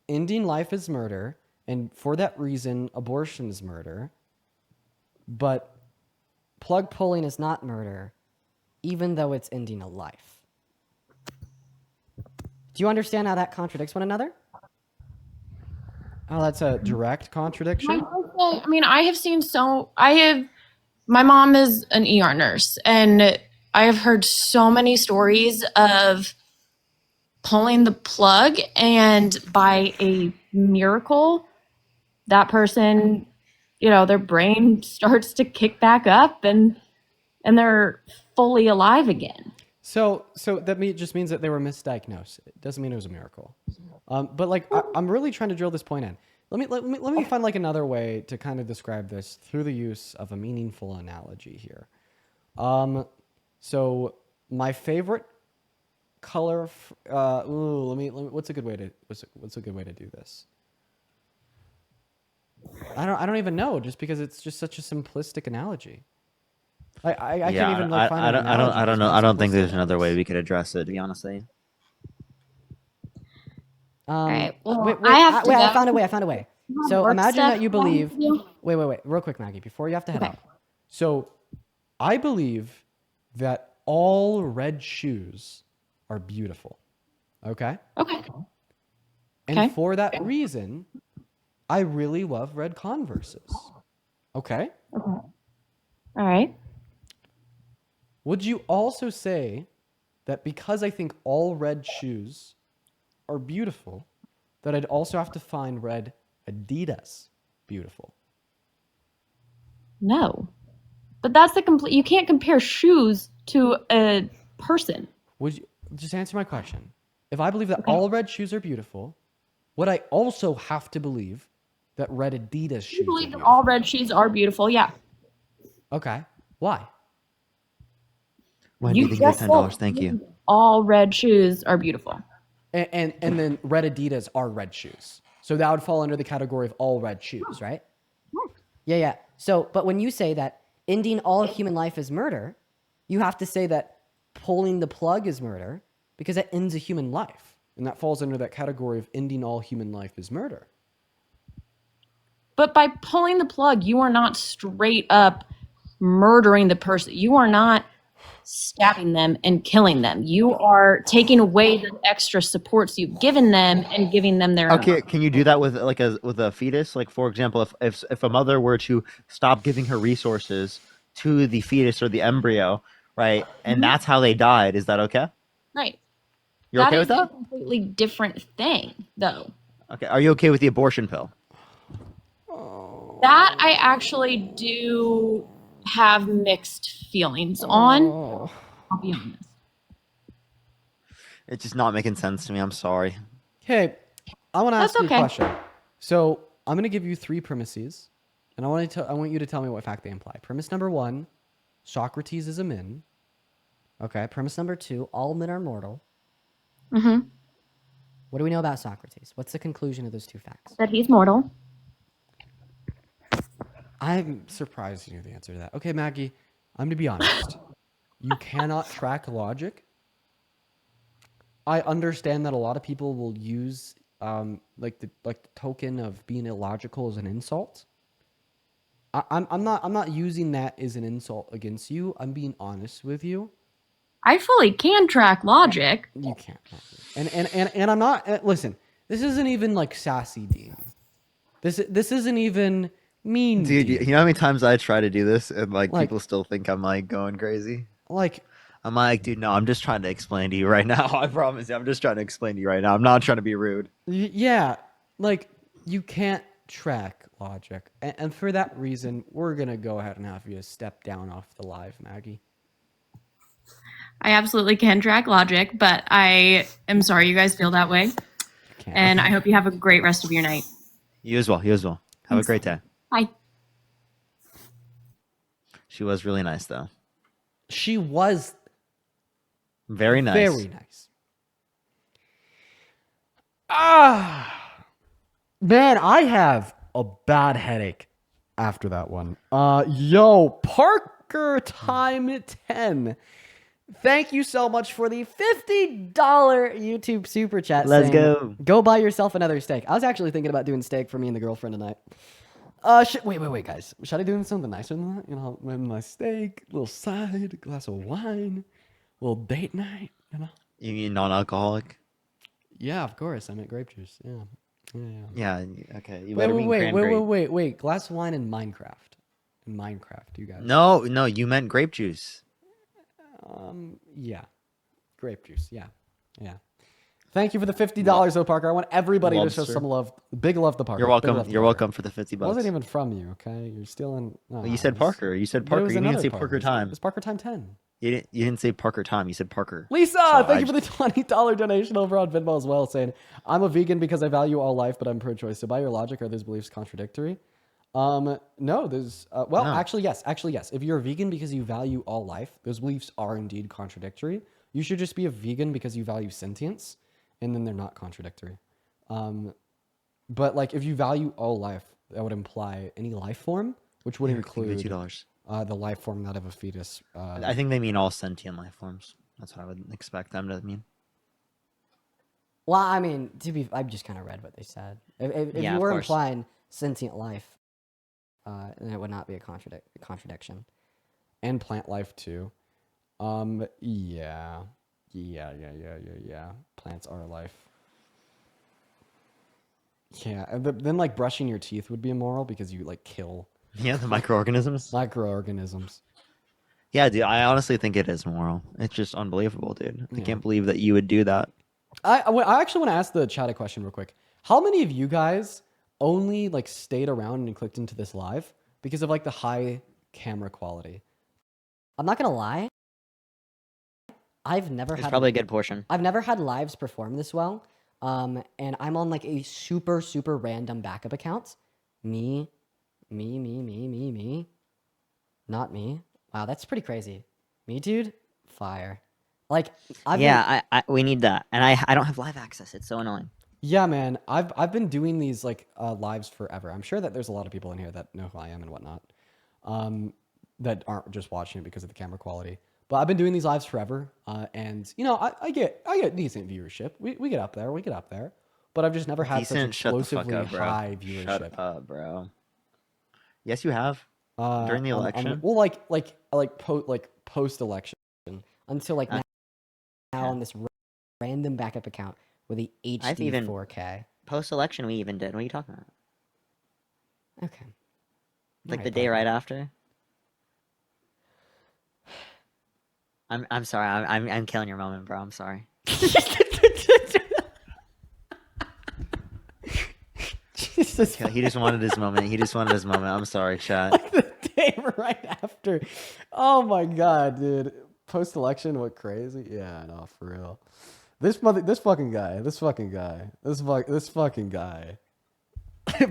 ending life is murder, and for that reason, abortion is murder, but plug pulling is not murder, even though it's ending a life. Do you understand how that contradicts one another? Oh, that's a direct contradiction. I mean, my mom is an ER nurse, and I have heard so many stories of pulling the plug, and by a miracle, that person, their brain starts to kick back up and they're fully alive again. So that just means that they were misdiagnosed. It doesn't mean it was a miracle. But I'm really trying to drill this point in. Let me find another way to kind of describe this through the use of a meaningful analogy here. So my favorite color. Let me. What's a good way to do this? I don't even know. Just because it's just such a simplistic analogy. I can't even like find an analogy. I don't that's know. more I don't think simplistic there's than another this. way we could address it. To be honest with you. All right. Well, Wait, I have to wait, go. I found a way. I found a way. I have So work imagine stuff that you that I have believe. to do. Wait, real quick, Maggie, before you have to head Okay. out. So, I believe that all red shoes are beautiful. Okay. Okay. And Okay. for that reason, I really love red Converses. Okay. Okay. All right. Would you also say that because I think all red shoes are beautiful, that I'd also have to find red Adidas beautiful? No. But that's the complete. You can't compare shoes to a person. Would you just answer my question? If I believe that all red shoes are beautiful, would I also have to believe that red Adidas shoes You are believe that beautiful? all red shoes are beautiful? Yeah. Okay. Why? Wendy, thank you for $10. Thank you. All red shoes are beautiful. And then red Adidas are red shoes. So that would fall under the category of all red shoes, right? Yeah. So, but when you say that ending all human life is murder, you have to say that pulling the plug is murder because that ends a human life. And that falls under that category of ending all human life is murder. But by pulling the plug, you are not straight up murdering the person. You are not stabbing them and killing them. You are taking away the extra supports you've given them and giving them their Okay, own. can you do that with a fetus? Like, for example, if a mother were to stop giving her resources to the fetus or the embryo, right, and that's how they died, is that okay? Right. You're okay with That is that? a completely different thing, though. Okay, are you okay with the abortion pill? That I actually do have mixed feelings on. I'll be honest. It's just not making sense to me. I'm sorry. Okay, I want to ask That's you okay. a question. So I'm going to give you 3 premises, and I want you to tell me what fact they imply. Premise number 1, Socrates is a min. Okay. Premise number 2, all men are mortal. Mm-hmm. What do we know about Socrates? What's the conclusion of those 2 facts? That he's mortal. I'm surprised you knew the answer to that. Okay, Maggie, I'm going to be honest. You cannot track logic. I understand that a lot of people will use like the token of being illogical as an insult. I'm not using that as an insult against you. I'm being honest with you. I fully can track logic. You can't. And I'm not. Listen, this isn't even like sassy Dean. This isn't even mean. Dude, Dean. you know how many times I try to do this and Like- people still think I'm like going crazy? Like, I'm like, dude, no, I'm just trying to explain to you right now. I promise you, I'm just trying to explain to you right now. I'm not trying to be rude. Yeah, like you can't track logic, and for that reason, we're gonna go ahead and have you step down off the live, Maggie. I absolutely can track logic, but I am sorry you guys feel that way. And I hope you have a great rest of your night. You as well. You as well. Have a great day. Bye. She was really nice, though. She was Very nice. very nice. Man, I have a bad headache after that one. Yo, Parker time 10. Thank you so much for the $50 YouTube super chat. Let's saying, go. Go buy yourself another steak. I was actually thinking about doing steak for me and the girlfriend tonight. Wait, guys. Should I do something nicer than that? You know, with my steak, little side, a glass of wine, little date night, you know? You mean non-alcoholic? Yeah, of course. I meant grape juice. Yeah. Yeah. Okay. You better mean Wait. cranberry. Glass of wine in Minecraft. You guys. No, you meant grape juice. Yeah. Grape juice. Yeah. Thank you for the $50, though, Parker. I want everybody to show Lobster. some love. Big love to Parker. You're Big welcome. love to You're Parker. welcome for the $50. It wasn't even from you, okay? You're stealing. You said Parker. You said But it Parker. was You didn't another say Parker time. It's Parker time 10. You didn't say Parker time. You said Parker. Lisa, So thank you for the $20 donation over on Venmo as well, saying, I'm a vegan because I value all life, but I'm pro-choice. So by your logic, are those beliefs contradictory? No, there's well, No. actually yes. If you're a vegan because you value all life, those beliefs are indeed contradictory. You should just be a vegan because you value sentience, and then they're not contradictory. But like if you value all life, that would imply any life form, which would Here, give me include $2. the life form not of a fetus. I think they mean all sentient life forms. That's what I would expect them to mean. Well, I mean, I just kind of read what they said. If Yeah, you of were course. implying sentient life, then it would not be a contradiction. And plant life too. Yeah. Plants are life. Yeah, and then like brushing your teeth would be immoral because you like kill Yeah, the microorganisms. microorganisms. Yeah, dude, I honestly think it is moral. It's just unbelievable, dude. I Yeah. can't believe that you would do that. I actually want to ask the chat a question real quick. How many of you guys only like stayed around and clicked into this live because of like the high camera quality? I'm not gonna lie. I've never It's had probably a good portion. I've never had lives perform this well. And I'm on like a super random backup account. Me. Not me. Wow, that's pretty crazy. Me, dude? Fire. Like, We need that, and I don't have live access. It's so annoying. Yeah, man. I've been doing these like lives forever. I'm sure that there's a lot of people in here that know who I am and whatnot, that aren't just watching it because of the camera quality. But I've been doing these lives forever, and you know I get decent viewership. We get up there, but I've just never had such Decent, shut the fuck explosively up, bro. high viewership. Shut up, bro. Yes, you have. During the election. Well, post election until like now on this random backup account with the HD 4K. Post-election we even did. What are you talking about? Okay. Like Alright, the day right after. I'm sorry. I'm killing your moment, bro. I'm sorry. Jesus. Okay, he just wanted his moment. I'm sorry, chat. Like the day right after. Oh my god, dude. Post election, what crazy? Yeah, no, for real. This fucking guy.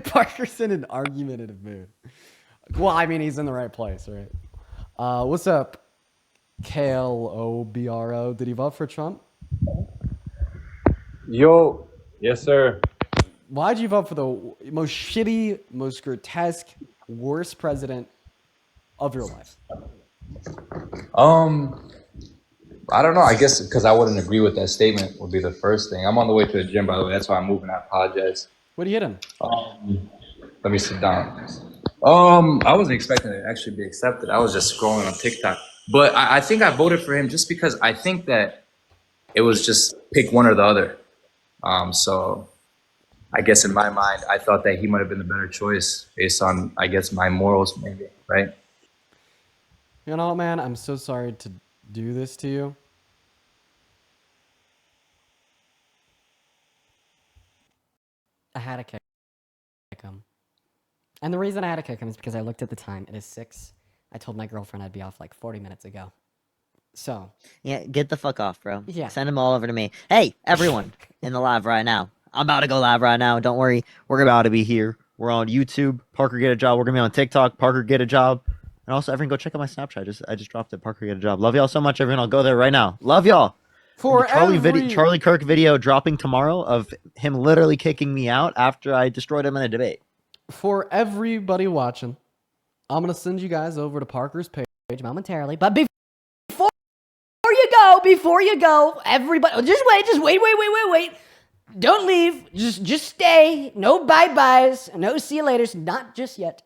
Parker's in an argumentative mood. Well, I mean, he's in the right place, right? What's up, KLOBRO? Did he vote for Trump? Yo, yes, sir. Why'd you vote for the most shitty, most grotesque, worst president of your life? I don't know. I guess because I wouldn't agree with that statement would be the first thing. I'm on the way to the gym, by the way. That's why I'm moving. I apologize. What are you hitting? Let me sit down. I wasn't expecting it to actually be accepted. I was just scrolling on TikTok. But I think I voted for him just because I think that it was just pick one or the other. So I guess in my mind, I thought that he might have been the better choice based on, I guess, my morals, maybe, right? You know, man, I'm so sorry to do this to you. I had to kick him. And the reason I had to kick him is because I looked at the time. It is 6. I told my girlfriend I'd be off like 40 minutes ago. So. Yeah, get the fuck off, bro. Yeah. Send them all over to me. Hey, everyone in the live right now. I'm about to go live right now. Don't worry. We're about to be here. We're on YouTube. Parker Get a Job. We're going to be on TikTok. Parker Get a Job. And also, everyone go check out my Snapchat. I just dropped it. Parker Get a Job. Love y'all so much, everyone. I'll go there right now. Love y'all. For the Charlie Kirk video dropping tomorrow of him literally kicking me out after I destroyed him in a debate. For everybody watching, I'm going to send you guys over to Parker's page momentarily. But before you go, everybody, just wait. Don't leave. Just stay. No bye-byes. No see you laters. Not just yet.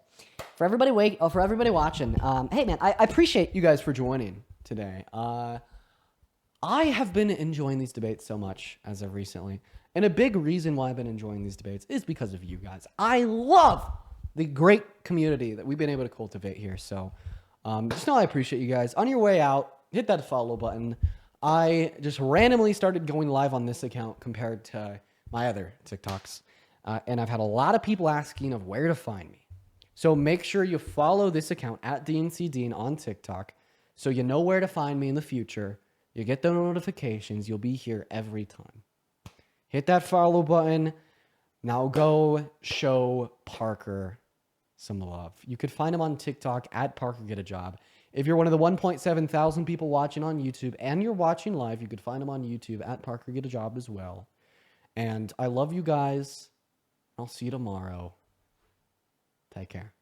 For everybody watching, hey man, I appreciate you guys for joining today. I have been enjoying these debates so much as of recently. And a big reason why I've been enjoying these debates is because of you guys. I love the great community that we've been able to cultivate here. So just know I appreciate you guys. On your way out, hit that follow button. I just randomly started going live on this account compared to my other TikToks. And I've had a lot of people asking of where to find me. So make sure you follow this account at DNCDean on TikTok so you know where to find me in the future. You get the notifications. You'll be here every time. Hit that follow button. Now go show Parker some love. You could find him on TikTok at Parker Get a Job. If you're one of the 1.7 thousand people watching on YouTube and you're watching live, you could find him on YouTube at Parker Get a Job as well. And I love you guys. I'll see you tomorrow. Take care.